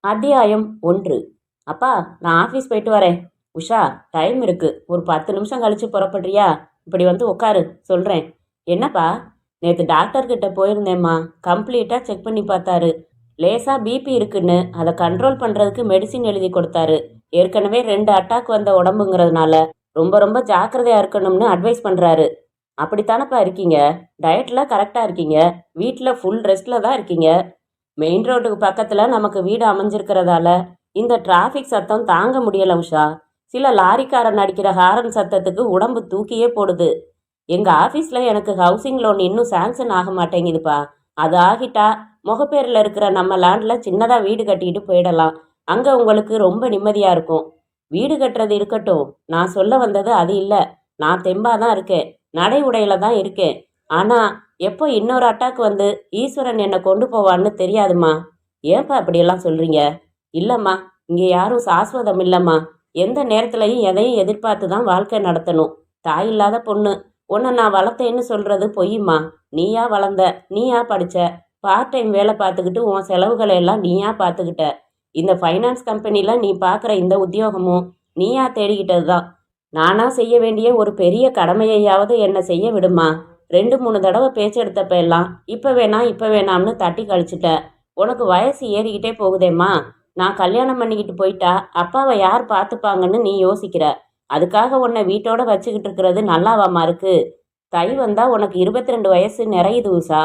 அத்தியாயம் 1. அப்பா, நான் ஆஃபீஸ் போயிட்டு வரேன். உஷா, டைம் இருக்கு, ஒரு 10 நிமிஷம் கழிச்சு புறப்படுறியா? இப்படி வந்து உட்காரு, சொல்கிறேன். என்னப்பா? நேற்று டாக்டர்கிட்ட போயிருந்தேம்மா. கம்ப்ளீட்டாக செக் பண்ணி பார்த்தாரு. லேசாக பிபி இருக்குன்னு அதை கண்ட்ரோல் பண்ணுறதுக்கு மெடிசின் எழுதி கொடுத்தாரு. ஏற்கனவே 2 அட்டாக் வந்த உடம்புங்கிறதுனால ரொம்ப ரொம்ப ஜாக்கிரதையாக இருக்கணும்னு அட்வைஸ் பண்ணுறாரு. அப்படித்தானப்பா இருக்கீங்க? டயட்லாம் கரெக்டாக இருக்கீங்க? வீட்டில் ஃபுல் ரெஸ்ட்டில் தான் இருக்கீங்க? மெயின் ரோட்டுக்கு பக்கத்தில் நமக்கு வீடு அமைஞ்சிருக்கிறதால இந்த டிராஃபிக் சத்தம் தாங்க முடியல உஷா. சில லாரிக்காரன் அடிக்கிற ஹாரன் சத்தத்துக்கு உடம்பு தூக்கியே போடுது. எங்கள் ஆஃபீஸில் எனக்கு ஹவுசிங் லோன் இன்னும் சாங்ஷன் ஆக மாட்டேங்குதுப்பா. அது ஆகிட்டா முகப்பேரில் இருக்கிற நம்ம லேண்டில் சின்னதாக வீடு கட்டிட்டு போயிடலாம். அங்கே உங்களுக்கு ரொம்ப நிம்மதியாக இருக்கும். வீடு கட்டுறது இருக்கட்டும், நான் சொல்ல வந்தது அது இல்லை. நான் தெம்பாக தான் இருக்கேன், நடை உடையில தான் இருக்கேன். ஆனால் எப்போ இன்னொரு அட்டாக் வந்து ஈஸ்வரன் என்னை கொண்டு போவான்னு தெரியாதுமா. ஏன்பா இப்படியெல்லாம் சொல்கிறீங்க? இல்லைம்மா, இங்கே யாரும் சாஸ்வதம் இல்லைம்மா. எந்த நேரத்துலையும் எதையும் எதிர்பார்த்து தான் வாழ்க்கை நடத்தணும். தாய் இல்லாத பொண்ணு. உன்னை நான் வளர்த்தேன்னு சொல்கிறது பொய்யுமா. நீயா வளர்ந்த, நீயா படித்த, பார்ட் டைம் வேலை பார்த்துக்கிட்டு உன் செலவுகளை எல்லாம் நீயா பார்த்துக்கிட்ட. இந்த ஃபைனான்ஸ் கம்பெனியில் நீ பார்க்குற இந்த உத்தியோகமும் நீயா தேடிக்கிட்டது தான். நானா செய்ய வேண்டிய ஒரு பெரிய கடமையையாவது என்னை செய்ய விடுமா. 2 3 தடவை பேச்செடுத்தப்ப எல்லாம் இப்போ வேணாம்னு தட்டி கழிச்சிட்ட. உனக்கு வயசு ஏறிக்கிட்டே போகுதேம்மா. நான் கல்யாணம் பண்ணிக்கிட்டு போயிட்டா அப்பாவை யார் பார்த்துப்பாங்கன்னு நீ யோசிக்கிற. அதுக்காக உன்னை வீட்டோட வச்சுக்கிட்டு இருக்கிறது நல்லாவாம்மா இருக்கு? தை வந்தா உனக்கு 22 வயசு நிறையுது உஷா.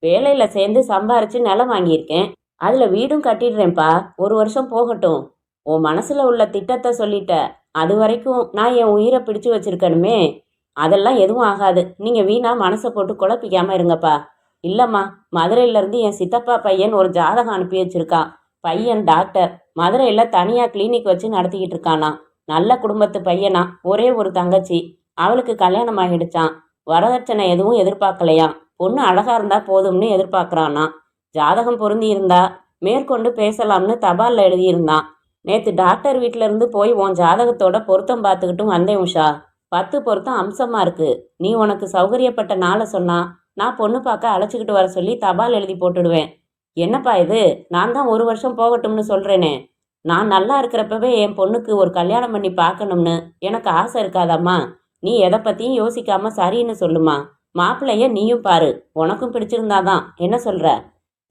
வேலையில் சேர்ந்து சம்பாரிச்சு நிலம் வாங்கியிருக்கேன். அதில் வீடும் கட்டிடுறேன்ப்பா. 1 வருஷம் போகட்டும். உன் மனசில் உள்ள திட்டத்தை சொல்லிட்ட. அது வரைக்கும் நான் என் உயிரை பிடிச்சு வச்சிருக்கணுமே. அதெல்லாம் எதுவும் ஆகாது. நீங்கள் வீணா மனசை போட்டு குழப்பிக்காமல் இருங்கப்பா. இல்லைம்மா, மதுரையிலேருந்து என் சித்தப்பா பையன் ஒரு ஜாதகம் அனுப்பி வச்சிருக்கான். பையன் டாக்டர். மதுரையில் தனியாக கிளினிக் வச்சு நடத்திக்கிட்டு இருக்கானா. நல்ல குடும்பத்து பையனா. ஒரே ஒரு தங்கச்சி. அவளுக்கு கல்யாணம் ஆகிடுச்சான். வரதட்சணை எதுவும் எதிர்பார்க்கலையாம். பொண்ணு அழகாக இருந்தால் போதும்னு எதிர்பார்க்குறானா. ஜாதகம் பொருந்தி இருந்தா மேற்கொண்டு பேசலாம்னு தபாலில் எழுதியிருந்தான். நேற்று டாக்டர் வீட்டிலேருந்து போய் உன் ஜாதகத்தோட பொருத்தம் பார்த்துக்கிட்டும் வந்தேன் உஷா. 10 பொருத்தம் அம்சமாக இருக்குது. நீ உனக்கு சௌகரியப்பட்ட நாளை சொன்னா நான் பொண்ணு பார்க்க அழைச்சிக்கிட்டு வர சொல்லி தபால் எழுதி போட்டுடுவேன். என்னப்பா இது? நான் தான் 1 வருஷம் போகட்டும்னு சொல்கிறேனே. நான் நல்லா இருக்கிறப்பவே என் பொண்ணுக்கு ஒரு கல்யாணம் பண்ணி பார்க்கணும்னு எனக்கு ஆசை இருக்காதாம்மா? நீ எதை பற்றியும் யோசிக்காம சரின்னு சொல்லுமா. மாப்பிள்ளைய நீயும் பாரு, உனக்கும் பிடிச்சிருந்தாதான். என்ன சொல்கிற?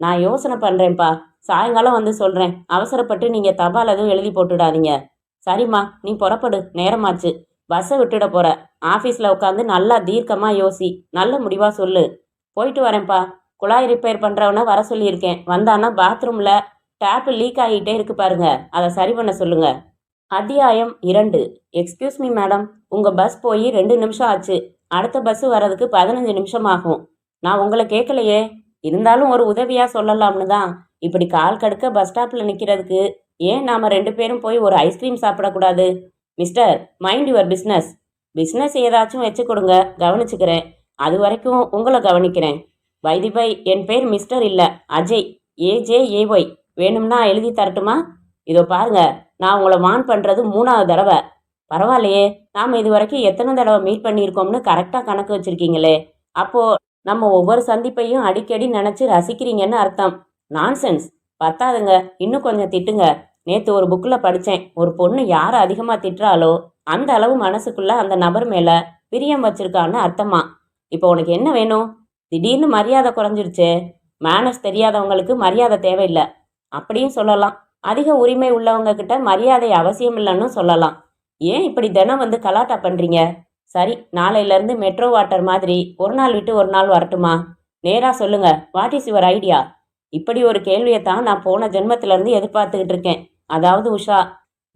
நான் யோசனை பண்ணுறேன்ப்பா. சாயங்காலம் வந்து சொல்கிறேன். அவசரப்பட்டு நீங்கள் தபால் எதுவும் எழுதி போட்டுடாதீங்க. சரிம்மா, நீ புறப்படு, நேரமாச்சு. பஸ்ஸை விட்டுட போற. ஆஃபீஸில் உட்காந்து நல்லா தீர்க்கமாக யோசி, நல்ல முடிவாக சொல்லு. போயிட்டு வரேன்ப்பா. குழாய் ரிப்பேர் பண்ணுறவனை வர சொல்லியிருக்கேன். வந்தானா பாத்ரூமில் டேப்பு லீக் ஆகிட்டே இருக்கு பாருங்க, அதை சரி பண்ண சொல்லுங்க. அத்தியாயம் 2. எக்ஸ்கியூஸ் மீ மேடம், உங்கள் பஸ் போய் 2 நிமிஷம் ஆச்சு. அடுத்த பஸ்ஸு வர்றதுக்கு 15 நிமிஷம் ஆகும். நான் உங்களை கேட்கலையே. இருந்தாலும் ஒரு உதவியாக சொல்லலாம்னு தான். இப்படி கால் கடுக்க பஸ் ஸ்டாப்பில் நிற்கிறதுக்கு ஏன் நாம் 2 பேரும் போய் ஒரு ஐஸ்கிரீம் சாப்பிடக்கூடாது? Mister, mind your business. Business ஏதாச்சும் வச்சு கொடுங்க, கவனிச்சுக்கிறேன். அது வரைக்கும் உங்களை கவனிக்கிறேன். பை என் பேர் மிஸ்டர் இல்லை, அஜய். AJAY. வேணும்னா எழுதி தரட்டுமா? இதோ பாருங்க, நான் உங்களை வான் பண்ணுறது 3வது தடவை. பரவாயில்லையே, நாம் இது வரைக்கும் எத்தனை தடவை மீட் பண்ணியிருக்கோம்னு கரெக்டாக கணக்கு வச்சுருக்கீங்களே. அப்போது நம்ம ஒவ்வொரு சந்திப்பையும் அடிக்கடி நினச்சி ரசிக்கிறீங்கன்னு அர்த்தம். நான்சென்ஸ். பத்தாதுங்க, இன்னும் கொஞ்சம் திட்டுங்க. நேற்று ஒரு புக்கில் படித்தேன். ஒரு பொண்ணு யாரை அதிகமாக திட்டுறாளோ அந்த அளவு மனசுக்குள்ளே அந்த நபர் மேலே பிரியம் வச்சிருக்கான்னு அர்த்தமா. இப்போ உனக்கு என்ன வேணும்? திடீர்னு மரியாதை குறைஞ்சிருச்சே. மேனர்ஸ் தெரியாதவங்களுக்கு மரியாதை தேவையில்லை அப்படியும் சொல்லலாம். அதிக உரிமை உள்ளவங்க கிட்ட மரியாதை அவசியம் இல்லைன்னு சொல்லலாம். ஏன் இப்படி தினம் வந்து கலாட்டா பண்ணுறீங்க? சரி, நாளையிலேருந்து மெட்ரோ வாட்டர் மாதிரி ஒரு நாள் விட்டு ஒரு நாள் வரட்டுமா? நேராக சொல்லுங்க, வாட் இஸ் யுவர் ஐடியா? இப்படி ஒரு கேள்வியை தான் நான் போன ஜென்மத்திலேருந்து எதிர்பார்த்துக்கிட்டு இருக்கேன். அதாவது உஷா,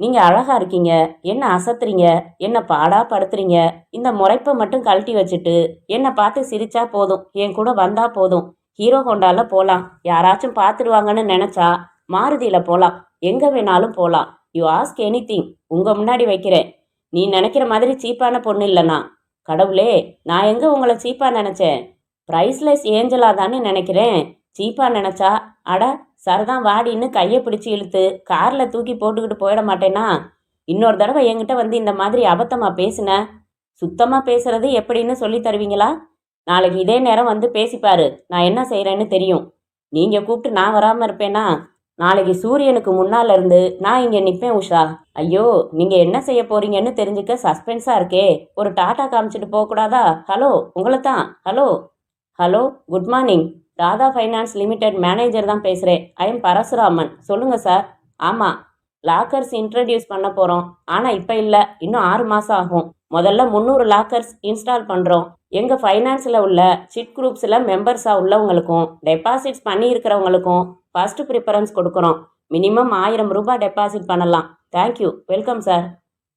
நீங்கள் அழகாக இருக்கீங்க, என்ன அசத்துறீங்க, என்ன பாடா படுத்துறீங்க. இந்த முறைப்பை மட்டும் கழட்டி வச்சுட்டு என்னை பார்த்து சிரிச்சா போதும், என் கூட வந்தா போதும். ஹீரோ ஹோண்டால போகலாம், யாராச்சும் பார்த்துடுவாங்கன்னு நினச்சா மாருதியில் போகலாம், எங்கே வேணாலும் போகலாம். யூ ஆஸ்க் எனி திங், உங்கள் முன்னாடி வைக்கிறேன். நீ நினைக்கிற மாதிரி சீப்பான பொண்ணு இல்லைண்ணா. கடவுளே, நான் எங்கே உங்களை சீப்பாக நினச்சேன்? ப்ரைஸ்லெஸ் ஏஞ்சலாக தானே நினைக்கிறேன். சீப்பாக நினச்சா அட சரதான் வாடின்னு கையை பிடிச்சி இழுத்து காரில் தூக்கி போட்டுக்கிட்டு போயிட மாட்டேனா? இன்னொரு தடவை என்கிட்ட வந்து இந்த மாதிரி அபத்தமாக பேசுன. சுத்தமாக பேசுறது எப்படின்னு சொல்லி தருவீங்களா? நாளைக்கு இதே நேரம் வந்து பேசிப்பாரு, நான் என்ன செய்கிறேன்னு தெரியும். நீங்கள் கூப்பிட்டு நான் வராமல் இருப்பேனா? நாளைக்கு சூரியனுக்கு முன்னால இருந்து நான் இங்கே நிற்பேன் உஷா. ஐயோ, நீங்கள் என்ன செய்ய போறீங்கன்னு தெரிஞ்சுக்க சஸ்பென்ஸாக இருக்கே. ஒரு டாட்டா காமிச்சிட்டு போகக்கூடாதா? ஹலோ, உங்களை தான். Hello hello, good morning. Radha finance limited manager தான் பேசுகிறேன். I am Parasuraman. சொல்லுங்கள் சார். ஆமாம், லாக்கர்ஸ் இன்ட்ரடியூஸ் பண்ண போகிறோம். ஆனால் இப்போ இல்லை, இன்னும் 6 மாதம் ஆகும். முதல்ல 300 லாக்கர்ஸ் இன்ஸ்டால் பண்ணுறோம். எங்கள் ஃபைனான்ஸில் உள்ள சிட் குரூப்ஸில் மெம்பர்ஸாக உள்ளவங்களுக்கும் டெபாசிட்ஸ் பண்ணியிருக்கிறவங்களுக்கும் ஃபர்ஸ்ட் ப்ரிஃபரன்ஸ் கொடுக்குறோம். மினிமம் 1000 ரூபாய் டெபாசிட் பண்ணலாம். Thank you, welcome sir.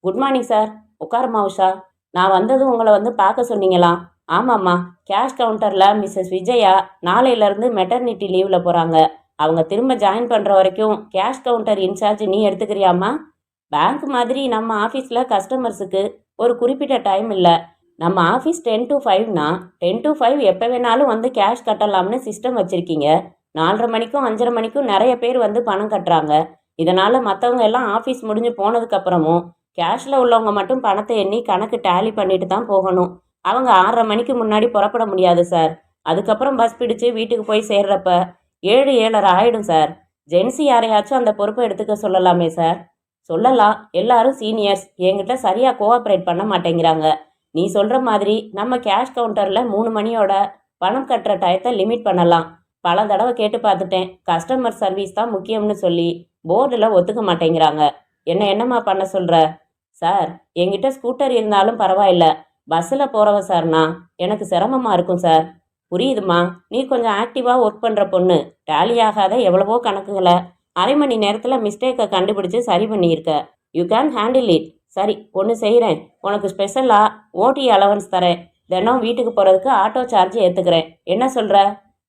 Good morning sir. உட்காருமா உஷா. நான் வந்ததும் உங்களை வந்து பார்க்க சொன்னீங்களா? ஆமாம்மா, கேஷ் கவுண்டரில் மிஸ்ஸஸ் விஜயா நாளையிலேருந்து மெட்டர்னிட்டி லீவில் போகிறாங்க. அவங்க திரும்ப ஜாயின் பண்ணுற வரைக்கும் கேஷ் கவுண்டர் இன்சார்ஜ் நீ எடுத்துக்கிறியாம்மா? பேங்க் மாதிரி நம்ம ஆஃபீஸில் கஸ்டமர்ஸுக்கு ஒரு குறிப்பிட்ட டைம் இல்லை. நம்ம ஆஃபீஸ் 10 to 5னா 10 to 5 எப்போ வேணாலும் வந்து கேஷ் கட்டலாம்னு சிஸ்டம் வச்சுருக்கீங்க. 4:30 மணிக்கும் 5:30 மணிக்கும் நிறைய பேர் வந்து பணம் கட்டுறாங்க. இதனால் மற்றவங்க எல்லாம் ஆஃபீஸ் முடிஞ்சு போனதுக்கப்புறமும் கேஷில் உள்ளவங்க மட்டும் பணத்தை எண்ணி கணக்கு டேலி பண்ணிட்டு தான் போகணும். அவங்க 6:30 மணிக்கு முன்னாடி புறப்பட முடியாது சார். அதுக்கப்புறம் பஸ் பிடிச்சு வீட்டுக்கு போய் சேர்றப்ப 7, 7:30 ஆகிடும் சார். ஜென்சி யாரையாச்சும் அந்த பொறுப்பை எடுத்துக்க சொல்லலாமே சார்? சொல்லலாம். எல்லாரும் சீனியர்ஸ் என்கிட்ட சரியாக கோஆப்ரேட் பண்ண மாட்டேங்கிறாங்க. நீ சொல்கிற மாதிரி நம்ம கேஷ் கவுண்டரில் 3 மணியோட பணம் கட்டுற டயத்தை லிமிட் பண்ணலாம். பல தடவை கேட்டு பார்த்துட்டேன். கஸ்டமர் சர்வீஸ் தான் முக்கியம்னு சொல்லி போர்டில் ஒத்துக்க மாட்டேங்கிறாங்க. என்னம்மா பண்ண சொல்கிற? சார், என்கிட்ட ஸ்கூட்டர் இருந்தாலும் பரவாயில்ல, பஸ்ஸில் போகிறவ சார்னா எனக்கு சிரமமாக இருக்கும் சார். புரியுதுமா, நீ கொஞ்சம் ஆக்டிவாக ஒர்க் பண்ணுற பொண்ணு. டேலி ஆகாத எவ்வளவோ கணக்குகளை அரை மணி நேரத்தில் மிஸ்டேக்கை கண்டுபிடிச்சு சரி பண்ணியிருக்க. You can handle it. சரி, ஒன்று செய்கிறேன். உனக்கு ஸ்பெஷலாக ஓடி அலவன்ஸ் தரேன். தினம் வீட்டுக்கு போகிறதுக்கு ஆட்டோ சார்ஜ் ஏற்றுக்கிறேன். என்ன சொல்கிற?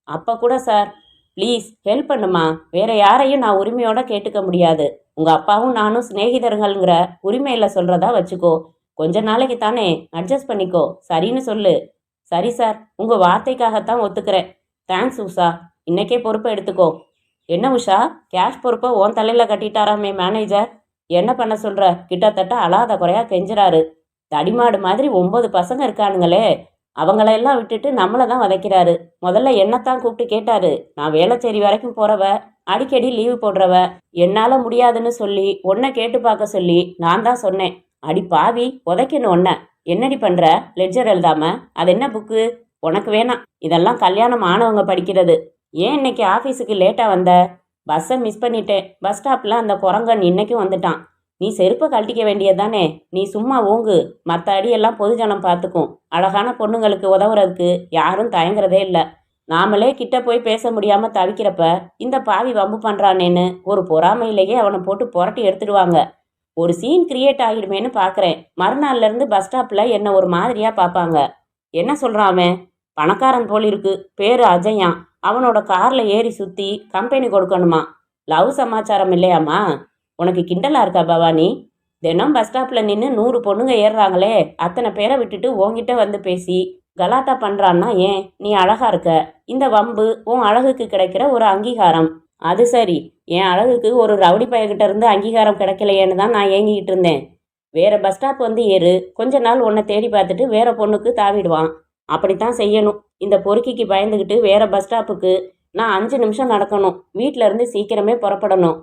அப்போ கூட சார், ப்ளீஸ் ஹெல்ப் பண்ணுமா. வேறு யாரையும் நான் உரிமையோடு கேட்டுக்க முடியாது. உங்கள் அப்பாவும் நானும் சிநேகிதர்கள்ங்கிற உரிமையில் சொல்கிறதா வச்சுக்கோ. கொஞ்ச நாளைக்கு தானே, அட்ஜஸ்ட் பண்ணிக்கோ. சரின்னு சொல்லு. சரி சார், உங்கள் வார்த்தைக்காகத்தான் ஒத்துக்கிறேன். தேங்க்ஸ் உஷா. இன்றைக்கே பொறுப்பை எடுத்துக்கோ. என்ன உஷா, கேஷ் பொறுப்பை உன் தலையில் கட்டிட்டாராமே மேனேஜர். என்ன பண்ண சொல்கிற? கிட்டத்தட்ட அழாத குறையாக கெஞ்சுறாரு. தடிமாடு மாதிரி 9 பசங்க இருக்கானுங்களே, அவங்களெல்லாம் விட்டுட்டு நம்மளை தான் வதைக்கிறாரு. முதல்ல என்னத்தான் கூப்பிட்டு கேட்டாரு. நான் வேளச்சேரி வரைக்கும் போகிறவ, அடிக்கடி லீவு போடுறவ, என்னால் முடியாதுன்னு சொல்லி உன்னை கேட்டு பார்க்க சொல்லி நான் தான் சொன்னேன். அடி பாவி, உதைக்கணும் ஒன்றை. என்னடி பண்ணுற? லெட்ஜர் எழுதாம? அது என்ன புக்கு? உனக்கு வேணாம். இதெல்லாம் கல்யாணம் ஆனவங்க படிக்கிறது. ஏன் இன்னைக்கு ஆஃபீஸுக்கு லேட்டாக வந்த? பஸ்ஸை மிஸ் பண்ணிட்டேன். பஸ் ஸ்டாப்பில் அந்த குரங்கன் இன்னைக்கும் வந்துட்டான். நீ செருப்பை கழட்டிக்க வேண்டியது தானே. நீ சும்மா ஓங்கு. மற்ற அடியெல்லாம் பொதுஜனம் பார்த்துக்கும். அழகான பொண்ணுங்களுக்கு உதவுறதுக்கு யாரும் தயங்குறதே இல்லை. நாமளே கிட்ட போய் பேச முடியாமல் தவிக்கிறப்ப இந்த பாவி வம்பு பண்ணுறானேன்னு ஒரு பொறாமையிலேயே அவனை போட்டு புரட்டி எடுத்துடுவாங்க. ஒரு சீன் கிரியேட் ஆகிடுமேன்னு பார்க்குறேன். மறுநாள்லேருந்து பஸ் ஸ்டாப்பில் என்னை ஒரு மாதிரியாக பார்ப்பாங்க. என்ன சொல்கிறான் அவன்? பணக்காரன் போல் இருக்கு. பேர் அஜயான். அவனோட காரில் ஏறி சுற்றி கம்பெனி கொடுக்கணுமா? லவ் சமாச்சாரம் இல்லையாம்மா? உனக்கு கிண்டலாக இருக்கா பவானி? தினம் பஸ் ஸ்டாப்பில் நின்று 100 பொண்ணுங்க ஏறுறாங்களே, அத்தனை பேரை விட்டுட்டு உன்கிட்ட வந்து பேசி கலாட்டா பண்ணுறான்னா ஏன்? நீ அழகா இருக்க. இந்த வம்பு உன் அழகுக்கு கிடைக்கிற ஒரு அங்கீகாரம். அது சரி, என் அழகுக்கு ஒரு ரவுடி பையன்கிட்ட இருந்து அங்கீகாரம் கிடைக்கலையேன்னு தான் நான் ஏங்கிக்கிட்டு இருந்தேன். வேற பஸ் ஸ்டாப் வந்து ஏறு. கொஞ்ச நாள் உன்னை தேடி பார்த்துட்டு வேற பொண்ணுக்கு தாவிடுவான். அப்படித்தான் செய்யணும். இந்த பொறுக்கிக்கு பயந்துக்கிட்டு வேற பஸ் ஸ்டாப்புக்கு நான் 5 நிமிஷம் நடக்கணும். வீட்டில இருந்து சீக்கிரமே புறப்படணும்.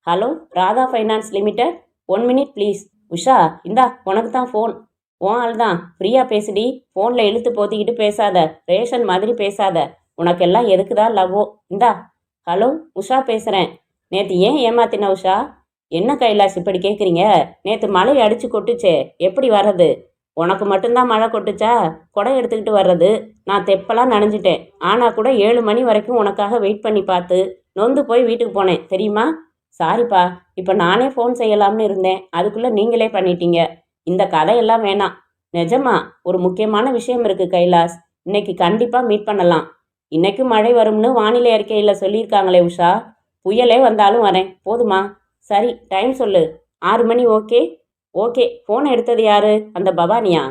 Hello, Radha finance limited. 1 minute please. Usha, இந்தா உனக்கு தான் ஃபோன். உன் ஆள் தான். ஃப்ரீயாக பேசுடி. ஃபோனில் இழுத்து போத்திக்கிட்டு பேசாத. ரேஷன் மாதிரி பேசாத. உனக்கெல்லாம் எதுக்குதான் லவ்வோ. இந்தா. ஹலோ, உஷா பேசுகிறேன். நேற்று ஏன் ஏமாத்தின உஷா? என்ன கைலாஷ் இப்படி கேட்குறீங்க? நேற்று மழை அடித்து கொட்டுச்சே, எப்படி வர்றது? உனக்கு மட்டும்தான் மழை கொட்டுச்சா? குடை எடுத்துக்கிட்டு வர்றது? நான் தெப்பலாம் நனைஞ்சிட்டேன். ஆனால் கூட 7 மணி வரைக்கும் உனக்காக வெயிட் பண்ணி பார்த்து நொந்து போய் வீட்டுக்கு போனேன் தெரியுமா? சாரிப்பா, இப்போ நானே ஃபோன் செய்யலாம்னு இருந்தேன். அதுக்குள்ளே நீங்களே பண்ணிட்டீங்க. இந்த கதையெல்லாம் வேணாம். நிஜமா ஒரு முக்கியமான விஷயம் இருக்குது கைலாஷ். இன்னைக்கு கண்டிப்பாக மீட் பண்ணலாம். இன்னைக்கும் மழை வரும்னு வானிலை அறிக்கையில் சொல்லியிருக்காங்களே உஷா. புயலே வந்தாலும் வரேன். போதுமா? சரி, டைம் சொல்லு. 6 மணி. Okay okay. ஃபோன் எடுத்தது யாரு? அந்த பவானியா?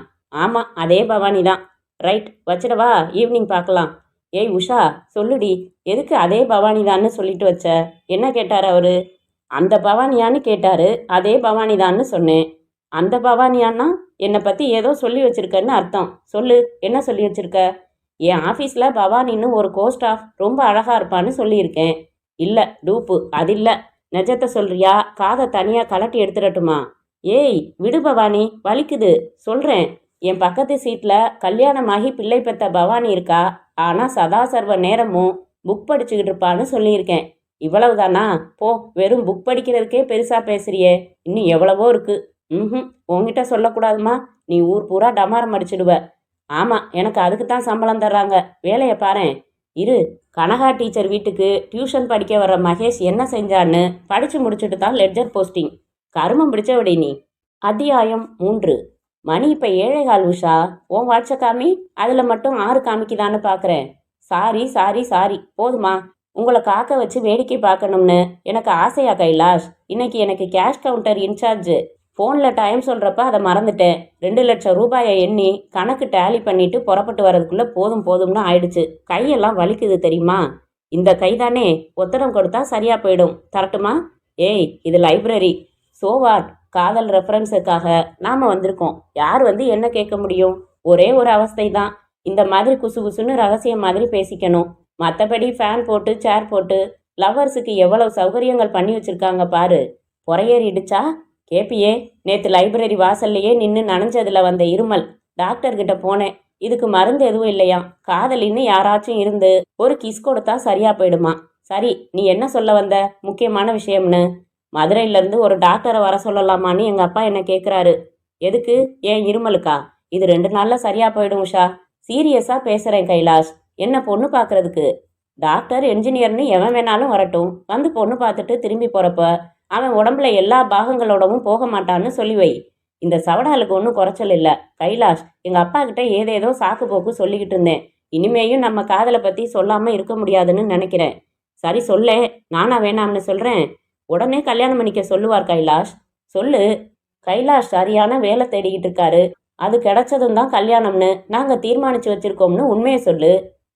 ஆமாம், அதே பவானி தான். ரைட், வச்சிடவா? ஈவினிங் பார்க்கலாம். ஏய் உஷா, சொல்லுடி. எதுக்கு அதே பவானி தான்னு சொல்லிட்டு வச்ச? என்ன கேட்டார் அவரு? அந்த பவானியான்னு கேட்டாரு. அதே பவானி தான்னு சொன்னேன். அந்த பவானியான்னா என்னை பற்றி ஏதோ சொல்லி வச்சிருக்கன்னு அர்த்தம். சொல்லு, என்ன சொல்லி வச்சிருக்க? என் ஆஃபீஸில் பவானின்னு ஒரு கோ ஸ்டாஃப் ரொம்ப அழகாக இருப்பான்னு சொல்லியிருக்கேன். இல்ல டூப்பு அது இல்ல. நிஜத்தை சொல்றியா? காதை தனியா கலட்டி எடுத்துடட்டுமா? ஏய் விடு பவானி, வலிக்குது. சொல்றேன். என் பக்கத்து சீட்ல கல்யாணமாகி பிள்ளை பெத்த பவானி இருக்கா. ஆனா சதா சர்வ நேரமும் புக் படிச்சுக்கிட்டு இருப்பான்னு சொல்லியிருக்கேன். இவ்வளவுதானா? போ, வெறும் புக் படிக்கிறதுக்கே பெருசா பேசுறியே, இன்னும் எவ்வளவோ இருக்கு. ம், உன்கிட்ட சொல்லக்கூடாதுமா, நீ ஊர் பூரா டமாரம் அடிச்சிடுவ. ஆமா, எனக்கு அதுக்கு தான் சம்பளம் தர்றாங்க. வேலையை பாரேன். இரு. கனகா டீச்சர் வீட்டுக்கு டியூஷன் படிக்க வர்ற மகேஷ் என்ன செஞ்சான்னு படிச்சு முடிச்சுட்டு தான் லெட்ஜர் போஸ்டிங். கருமம் பிடிச்சவடி நீ. அத்தியாயம் 3. மணி இப்போ 7:15 உஷா. உன் வாட்ச காமி, அதில் மட்டும் 6 காமிக்குதான்னு பார்க்குறேன். சாரி சாரி சாரி, போதுமா? உங்களை காக்க வச்சு வேடிக்கை பார்க்கணும்னு எனக்கு ஆசையா கைலாஷ்? இன்னைக்கு எனக்கு கேஷ் கவுண்டர் இன்சார்ஜ் ஃபோனில் டைம் சொல்கிறப்ப அதை மறந்துட்டேன். 2 லட்சம் ரூபாயை எண்ணி கணக்கு டேலி பண்ணிட்டு புறப்பட்டு வர்றதுக்குள்ளே போதும் போதும்னு ஆயிடுச்சு. கையெல்லாம் வலிக்குது தெரியுமா? இந்த கைதானே, ஒத்தடம் கொடுத்தா சரியா போயிடும். தரட்டுமா? ஏய், இது லைப்ரரி. சோவாட், காதல் ரெஃபரன்ஸுக்காக நாம் வந்திருக்கோம். யார் வந்து என்ன கேட்க முடியும்? ஒரே ஒரு அவஸ்தை தான், இந்த மாதிரி குசு குசுன்னு ரகசியம் மாதிரி பேசிக்கணும். மற்றபடி ஃபேன் போட்டு சேர் போட்டு லவ்வர்ஸுக்கு எவ்வளவு சௌகரியங்கள் பண்ணி வச்சிருக்காங்க பாரு. பொறையேறிடுச்சா? கேப்பியே, நேற்று லைப்ரரி வாசல்லையே நின்று நனைஞ்சதில் வந்த இருமல். டாக்டர்கிட்ட போனேன். இதுக்கு மருந்து எதுவும் இல்லையாம். காதலின்னு யாராச்சும் இருந்து ஒரு கிஸ் கொடுத்தா சரியா போயிடுமா. சரி, நீ என்ன சொல்ல வந்த? முக்கியமான விஷயம்னு. மதுரையிலேருந்து ஒரு டாக்டரை வர சொல்லலாமான்னு எங்கள் அப்பா என்ன கேட்குறாரு. எதுக்கு? ஏன் இருமலுக்கா? இது 2 நாளில் சரியா போயிடும் உஷா. சீரியஸாக பேசுகிறேன் கைலாஷ். என்ன பொண்ணு பார்க்கறதுக்கு. டாக்டர் என்ஜினியர்னு எவன் வேணாலும் வரட்டும், வந்து பொண்ணு பார்த்துட்டு திரும்பி போகிறப்ப அவன் உடம்புல எல்லா பாகங்களோடவும் போக மாட்டான்னு சொல்லி வை. இந்த சவடாலுக்கு ஒன்றும் குறைச்சல் இல்லை கைலாஷ். எங்கள் அப்பா கிட்ட ஏதேதோ சாக்கு போக்கு சொல்லிக்கிட்டு இருந்தேன். இனிமேயும் நம்ம காதலை பற்றி சொல்லாமல் இருக்க முடியாதுன்னு நினைக்கிறேன். சரி சொல்லேன், நானா வேணாம்னு சொல்கிறேன். உடனே கல்யாணம் பண்ணிக்க சொல்லுவார் கைலாஷ். சொல்லு. கைலாஷ் சரியான வேலை தேடிக்கிட்டு இருக்காரு. அது கிடைச்சதும் தான் கல்யாணம்னு நாங்கள் தீர்மானித்து வச்சுருக்கோம்னு உண்மையை சொல்லு.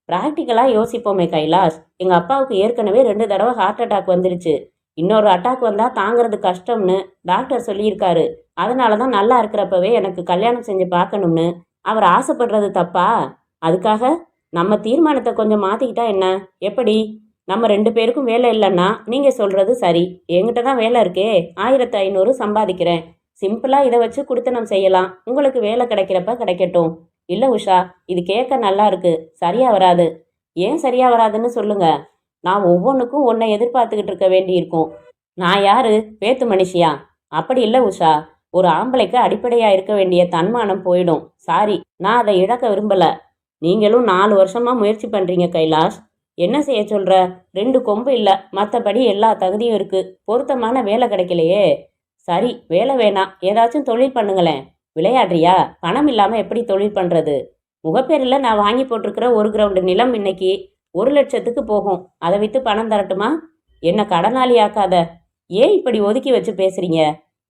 ப்ராக்டிக்கலாக யோசிப்போமே கைலாஷ். எங்கள் அப்பாவுக்கு ஏற்கனவே 2 தடவை ஹார்ட் அட்டாக் வந்துடுச்சு. இன்னொரு அட்டாக் வந்தால் தாங்கிறது கஷ்டம்னு டாக்டர் சொல்லியிருக்காரு. அதனால தான் நல்லா இருக்கிறப்பவே எனக்கு கல்யாணம் செஞ்சு பார்க்கணும்னு அவர் ஆசைப்படுறது தப்பா? அதுக்காக நம்ம தீர்மானத்தை கொஞ்சம் மாற்றிக்கிட்டா என்ன? எப்படி? நம்ம 2 பேருக்கும் வேலை இல்லைன்னா நீங்கள் சொல்கிறது சரி. என்கிட்ட தான் வேலை இருக்கே, 1500 சம்பாதிக்கிறேன். சிம்பிளாக இதை வச்சு குடித்தனம் செய்யலாம். உங்களுக்கு வேலை கிடைக்கிறப்ப கிடைக்கட்டும். இல்லை உஷா, இது கேட்க நல்லா இருக்கு, சரியா வராது. ஏன் சரியா வராதுன்னு சொல்லுங்க. நான் ஒவ்வொன்றுக்கும் உன்னை எதிர்பார்த்துக்கிட்டு இருக்க வேண்டியிருக்கும். நான் யாரு? பேத்து மனுஷியா? அப்படி இல்லை உஷா. ஒரு ஆம்பளைக்கு அடிப்படையாக இருக்க வேண்டிய தன்மானம் போயிடும். சாரி, நான் அதை இழக்க விரும்பலை. நீங்களும் 4 வருஷமாக முயற்சி பண்ணுறீங்க கைலாஷ். என்ன செய்ய சொல்கிற? 2 கொம்பு இல்லை, மற்றபடி எல்லா தகுதியும் இருக்குது. பொருத்தமான வேலை கிடைக்கலையே. சரி, வேலை வேணாம், ஏதாச்சும் தொழில் பண்ணுங்களேன். விளையாடுறியா? பணம் இல்லாமல் எப்படி தொழில் பண்ணுறது? முகப்பேரில் நான் வாங்கி போட்டிருக்கிற 1 கிரவுண்டு நிலம் இன்னைக்கு 1 லட்சத்துக்கு போகும். அதை விற்று பணம் தரட்டுமா? என்ன கடனாளி ஆக்காத. ஏன் இப்படி ஒதுக்கி வச்சு பேசுறீங்க?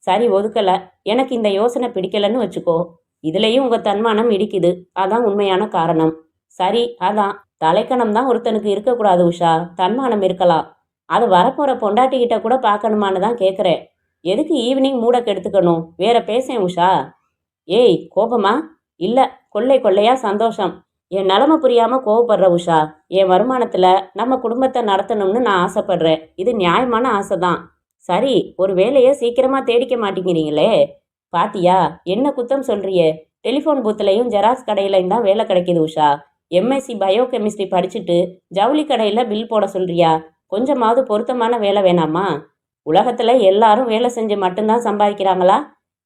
சரி, ஒதுக்கலை. எனக்கு இந்த யோசனை பிடிக்கலன்னு வச்சுக்கோ. இதுலேயும் உங்கள் தன்மானம் இடிக்குது. அதான் உண்மையான காரணம். சரி, அதான் தலைக்கணம் தான் ஒருத்தனுக்கு இருக்கக்கூடாது உஷா. தன்மானம் இருக்கலாம். அதை வரப்போகிற பொண்டாட்டிக்கிட்ட கூட பார்க்கணுமான்னு தான் கேட்குறேன். எதுக்கு ஈவினிங் மூட கெடுத்துக்கணும்? வேற பேசேன் உஷா. ஏய், கோபமா? இல்லை, கொள்ளை கொள்ளையா சந்தோஷம். என் நிலமை புரியாமல் கோவப்படுற உஷா. என் வருமானத்தில் நம்ம குடும்பத்தை நடத்தணும்னு நான் ஆசைப்படுறேன். இது நியாயமான ஆசை தான். சரி, ஒரு வேலையை சீக்கிரமாக தேடிக்க மாட்டேங்கிறீங்களே. பாத்தியா, என்ன குத்தம் சொல்றியே? டெலிஃபோன் பூத்துலையும் ஜெராக்ஸ் கடையிலையும் தான் வேலை கிடைக்கிது உஷா. எம்எஸ்சி பயோ கெமிஸ்ட்ரி படிச்சுட்டு ஜவுளி கடையில் பில் போட சொல்றியா? கொஞ்சமாவது பொருத்தமான வேலை வேணாமா? உலகத்தில் எல்லாரும் வேலை செஞ்சு மட்டும்தான் சம்பாதிக்கிறாங்களா?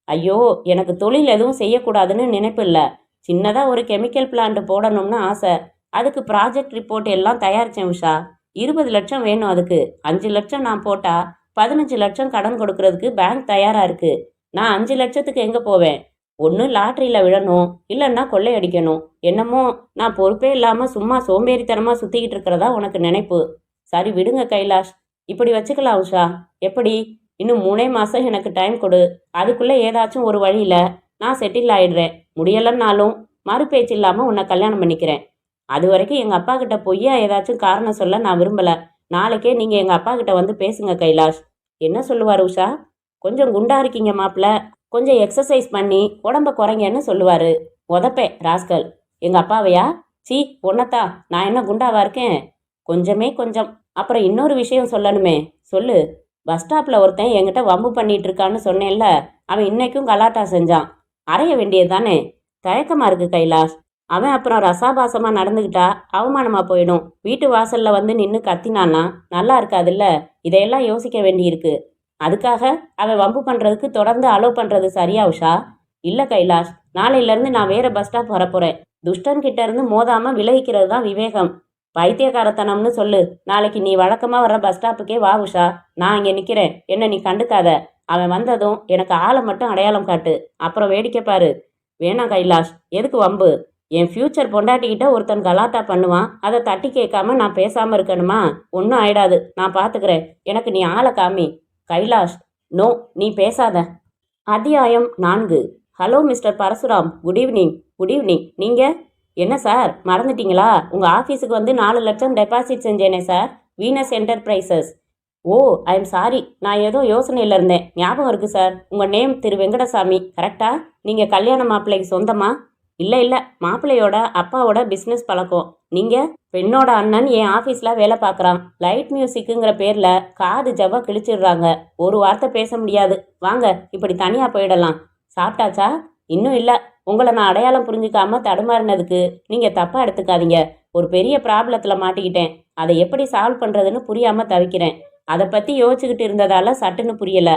ஐயோ, எனக்கு தொழில் எதுவும் செய்யக்கூடாதுன்னு நினைப்பு இல்லை. சின்னதாக ஒரு கெமிக்கல் பிளான்ட் போடணும்னு ஆசை. அதுக்கு ப்ராஜெக்ட் ரிப்போர்ட் எல்லாம் தயாரித்தேன் உஷா. 20 லட்சம் வேணும். அதுக்கு 5 லட்சம் நான் போட்டால் 15 லட்சம் கடன் கொடுக்கறதுக்கு பேங்க் தயாராக இருக்குது. நான் 5 லட்சத்துக்கு எங்கே போவேன்? ஒன்று லாட்ரியில் விழணும், இல்லைன்னா கொள்ளையடிக்கணும். என்னமோ நான் பொறுப்பே இல்லாமல் சும்மா சோம்பேறித்தனமாக சுற்றிக்கிட்டு இருக்கிறதா உனக்கு நினைப்பு. சரி விடுங்க கைலாஷ், இப்படி வச்சுக்கலாம் உஷா. எப்படி? இன்னும் 3 மாதம் எனக்கு டைம் கொடு. அதுக்குள்ளே ஏதாச்சும் ஒரு வழியில் நான் செட்டில் ஆயிடுறேன். முடியலைன்னாலும் மறுபேச்சு இல்லாமல் உன்னை கல்யாணம் பண்ணிக்கிறேன். அது வரைக்கும் எங்கள் அப்பா கிட்ட பொய்யா ஏதாச்சும் காரணம் சொல்ல நான் விரும்பலை. நாளைக்கே நீங்கள் எங்கள் அப்பா கிட்ட வந்து பேசுங்க கைலாஷ். என்ன சொல்லுவார் உஷா? கொஞ்சம் குண்டா இருக்கீங்க மாப்பிள்ள, கொஞ்சம் எக்ஸசைஸ் பண்ணி உடம்ப குறைங்கன்னு சொல்லுவார். உதப்பேன் ராஸ்கல். எங்கள் அப்பாவையா? சீ, பொண்ணத்தா, நான் என்ன குண்டாவா இருக்கேன்? கொஞ்சமே கொஞ்சம். அப்புறம் இன்னொரு விஷயம் சொல்லணுமே, சொல்லு. பஸ் ஸ்டாப்பில் ஒருத்தன் என்கிட்ட வம்பு பண்ணிட்டு இருக்கான்னு சொன்னேன்ல, அவன் இன்னைக்கும் கலாட்டா செஞ்சான். அறைய வேண்டியது தானே? தயக்கமா இருக்கு கைலாஷ். அவன் அப்புறம் ரசாபாசமா நடந்துக்கிட்டா அவமானமா போயிடும். வீட்டு வாசல்ல வந்து நின்று கத்தினான்னா நல்லா இருக்காதுல்ல. இதையெல்லாம் யோசிக்க வேண்டியிருக்கு. அதுக்காக அவன் வம்பு பண்றதுக்கு தொடர்ந்து அலோவ் பண்றது சரியா உஷா? இல்ல கைலாஷ், நாளையில இருந்து நான் வேற பஸ் ஸ்டாப் வரப்போறேன். துஷ்டன் கிட்ட இருந்து மோதாம விலகிக்கிறது தான் விவேகம். பைத்தியக்காரத்தனம்னு சொல்லு. நாளைக்கு நீ வழக்கமா வர்ற பஸ் ஸ்டாப்புக்கே வா உஷா. நான் இங்க நிக்கிறேன். என்ன நீ கண்டுக்காத. அவன் வந்ததும் எனக்கு ஆளை மட்டும் அடையாளம் காட்டு. அப்புறம் வேடிக்கை பாரு. வேணாம் கைலாஷ், எதுக்கு வம்பு? என் ஃபியூச்சர் பொண்டாட்டிக்கிட்ட ஒருத்தன் கலாட்டா பண்ணுவான். அதை தட்டி கேட்காம நான் பேசாம இருக்கணுமா? ஒன்றும் ஆயிடாது, நான் பாத்துக்கிறேன். எனக்கு நீ ஆளை காமி. கைலாஷ், நோ, நீ பேசாத. அத்தியாயம் 4. Hello mister Parasuram, good evening. Good evening. நீங்க என்ன சார் மறந்துட்டீங்களா? உங்க ஆஃபீஸுக்கு வந்து 4 லட்சம் டெபாசிட் செஞ்சேனே sir, Venus enterprises. Oh, I am sorry. நான் ஏதோ யோசனையில் இருந்தேன். ஞாபகம் இருக்கு சார். உங்கள் நேம் திரு வெங்கடசாமி கரெக்டா? நீங்கள் கல்யாண மாப்பிள்ளைக்கு சொந்தமா? இல்லை இல்லை, மாப்பிள்ளையோட அப்பாவோட பிஸ்னஸ் பழக்கம். நீங்கள்? பெண்ணோட அண்ணன் என் ஆஃபீஸில் வேலை பார்க்குறான். லைட் மியூசிக்குங்கிற பேரில் காது ஜவ்வா கிழிச்சிடுறாங்க. ஒரு வார்த்தை பேச முடியாது. வாங்க, இப்படி தனியாக போயிடலாம். சாப்பிட்டாச்சா? இன்னும் இல்லை. உங்களை நான் அடையாளம் புரிஞ்சுக்காம தடுமாறினதுக்கு நீங்கள் தப்பாக எடுத்துக்காதீங்க. ஒரு பெரிய ப்ராப்ளத்தில் மாட்டிக்கிட்டேன். அதை எப்படி சால்வ் பண்ணுறதுன்னு புரியாமல் தவிக்கிறேன். அதை பற்றி யோசிச்சுக்கிட்டு இருந்ததால சட்டுன்னு புரியல.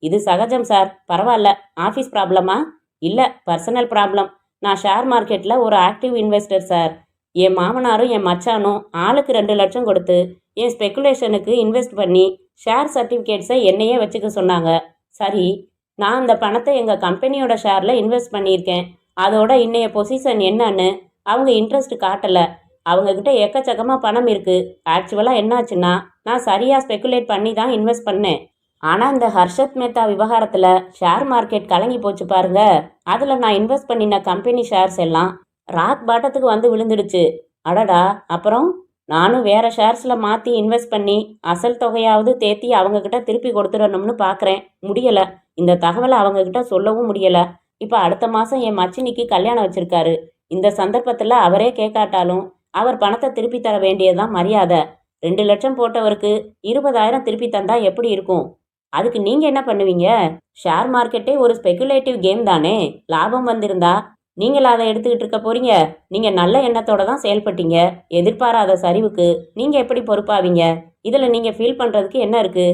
இது சகஜம் சார், பரவாயில்ல. ஆஃபீஸ் ப்ராப்ளமா? இல்லை, பர்சனல் ப்ராப்ளம். நான் ஷேர் மார்க்கெட்டில் ஒரு ஆக்டிவ் இன்வெஸ்டர் சார். என் மாமனாரும் என் மச்சானும் ஆளுக்கு 2 லட்சம் கொடுத்து என் ஸ்பெக்குலேஷனுக்கு இன்வெஸ்ட் பண்ணி ஷேர் சர்டிஃபிகேட்ஸை என்னையே வச்சுக்க சொன்னாங்க. சரி, நான் அந்த பணத்தை எங்கள் கம்பெனியோட ஷேரில் இன்வெஸ்ட் பண்ணியிருக்கேன். அதோட இன்னைய பொசிஷன் என்னன்னு அவங்க இன்ட்ரெஸ்ட் காட்டலை. அவங்கக்கிட்ட எக்கச்சக்கமாக பணம் இருக்குது. ஆக்சுவலாக என்னாச்சுன்னா, நான் சரியாக ஸ்பெக்குலேட் பண்ணி தான் இன்வெஸ்ட் பண்ணேன். ஆனால் இந்த ஹர்ஷத் மேத்தா விவகாரத்தில் ஷேர் மார்க்கெட் கலங்கி போச்சு பாருங்க. அதில் நான் இன்வெஸ்ட் பண்ணின கம்பெனி ஷேர்ஸ் எல்லாம் ராக் பாட்டத்துக்கு வந்து விழுந்துடுச்சு. அடடா, அப்புறம் நானும் வேற ஷேர்ஸில் மாற்றி இன்வெஸ்ட் பண்ணி அசல் தொகையாவது தேத்தி அவங்கக்கிட்ட திருப்பி கொடுத்துடணும்னு பார்க்குறேன். முடியலை. இந்த தகவலை அவங்கக்கிட்ட சொல்லவும் முடியலை. இப்போ அடுத்த மாதம் என் மச்சினிக்கு கல்யாணம் வச்சுருக்காரு. இந்த சந்தர்ப்பத்தில் அவரே கேட்காட்டாலும் அவர் பணத்தை திருப்பி தர வேண்டியதுதான் மரியாதை. 2 லட்சம் போட்டவருக்கு 20,000 திருப்பி தந்தா எப்படி இருக்கும்? அதுக்கு நீங்க என்ன பண்ணுவீங்க? ஷேர் மார்க்கெட்டே ஒரு ஸ்பெகுலேட்டிவ் கேம் தானே. லாபம் வந்திருந்தா நீங்கள அதை எடுத்துக்கிட்டு இருக்க போறீங்க? நீங்க நல்ல எண்ணத்தோட தான் செயல்பட்டீங்க. எதிர்பாராத சரிவுக்கு நீங்க எப்படி பொறுப்பாவீங்க? இதுல நீங்க ஃபீல் பண்றதுக்கு என்ன இருக்கு?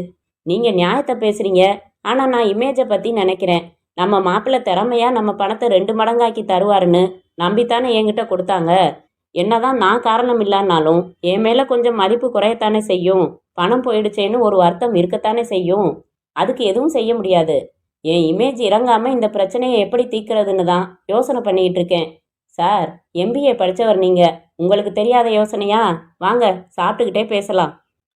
நீங்க நியாயத்தை பேசுறீங்க. ஆனா நான் இமேஜை பத்தி நினைக்கிறேன். நம்ம மாப்பிள்ளை திறமையா நம்ம பணத்தை 2 மடங்காக்கி தருவாருன்னு நம்பித்தானே என்கிட்ட கொடுத்தாங்க. என்னதான் நான் காரணம் இல்லைன்னாலும் என் மேலே கொஞ்சம் மதிப்பு குறையத்தானே செய்யும். பணம் போயிடுச்சேன்னு ஒரு வருத்தம் இருக்கத்தானே செய்யும். அதுக்கு எதுவும் செய்ய முடியாது. என் இமேஜ் இறங்காமல் இந்த பிரச்சனையை எப்படி தீர்க்கிறதுன்னு தான் யோசனை பண்ணிக்கிட்டு இருக்கேன். சார், எம்பிஏ படித்தவர் நீங்கள். உங்களுக்கு தெரியாத யோசனையா? வாங்க, சாப்பிட்டுக்கிட்டே பேசலாம்.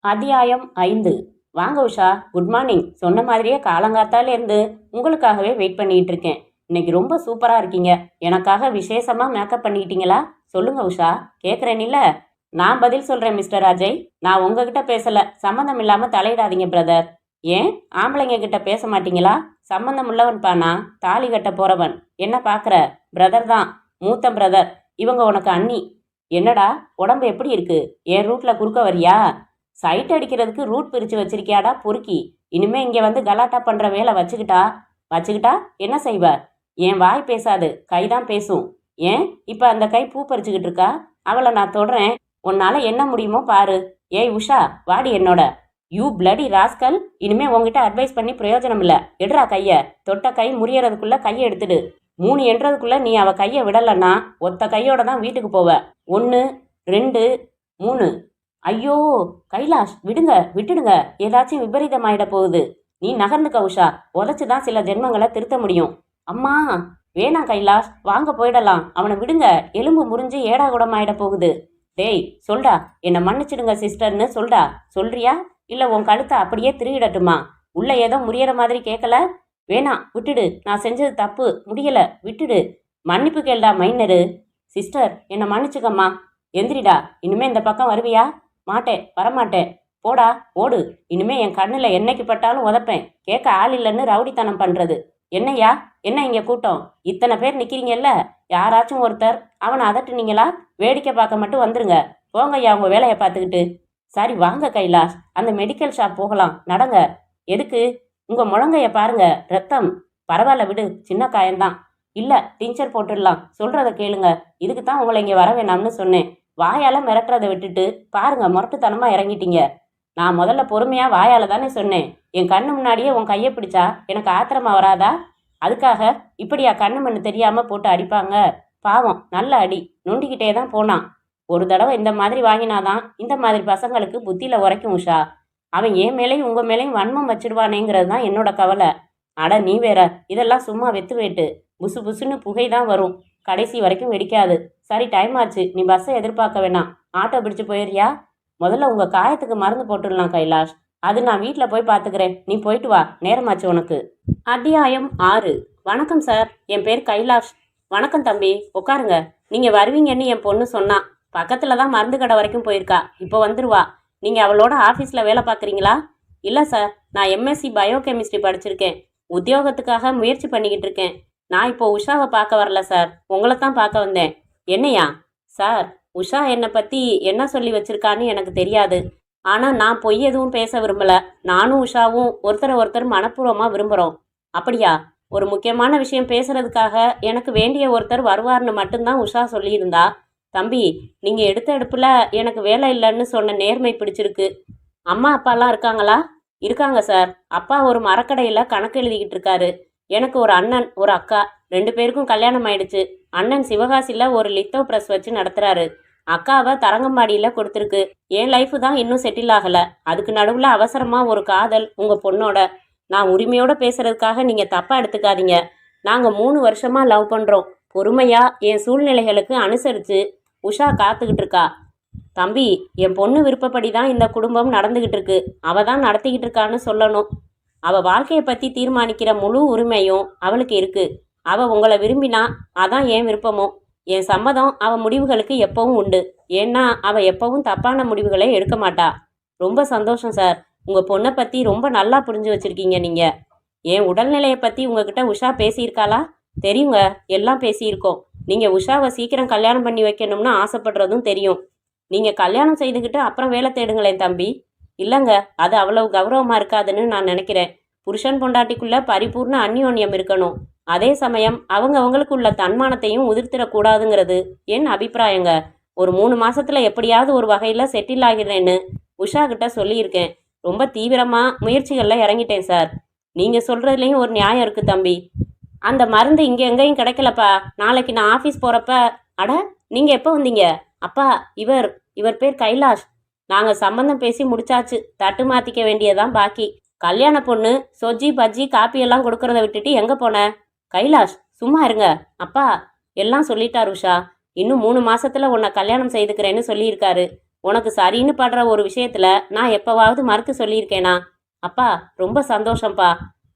அத்தியாயம் 5. வாங்க உஷா, குட் மார்னிங். சொன்ன மாதிரியே காலங்காத்தாலே இருந்து உங்களுக்காகவே வெயிட் பண்ணிக்கிட்டு இருக்கேன். இன்னைக்கு ரொம்ப சூப்பராக இருக்கீங்க. எனக்காக விசேஷமாக மேக்கப் பண்ணிக்கிட்டீங்களா? சொல்லுங்க உஷா, கேட்குறேனில்ல. நான் பதில் சொல்கிறேன் மிஸ்டர் அஜய். நான் உங்ககிட்ட பேசலை. சம்மந்தம் இல்லாமல் தலையிடாதீங்க பிரதர். ஏன் ஆம்பளைங்க கிட்ட பேச மாட்டீங்களா? சம்மந்தம் உள்ளவன்பானா, தாலி கட்ட போகிறவன். என்ன பார்க்குற? பிரதர் தான், மூத்த பிரதர். இவங்க உனக்கு அண்ணி. என்னடா உடம்பு எப்படி இருக்கு? என் ரூட்டில் குறுக்க வரியா? சைட் அடிக்கிறதுக்கு ரூட் பிரித்து வச்சிருக்கியாடா பொறுக்கி. இனிமே இங்கே வந்து கலாட்டா பண்ணுற வேலை வச்சுக்கிட்டா என்ன செய்வ? என் வாய் பேசாது, கைதான் பேசும். ஏன் இப்போ அந்த கை பூ பறிச்சுக்கிட்டு இருக்கா? அவளை நான் தொடுறேன். உன்னால என்ன முடியுமோ பாரு. ஏய் உஷா, வாடி என்னோட. You bloody rascal. இனிமே உங்ககிட்ட அட்வைஸ் பண்ணி பிரயோஜனம் இல்லை. எடுறா கையை. தொட்ட கை முறியறதுக்குள்ள கையை எடுத்துடு. 3 என்றதுக்குள்ள நீ அவ கையை விடலன்னா ஒத்த கையோட தான் வீட்டுக்கு போவ. 1 2 3. ஐயோ கைலாஷ், விட்டுடுங்க. ஏதாச்சும் விபரீதமாயிட போகுது. நீ நகர்ந்துக்க உஷா. உதச்சுதான் சில ஜென்மங்களை திருத்த முடியும். அம்மா, வேணாம் கைலாஷ், வாங்க போயிடலாம். அவனை விடுங்க. எலும்பு முறிஞ்சு ஏடா குடமாயிட போகுது. டேய் சொல்டா, என்னை மன்னிச்சிடுங்க சிஸ்டர்னு சொல்டா. சொல்றியா இல்லை உன் கழுத்தை அப்படியே திருவிடட்டுமா? உள்ள ஏதோ முறியற மாதிரி கேட்கல. வேணாம், விட்டுடு. நான் செஞ்சது தப்பு, முடியல, விட்டுடு. மன்னிப்பு கேள்டா மைனரு. சிஸ்டர், என்னை மன்னிச்சுக்கம்மா. எந்திரிடா. இனிமே இந்த பக்கம் வருவியா? மாட்டேன், வரமாட்டேன். போடா, ஓடு. இனிமே என் கண்ணில் என்னைக்கு பட்டாலும் உதப்பேன். கேட்க ஆள் இல்லைன்னு ரவுடித்தனம் பண்ணுறது. என்னையா, என்ன இங்கே கூட்டம்? இத்தனை பேர் நிற்கிறீங்கல்ல, யாராச்சும் ஒருத்தர் அவனை அதட்டுனீங்களா? வேடிக்கை பார்க்க மட்டும் வந்துருங்க. போங்கய்யா உங்கள் வேலையை பார்த்துக்கிட்டு. சரி வாங்க கைலாஷ், அந்த மெடிக்கல் ஷாப் போகலாம், நடங்க. எதுக்கு? உங்க முழங்கைய பாருங்க, ரத்தம். பரவாயில்ல விடு, சின்ன காயம்தான். இல்ல டிஞ்சர் போட்டுடலாம், சொல்றத கேளுங்க. இதுக்கு தான் உங்களை இங்க வர வேணாம்னு சொன்னேன். வாயால மிரட்டுறதை விட்டுட்டு பாருங்க முரட்டுத்தனமா இறங்கிட்டீங்க. நான் முதல்ல பொறுமையா வாயால தானே சொன்னேன். என் கண்ணு முன்னாடியே உன் கையை பிடிச்சா எனக்கு ஆத்திரமா வராதா? அதுக்காக இப்படியா கண்ணு மண்ணு தெரியாம போட்டு அடிப்பாங்க? பாவம், நல்ல அடி, நொண்டிக்கிட்டே தான் போனான். ஒரு தடவை இந்த மாதிரி வாங்கினாதான் இந்த மாதிரி பசங்களுக்கு புத்தியில உரைக்கும் உஷா. அவன் என் மேலேயும் உங்க மேலேயும் வன்மம் வச்சிடுவானேங்கிறது தான் என்னோட கவலை. அட நீ வேற, இதெல்லாம் சும்மா வெத்து வேட்டு. புசு புசுன்னு புகை தான் வரும், கடைசி வரைக்கும் வெடிக்காது. சரி டைம் ஆச்சு, நீ பஸ்ஸை எதிர்பார்க்க வேணாம், ஆட்டோ பிடிச்சு போயிடுறியா? முதல்ல உங்க காயத்துக்கு மருந்து போட்டுடலாம் கைலாஷ், அது நான் வீட்டில் போய் பார்த்துக்கிறேன். நீ போயிட்டு வா, நேரமாச்சு உனக்கு. அத்தியாயம் 6. வணக்கம் சார், என் பேர் கைலாஷ். வணக்கம் தம்பி, உட்காருங்க. நீங்க வருவீங்கன்னு என் பொண்ணு சொன்னா. பக்கத்துல தான் மருந்து கடை வரைக்கும் போயிருக்கா, இப்போ வந்துருவா. நீங்க அவளோட ஆஃபீஸில் வேலை பார்க்குறீங்களா? இல்லை சார், நான் எம்எஸ்சி பயோகெமிஸ்ட்ரி படிச்சிருக்கேன். உத்தியோகத்துக்காக முயற்சி பண்ணிக்கிட்டு இருக்கேன். நான் இப்போ உஷாவை பார்க்க வரல சார், உங்களை தான் பார்க்க வந்தேன். என்னையா? சார், உஷா என்னை பற்றி என்ன சொல்லி வச்சிருக்கான்னு எனக்கு தெரியாது. ஆனால் நான் பொய் எதுவும் பேச விரும்பல. நானும் உஷாவும் ஒருத்தர் மனப்பூர்வமாக விரும்புகிறோம். அப்படியா? ஒரு முக்கியமான விஷயம் பேசுறதுக்காக எனக்கு வேண்டிய ஒருத்தர் வருவார்னு மட்டும்தான் உஷா சொல்லியிருந்தா. தம்பி, நீங்கள் எடுத்த எடுப்பில் எனக்கு வேலை இல்லைன்னு சொன்ன நேர்மை பிடிச்சிருக்கு. அம்மா அப்பாலாம் இருக்காங்களா? இருக்காங்க சார். அப்பா ஒரு மரக்கடையில் கணக்கு எழுதிக்கிட்டு இருக்காரு. எனக்கு ஒரு அண்ணன் ஒரு அக்கா, 2 பேருக்கும் கல்யாணம் ஆயிடுச்சு. அண்ணன் சிவகாசியில் ஒரு லித்தோ ப்ரெஸ் வச்சு நடத்துறாரு. அக்காவை தரங்கம்பாடியில் கொடுத்துருக்கு. என் லைஃப் தான் இன்னும் செட்டில் ஆகலை. அதுக்கு நடுவில் அவசரமாக ஒரு காதல் உங்கள் பொண்ணோட. நான் உரிமையோடு பேசுறதுக்காக நீங்கள் தப்பாக எடுத்துக்காதீங்க. நாங்கள் 3 வருஷமாக லவ் பண்ணுறோம். பொறுமையாக என் சூழ்நிலைகளுக்கு அனுசரித்து உஷா காத்துக்கிட்டு இருக்கா. தம்பி, என் பொண்ணு விருப்பப்படி தான் இந்த குடும்பம் நடந்துக்கிட்டு இருக்கு. அவள் தான் நடத்திக்கிட்டு இருக்கான்னு சொல்லணும். அவள் வாழ்க்கையை பற்றி தீர்மானிக்கிற முழு உரிமையும் அவளுக்கு இருக்கு. அவள் உங்களை விரும்பினா அதான் என் விருப்பமோ. என் சம்மதம் அவள் முடிவுகளுக்கு எப்பவும் உண்டு. ஏன்னா அவள் எப்பவும் தப்பான முடிவுகளை எடுக்க மாட்டா. ரொம்ப சந்தோஷம் சார். உங்கள் பொண்ணை பற்றி ரொம்ப நல்லா புரிஞ்சு வச்சுருக்கீங்க நீங்கள். என் உடல்நிலையை பற்றி உங்ககிட்ட உஷா பேசியிருக்காளா? தெரியுங்க, எல்லாம் பேசியிருக்கோம். நீங்கள் உஷாவை சீக்கிரம் கல்யாணம் பண்ணி வைக்கணும்னு ஆசைப்படுறதும் தெரியும். நீங்கள் கல்யாணம் செய்துக்கிட்டு அப்புறம் வேலை தேடுங்களேன் தம்பி. இல்லைங்க, அது அவ்வளவு கௌரவமாக இருக்காதுன்னு நான் நினைக்கிறேன். புருஷன் பொண்டாட்டிக்குள்ள பரிபூர்ண அந்யோன்யம் இருக்கணும். அதே சமயம் அவங்களுக்குள்ள தன்மானத்தையும் உதிர்த்திடக்கூடாதுங்கிறது என் அபிப்பிராயங்க. ஒரு 3 மாசத்துல எப்படியாவது ஒரு வகையில் செட்டில் ஆகிறேன்னு உஷா கிட்ட சொல்லியிருக்கேன். ரொம்ப தீவிரமாக முயற்சிகளில் இறங்கிட்டேன் சார். நீங்கள் சொல்கிறதுலேயும் ஒரு நியாயம் இருக்குது தம்பி. அந்த மருந்து இங்கே எங்கேயும் கிடைக்கலப்பா. நாளைக்கு நான் ஆஃபீஸ் போகிறப்ப. அட, நீங்கள் எப்போ வந்தீங்க? அப்பா, இவர் பேர் கைலாஷ். நாங்கள் சம்மந்தம் பேசி முடிச்சாச்சு. தட்டு மாற்றிக்க வேண்டியதான் பாக்கி. கல்யாண பொண்ணு சொஜ்ஜி பஜ்ஜி காப்பியெல்லாம் கொடுக்கறத விட்டுட்டு எங்கே போன? கைலாஷ், சும்மா இருங்க. அப்பா, எல்லாம் சொல்லிட்டார் உஷா. இன்னும் 3 மாசத்துல உன்னை கல்யாணம் செய்துக்கிறேன்னு சொல்லியிருக்காரு. உனக்கு சரின்னு படுற ஒரு விஷயத்துல நான் எப்பவாவது மறுத்து சொல்லியிருக்கேனா? அப்பா, ரொம்ப சந்தோஷம்ப்பா.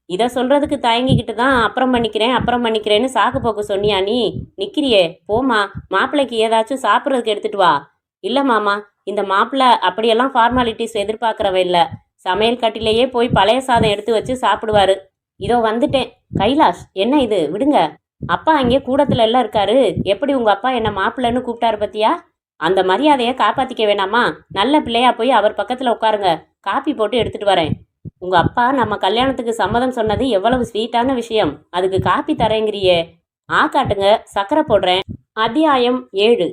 இதை சொல்றதுக்கு தயங்கிக்கிட்டு தான் அப்புறம் பண்ணிக்கிறேன்னு சாக்கு போக்கு சொன்னியா நீ? நிக்கிறியே, போமா. மாப்பிள்ளைக்கு ஏதாச்சும் சாப்பிட்றதுக்கு எடுத்துட்டு வா. இல்லை மாமா, இந்த மாப்பிள்ளை அப்படியெல்லாம் ஃபார்மாலிட்டிஸ் எதிர்பார்க்குறவ இல்லை. சமையல் கட்டிலேயே போய் பழைய சாதம் எடுத்து வச்சு சாப்பிடுவாரு. இதோ வந்துட்டேன். கைலாஷ், என்ன இது, விடுங்க. அப்பா அங்கே கூடத்துல எல்லாம் இருக்காரு. எப்படி உங்க அப்பா என்ன மாப்பிள்ளைன்னு கூப்பிட்டாரு பத்தியா? அந்த மரியாதையை காப்பாத்திக்க வேணாமா? நல்ல பிள்ளையா போய் அவர் பக்கத்துல உட்காருங்க. காப்பி போட்டு எடுத்துட்டு வரேன். உங்க அப்பா நம்ம கல்யாணத்துக்கு சம்மதம் சொன்னது எவ்வளவு ஸ்வீட்டான விஷயம். அதுக்கு காப்பி தரேங்கிறியே. காட்டுங்க, சக்கரை போடுறேன். அத்தியாயம் 7.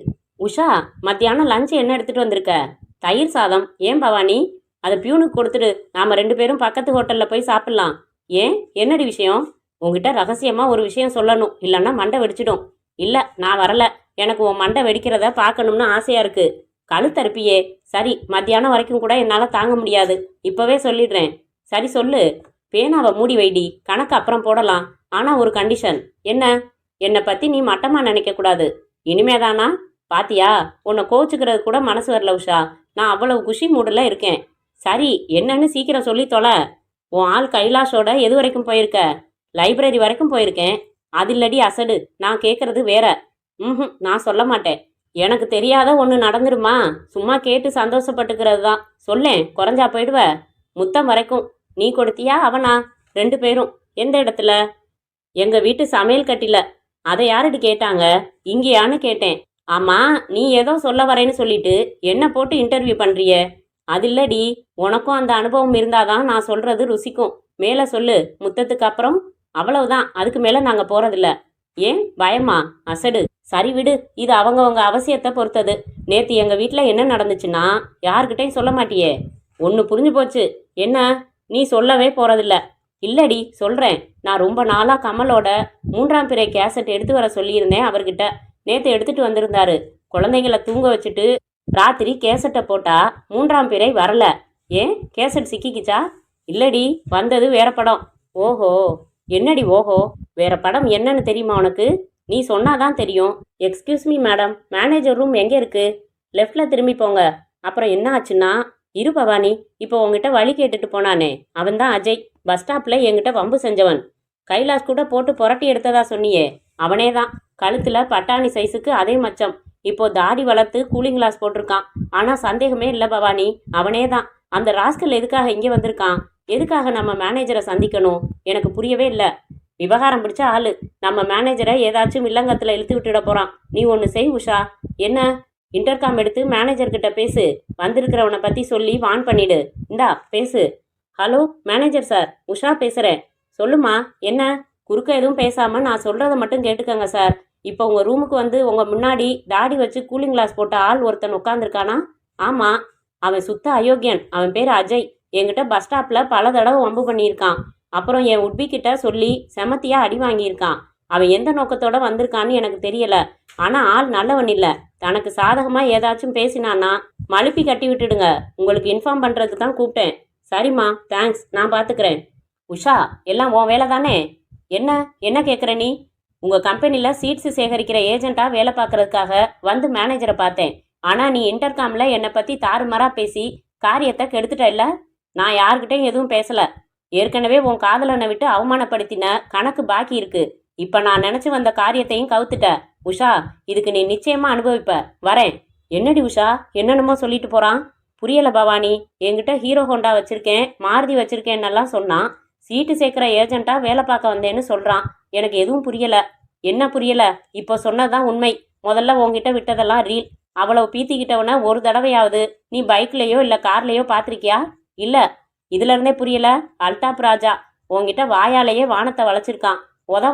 உஷா, மத்தியானம் லஞ்சு என்ன எடுத்துட்டு வந்திருக்க? தயிர் சாதம். ஏன் பவானி? அதை பியூனுக்கு கொடுத்துடு. நாம 2 பேரும் பக்கத்து ஹோட்டல்ல போய் சாப்பிடலாம். ஏன், என்னடி விஷயம்? உங்ககிட்ட ரகசியமா ஒரு விஷயம் சொல்லணும், இல்லைன்னா மண்டை வெடிச்சிடும். இல்ல, நான் வரல. எனக்கு உன் மண்டை வெடிக்கிறத பார்க்கணும்னு ஆசையா இருக்கு. கழுத்தறுப்பியே. சரி, மத்தியானம் வரைக்கும் கூட என்னால் தாங்க முடியாது. இப்பவே சொல்லிடுறேன். சரி சொல்லு. பேனாவை மூடி வைடி, கணக்கு அப்புறம் போடலாம். ஆனால் ஒரு கண்டிஷன். என்ன? என்னை பற்றி நீ மட்டமாக நினைக்கக்கூடாது. இனிமேதானா? பாத்தியா, உன்னை கோச்சுக்கிறது கூட மனசு வரல உஷா. நான் அவ்வளவு குஷி மூடில் இருக்கேன். சரி, என்னன்னு சீக்கிரம் சொல்லி தொலை. உன் ஆள் கைலாஷோட எது வரைக்கும் போயிருக்க? லைப்ரரி வரைக்கும் போயிருக்கேன். அது இல்லடி அசடு, நான் கேட்கறது வேற. நான் சொல்ல மாட்டேன். எனக்கு தெரியாத ஒன்று நடந்துருமா? சும்மா கேட்டு சந்தோஷப்பட்டுக்கிறது தான். சொல்லேன், குறைஞ்சா போயிடுவ. முத்தம் வரைக்கும். நீ கொடுத்தியா அவனா? 2 பேரும். எந்த இடத்துல? எங்கள் வீட்டு சமையல் கட்டில. அதை யாருடி கேட்டாங்க? இங்கேயான்னு கேட்டேன். ஆமாம், நீ ஏதோ சொல்ல வரேன்னு சொல்லிட்டு என்ன போட்டு இன்டர்வியூ பண்ணுறிய? அது இல்லடி, உனக்கும் அந்த அனுபவம் இருந்தாதான் நான் சொல்றது ருசிக்கும். மேலே சொல்லு. முத்தத்துக்கு அப்புறம் அவ்வளவுதான், அதுக்கு மேலே நாங்கள் போறதில்ல. ஏன் பயமா? அசடு. சரி விடு, இது அவங்கவங்க அவசியத்தை பொறுத்தது. நேத்து எங்க வீட்டில் என்ன நடந்துச்சுன்னா யார்கிட்டையும் சொல்ல மாட்டியே. ஒன்று புரிஞ்சு போச்சு. என்ன? நீ சொல்லவே போறதில்ல. இல்லடி சொல்றேன். நான் ரொம்ப நாளா கமலோட 3ஆம் பிறை கேசட் எடுத்து வர சொல்லியிருந்தேன் அவர்கிட்ட. நேத்து எடுத்துட்டு வந்திருந்தாரு. குழந்தைங்கள தூங்க வச்சுட்டு ராத்திரி கேசட்டை போட்டா 3ஆம் பிறை வரல. ஏன் கேசட் சிக்கிக்கிச்சா? இல்லடி, வந்தது வேற படம். ஓஹோ. என்னடி ஓஹோ? வேற படம் என்னன்னு தெரியுமா உனக்கு? நீ சொன்னாதான் தெரியும். Excuse me madam, manager room எங்கே இருக்கு? லெஃப்ட்ல திரும்பி போங்க. அப்புறம் என்ன ஆச்சுன்னா, இரு பவானி, இப்போ உங்ககிட்ட வழி கேட்டுட்டு போனானே அவன் தான் அஜய். பஸ் ஸ்டாப்ல என்கிட்ட வம்பு செஞ்சவன். கைலாஷ் கூட போட்டு புரட்டி எடுத்ததா சொன்னியே, அவனே தான். கழுத்துல பட்டாணி சைஸுக்கு அதே மச்சம். இப்போ தாடி வளர்த்து கூலிங் கிளாஸ் போட்டிருக்கான். ஆனா சந்தேகமே இல்லை பவானி, அவனே தான். அந்த ராஸ்கல் எதுக்காக இங்கே வந்திருக்கான்? எதுக்காக நம்ம மேனேஜரை சந்திக்கணும்? எனக்கு புரியவே இல்லை. விவகாரம் பிடிச்ச ஆளு. நம்ம மேனேஜரை ஏதாச்சும் வில்லங்கத்தில் இழுத்து விட்டுட போறான். நீ ஒன்று செய் உஷா. என்ன? இன்டர்காம் எடுத்து மேனேஜர்கிட்ட பேசு. வந்திருக்கிறவனை பற்றி சொல்லி வான் பண்ணிடு. இந்தா பேசு. ஹலோ மேனேஜர் சார், உஷா பேசுகிறேன். சொல்லுமா. என்ன? குறுக்க எதுவும் பேசாமல் நான் சொல்கிறத மட்டும் கேட்டுக்கங்க சார். இப்போ உங்கள் ரூமுக்கு வந்து உங்கள் முன்னாடி தாடி வச்சு கூலிங் கிளாஸ் போட்ட ஆள் ஒருத்தன் உட்காந்துருக்கானா? ஆமாம். அவன் சுத்த அயோக்கியன். அவன் பேர் அஜய். என்கிட்ட பஸ் ஸ்டாப்பில் பல தடவை வம்பு பண்ணியிருக்கான். அப்புறம் என் உட்பி கிட்ட சொல்லி செமத்தியாக அடி வாங்கியிருக்கான். அவன் எந்த நோக்கத்தோட வந்திருக்கான்னு எனக்கு தெரியல. ஆனால் ஆள் நல்லவன் இல்லை. தனக்கு சாதகமாக ஏதாச்சும் பேசினான்னா மழுப்பி கட்டி விட்டுடுங்க. உங்களுக்கு இன்ஃபார்ம் பண்ணுறதுக்கு தான் கூப்பிட்டேன். சரிம்மா, தேங்க்ஸ், நான் பார்த்துக்கிறேன். உஷா, எல்லாம் உன் வேலை தானே? என்ன என்ன கேட்குற நீ? உங்கள் கம்பெனியில் சீட்ஸு சேகரிக்கிற ஏஜெண்ட்டாக வேலை பார்க்கறதுக்காக வந்து மேனேஜரை பார்த்தேன். ஆனால் நீ இன்டர்காமில் என்னை பற்றி தாறுமாறாக பேசி காரியத்தை கெடுத்துட்ட இல்லை? நான் யார்கிட்டையும் எதுவும் பேசலை. ஏற்கனவே உன் காதலனை விட்டு அவமானப்படுத்தின கணக்கு பாக்கி இருக்கு. இப்போ நான் நினச்சி வந்த காரியத்தையும் கவுத்துட்ட. உஷா, இதுக்கு நீ நிச்சயமாக அனுபவிப்ப. வரேன். என்னடி உஷா, என்னென்னமோ சொல்லிட்டு போகிறான்? புரியலை பவானி. என்கிட்ட ஹீரோ ஹோண்டா வச்சுருக்கேன், மாருதி வச்சுருக்கேன்னெல்லாம் சொன்னான். சீட்டு சேர்க்குற ஏஜெண்ட்டாக வேலை பார்க்க வந்தேன்னு சொல்கிறான். எனக்கு எதுவும் புரியலை. என்ன புரியலை? இப்போ சொன்னதான் உண்மை. முதல்ல உங்ககிட்ட விட்டதெல்லாம் ரீல். அவ்வளவு பீத்திக்கிட்டவன ஒரு தடவையாவது நீ பைக்லேயோ இல்லை கார்லேயோ பார்த்துருக்கியா? இல்லை. இதுலேருந்தே புரியல. அல்தாப் ராஜா உங்ககிட்ட வாயாலேயே வானத்தை வளைச்சிருக்கான்.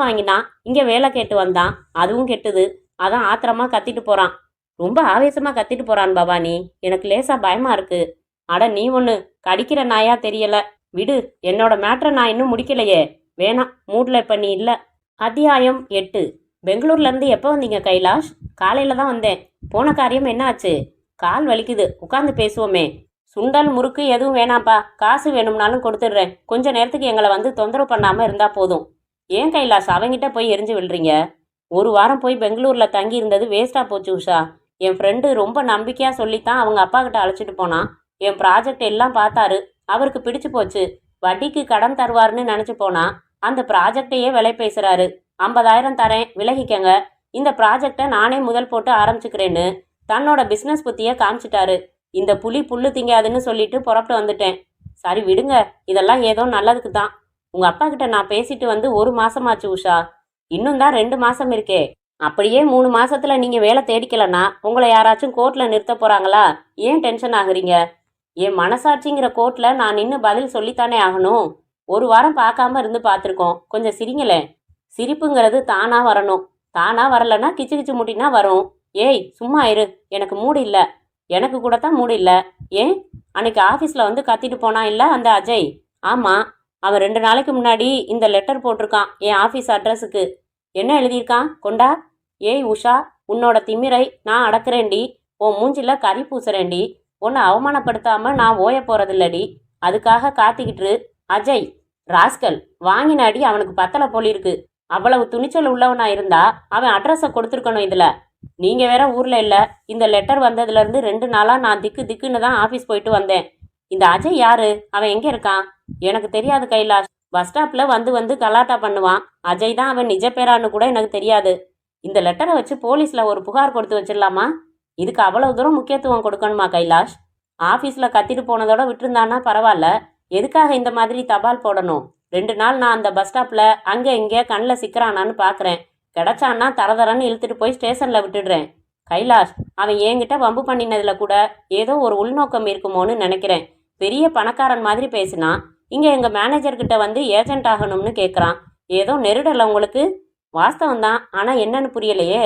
வாங்கினான். இங்கே வேலை கேட்டு வந்தான். அதுவும் கெட்டுது. அதான் ஆத்திரமாக கத்திட்டு போகிறான். ரொம்ப ஆவேசமாக கத்திட்டு போகிறான் பவானி. எனக்கு லேசாக பயமாக இருக்கு. அட நீ ஒன்று கடிக்கிற நாயா தெரியல. விடு, என்னோட மேட்ரை நான் இன்னும் முடிக்கலையே. வேணாம், மூடில் இப்போ நீ இல்லை. அத்தியாயம் 8. பெங்களூர்லேருந்து எப்போ வந்தீங்க கைலாஷ்? காலையில் தான் வந்தேன். போன காரியம் என்ன ஆச்சு? கால் வலிக்குது, உட்காந்து பேசுவோமே. சுண்டல் முறுக்கு எதுவும் வேணாம்ப்பா. காசு வேணும்னாலும் கொடுத்துட்றேன். கொஞ்ச நேரத்துக்கு எங்களை வந்து தொந்தரவு பண்ணாமல் இருந்தால் போதும். ஏன் கைலாஷ் அவங்கிட்ட போய் எரிஞ்சு விழுறீங்க? ஒரு வாரம் போய் பெங்களூரில் தங்கி இருந்தது வேஸ்ட்டாக போச்சு உஷா. என் ஃப்ரெண்டு ரொம்ப நம்பிக்கையாக சொல்லித்தான் அவங்க அப்பா கிட்ட அழைச்சிட்டு போனான். என் ப்ராஜெக்ட் எல்லாம் பார்த்தாரு. அவருக்கு பிடிச்சு போச்சு. வட்டிக்கு கடன் தருவாருன்னு நினச்சி போனா அந்த ப்ராஜெக்டையே விலை பேசுகிறாரு. 50,000 தரேன், விலகிக்கங்க. இந்த ப்ராஜெக்டை நானே முதல் போட்டு ஆரம்பிச்சுக்கிறேன்னு தன்னோட பிஸ்னஸ் புத்தியை காமிச்சிட்டாரு. இந்த புலி புல்லு திங்காதுன்னு சொல்லிட்டு புறப்பட்டு வந்துட்டேன். சரி விடுங்க, இதெல்லாம் ஏதோ நல்லதுக்கு தான். உங்கள் அப்பா கிட்ட நான் பேசிட்டு வந்து 1 மாசமாச்சு உஷா. இன்னும் தான் 2 மாசம் இருக்கே. அப்படியே 3 மாசத்துல நீங்கள் வேலை தேடிக்கலன்னா உங்களை யாராச்சும் கோர்ட்டில் நிறுத்த போகிறாங்களா? ஏன் டென்ஷன் ஆகுறீங்க? என் மனசாட்சிங்கிற கோர்ட்டில் நான் நின்று பதில் சொல்லித்தானே ஆகணும். 1 வாரம் பார்க்காம இருந்து பார்த்துருக்கோம். கொஞ்சம் சிரிங்களேன். சிரிப்புங்கிறது தானாக வரணும். தானாக வரலன்னா கிச்சு கிச்சு முட்டினா வரும். ஏய் சும்மா இரு, எனக்கு மூடு இல்லை. எனக்கு கூட தான் மூடு இல்லை. ஏன்? அன்னைக்கு ஆஃபீஸில் வந்து கத்திட்டு போனான் இல்லை அந்த அஜய்? ஆமாம். அவன் 2 நாளைக்கு முன்னாடி இந்த லெட்டர் போட்டிருக்கான் என் ஆஃபீஸ் அட்ரஸுக்கு. என்ன எழுதியிருக்கான் கொண்டா? ஏய் உஷா, உன்னோட திமிரை நான் அடக்கிறேன்டி. உன் மூஞ்சில் கறி பூசுறேன்டி. உன்னை அவமானப்படுத்தாமல் நான் ஓய போகிறதில்லடி. அதுக்காக காத்திக்கிட்டு அஜய் ராஸ்கல் வாங்கின அடி அவனுக்கு பத்தலை போலிருக்கு. அவ்வளவு துணிச்சல் உள்ளவனா இருந்தா அவன் அட்ரஸை கொடுத்துருக்கணும். இதில் நீங்கள் வேற ஊரில் இல்லை. இந்த லெட்டர் வந்ததுலேருந்து 2 நாளாக நான் திக்கு திக்குன்னு தான் ஆஃபீஸ் போயிட்டு வந்தேன். இந்த அஜய் யாரு? அவன் எங்கே இருக்கான்? எனக்கு தெரியாது கைலாஷ். பஸ் ஸ்டாப்பில் வந்து வந்து கலாட்டா பண்ணுவான். அஜய் தான் அவன் நிஜ பேரான்னு கூட எனக்கு தெரியாது. இந்த லெட்டரை வச்சு போலீஸில் ஒரு புகார் கொடுத்து வச்சிடலாமா? இதுக்கு அவ்வளவு தூரம் முக்கியத்துவம் கொடுக்கணுமா கைலாஷ்? ஆஃபீஸில் கத்திட்டு போனதோட விட்டுருந்தான்னா பரவாயில்ல. எதுக்காக இந்த மாதிரி தபால் போடணும்? 2 நாள் நான் அந்த பஸ் ஸ்டாப்பில் அங்கே இங்கே கண்ணில் சிக்கிறானான்னு பார்க்குறேன். கிடச்சான்னா தரதரன்னு இழுத்துட்டு போய் ஸ்டேஷனில் விட்டுடுறேன். கைலாஷ், அவன் என்கிட்ட வம்பு பண்ணினதுல கூட ஏதோ ஒரு உள்நோக்கம் இருக்குமோன்னு நினைக்கிறேன். பெரிய பணக்காரன் மாதிரி பேசினா, இங்க எங்க மேனேஜர் கிட்ட வந்து ஏஜென்ட் ஆகணும்னு கேட்குறான். ஏதோ நெருடல உங்களுக்கு? வாஸ்தவம் தான், ஆனா என்னன்னு புரியலையே.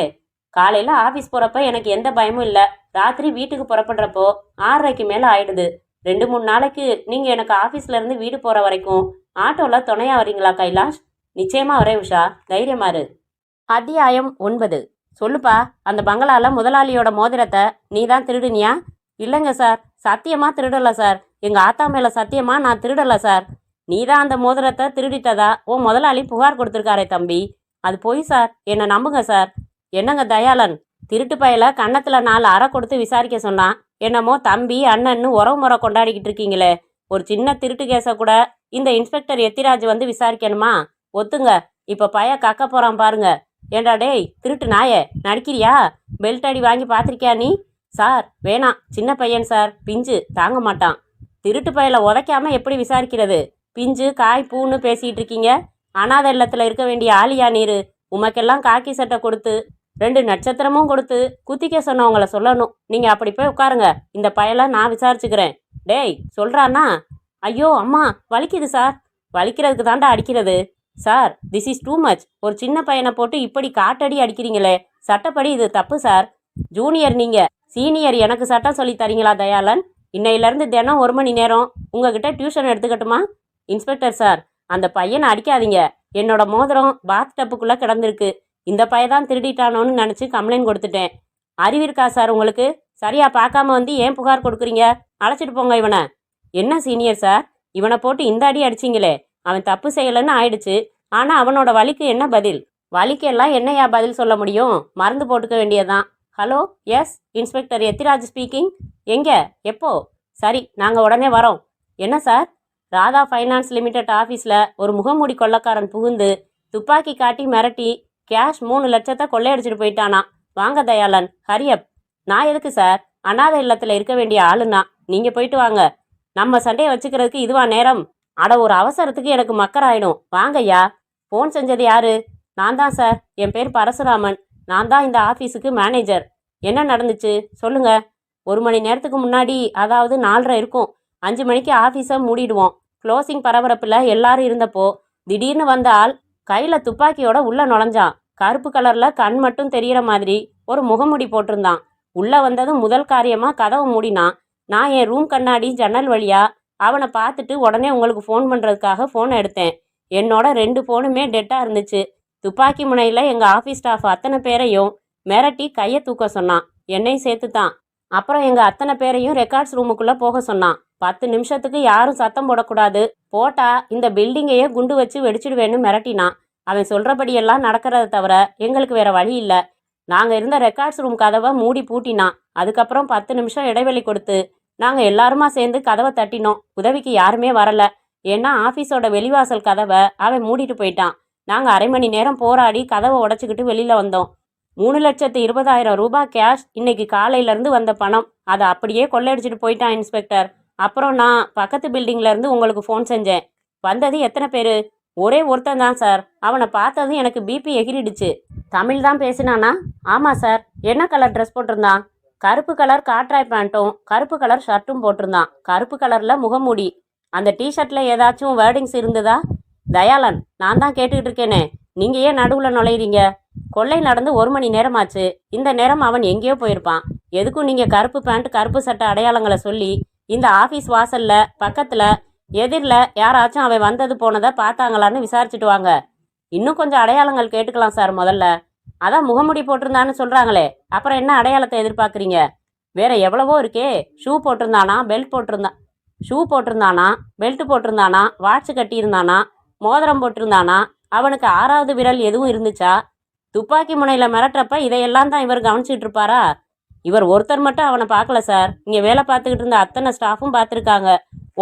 காலையில ஆபீஸ் போறப்ப எனக்கு எந்த பயமும் இல்லை. ராத்திரி வீட்டுக்கு புறப்படுறப்போ 6:30க்கு மேல ஆயிடுது. 2-3 நாளைக்கு நீங்க எனக்கு ஆபீஸ்ல இருந்து வீடு போற வரைக்கும் ஆட்டோல துணையா வரீங்களா கைலாஷ்? நிச்சயமா வரேன் உஷா, தைரியமா இரு. அத்தியாயம் 9. சொல்லுப்பா, அந்த பங்களால முதலாளியோட மோதிரத்தை நீ தான் திருடுனியா? இல்லைங்க சார், சத்தியமா திருடல சார். எங்க ஆத்தா மேல சத்தியமா நான் திருடல சார். நீ தான் அந்த மோதிரத்தை திருடிட்டதா உன் முதலாளி புகார் கொடுத்துருக்காரே தம்பி. அது பொய் சார், என்னை நம்புங்க சார். என்னங்க தயாளன், திருட்டு பயல கன்னத்துல 4 அறை கொடுத்து விசாரிக்க சொன்னான். என்னமோ தம்பி அண்ணன்னு உறவு முறை கொண்டாடிக்கிட்டு இருக்கீங்களே. ஒரு சின்ன திருட்டு கேஸை கூட இந்த இன்ஸ்பெக்டர் எத்திராஜ் வந்து விசாரிக்கணுமா? ஒத்துங்க, இப்ப பய கக்க போறான் பாருங்க. ஏண்டா டேய் திருட்டு நாயே, நடிக்கிறியா? பெல்ட் அடி வாங்கி பார்த்திருக்கியா நீ? சார் வேணாம், சின்ன பையன் சார், பிஞ்சு தாங்க மாட்டான். திருட்டு பயலை உதைக்காம எப்படி விசாரிக்கிறது? பிஞ்சு காய் பூன்னு பேசிட்டு இருக்கீங்க. அனாதை இல்லத்துல இருக்க வேண்டிய ஆலியா நீரு. உமக்கெல்லாம் காக்கி சட்டை கொடுத்து 2 நட்சத்திரமும் கொடுத்து குத்திக்க சொன்னவங்கள சொல்லணும். நீங்க அப்படி போய் உட்காருங்க, இந்த பயலை நான் விசாரிச்சுக்கிறேன். டேய் சொல்றானா? ஐயோ அம்மா வலிக்குது சார். வலிக்கிறதுக்கு தாண்டா அடிக்கிறது. Sir this is too much. ஒரு சின்ன பையனை போட்டு இப்படி காட்டடி அடிக்கிறீங்களே, சட்டப்படி இது தப்பு சார். ஜூனியர் நீங்க, சீனியர் எனக்கு சட்டம் சொல்லி தரீங்களா தயாளன்? இன்னையிலேருந்து தினம் 1 மணி நேரம் உங்ககிட்ட டியூஷன் எடுத்துக்கட்டுமா? இன்ஸ்பெக்டர் சார், அந்த பையனை அடிக்காதீங்க. என்னோட மோதிரம் பாத் டப்புக்குள்ளே கிடந்திருக்கு. இந்த பையதான் திருடிட்டானோன்னு நினச்சி கம்ப்ளைண்ட் கொடுத்துட்டேன். அறிவிருக்கா சார் உங்களுக்கு? சரியா பார்க்காம வந்து ஏன் புகார் கொடுக்குறீங்க? அழைச்சிட்டு போங்க இவனை. என்ன சீனியர் சார், இவனை போட்டு இந்த அடி அடிச்சிங்களே. அவன் தப்பு செய்யலைன்னு ஆயிடுச்சு. ஆனால் அவனோட வலிக்கு என்ன பதில்? வலிக்கெல்லாம் என்னையா பதில் சொல்ல முடியும்? மருந்து போட்டுக்க வேண்டியதான். Hello, S inspector Ethiraj speaking. எங்கே, எப்போ? சரி, நாங்கள் உடனே வரோம். என்ன சார்? ராதா ஃபைனான்ஸ் லிமிடெட் ஆஃபீஸில் ஒரு முகமூடி கொள்ளக்காரன் புகுந்து துப்பாக்கி காட்டி மிரட்டி கேஷ் 3 லட்சத்தை கொள்ளையடிச்சிட்டு போயிட்டானா. வாங்க தயாளன், ஹரியப். நான் எதுக்கு சார்? அனாதை இல்லத்தில் இருக்க வேண்டிய ஆளுன்னா. நீங்கள் போயிட்டு வாங்க. நம்ம சண்டையை வச்சுக்கிறதுக்கு இதுவா நேரம்? அட ஒரு அவசரத்துக்கு எனக்கு மக்கராயிடும். வாங்கய்யா. ஃபோன் செஞ்சது யாரு? நான் தான் சார். என் பேர் பரசுராமன். நான் தான் இந்த ஆஃபீஸுக்கு மேனேஜர். என்ன நடந்துச்சு சொல்லுங்க. 1 மணி நேரத்துக்கு முன்னாடி, அதாவது 4:30 இருக்கும், 5 மணிக்கு ஆஃபீஸை மூடிடுவோம். க்ளோசிங் பரபரப்பில் எல்லாரும் இருந்தப்போ திடீர்னு வந்த ஆள் கையில் துப்பாக்கியோட உள்ள நுழைஞ்சான். கருப்பு கலரில் கண் மட்டும் தெரிகிற மாதிரி ஒரு முகமுடி போட்டிருந்தான். உள்ளே வந்ததும் முதல் காரியமாக கதவை மூடினான். நான் என் ரூம் கண்ணாடி ஜன்னல் வழியா அவனை பார்த்துட்டு உடனே உங்களுக்கு ஃபோன் பண்ணுறதுக்காக ஃபோனை எடுத்தேன். என்னோட 2 ஃபோனுமே டெட்டாக இருந்துச்சு. துப்பாக்கி முனையில் எங்கள் ஆஃபீஸ் ஸ்டாஃப் அத்தனை பேரையும் மிரட்டி கையை தூக்க சொன்னான், என்னையும் சேர்த்து தான். அப்புறம் எங்கள் அத்தனை பேரையும் ரெக்கார்ட்ஸ் ரூமுக்குள்ளே போக சொன்னான். 10 நிமிஷத்துக்கு யாரும் சத்தம் போடக்கூடாது, போட்டா இந்த பில்டிங்கையே குண்டு வச்சு வெடிச்சிடுவேன்னு மிரட்டினான். அவன் சொல்கிறபடியெல்லாம் நடக்கிறத தவிர எங்களுக்கு வேற வழி இல்லை. நாங்கள் இருந்த ரெக்கார்ட்ஸ் ரூம் கதவை மூடி பூட்டினான். அதுக்கப்புறம் 10 நிமிஷம் இடைவெளி கொடுத்து நாங்கள் எல்லாருமா சேர்ந்து கதவை தட்டினோம். உதவிக்கு யாருமே வரல. ஏன்னா ஆஃபீஸோட வெளிவாசல் கதவை அவன் மூடிட்டு போயிட்டான். நாங்கள் அரை மணி நேரம் போராடி கதவை உடச்சிக்கிட்டு வெளியில் வந்தோம். 3,20,000 ரூபாய் கேஷ், இன்னைக்கு காலையிலேருந்து வந்த பணம். அதை அப்படியே கொள்ளையடிச்சிட்டு போயிட்டான் இன்ஸ்பெக்டர். அப்புறம் நான் பக்கத்து பில்டிங்லேருந்து உங்களுக்கு ஃபோன் செஞ்சேன். வந்தது எத்தனை பேர்? ஒரே ஒருத்தன் தான் சார். அவனை பார்த்ததும் எனக்கு பிபி எகிரிடுச்சு. தமிழ் தான் பேசினானா? ஆமாம் சார். என்ன கலர் ட்ரெஸ் போட்டிருந்தான்? கருப்பு கலர் காட்ராய் பேண்ட்டும் கருப்பு கலர் ஷர்ட்டும் போட்டிருந்தான். கருப்பு கலரில் முகமூடி. அந்த டிஷர்ட்டில் ஏதாச்சும் வேர்டிங்ஸ் இருந்ததா? தயாளன், நான் தான் கேட்டுக்கிட்டு இருக்கேனே, நீங்கள் ஏன் நடுவில் நுழையிறீங்க? கொள்ளை நடந்து 1 மணி நேரம் ஆச்சு. இந்த நேரம் அவன் எங்கேயோ போயிருப்பான். எதுக்கும் நீங்கள் கருப்பு பேண்ட் கருப்பு சட்டை அடையாளங்களை சொல்லி இந்த ஆஃபீஸ் வாசலில் பக்கத்தில் எதிரில் யாராச்சும் அவன் வந்தது போனதை பார்த்தாங்களான்னு விசாரிச்சுட்டு வாங்க. இன்னும் கொஞ்சம் அடையாளங்கள் கேட்டுக்கலாம் சார் முதல்ல. அதான் முகமுடி போட்டிருந்தான்னு சொல்கிறாங்களே, அப்புறம் என்ன அடையாளத்தை எதிர்பார்க்குறீங்க? வேற எவ்வளவோ இருக்கே. ஷூ போட்டிருந்தானா, பெல்ட் போட்டிருந்தான் ஷூ போட்டிருந்தானா, பெல்ட் போட்டிருந்தானா, வாட்ச் கட்டியிருந்தானா, மோதிரம் போட்டிருந்தானா, அவனுக்கு 6வது விரல் எதுவும் இருந்துச்சா? துப்பாக்கி முனையில் மிரட்டுறப்ப இதையெல்லாம் தான் இவர் கவனிச்சிட்டு இருப்பாரா? இவர் ஒருத்தர் மட்டும் அவனை பார்க்கல சார். இங்கே வேலை பார்த்துக்கிட்டு இருந்த அத்தனை ஸ்டாஃபும் பார்த்துருக்காங்க.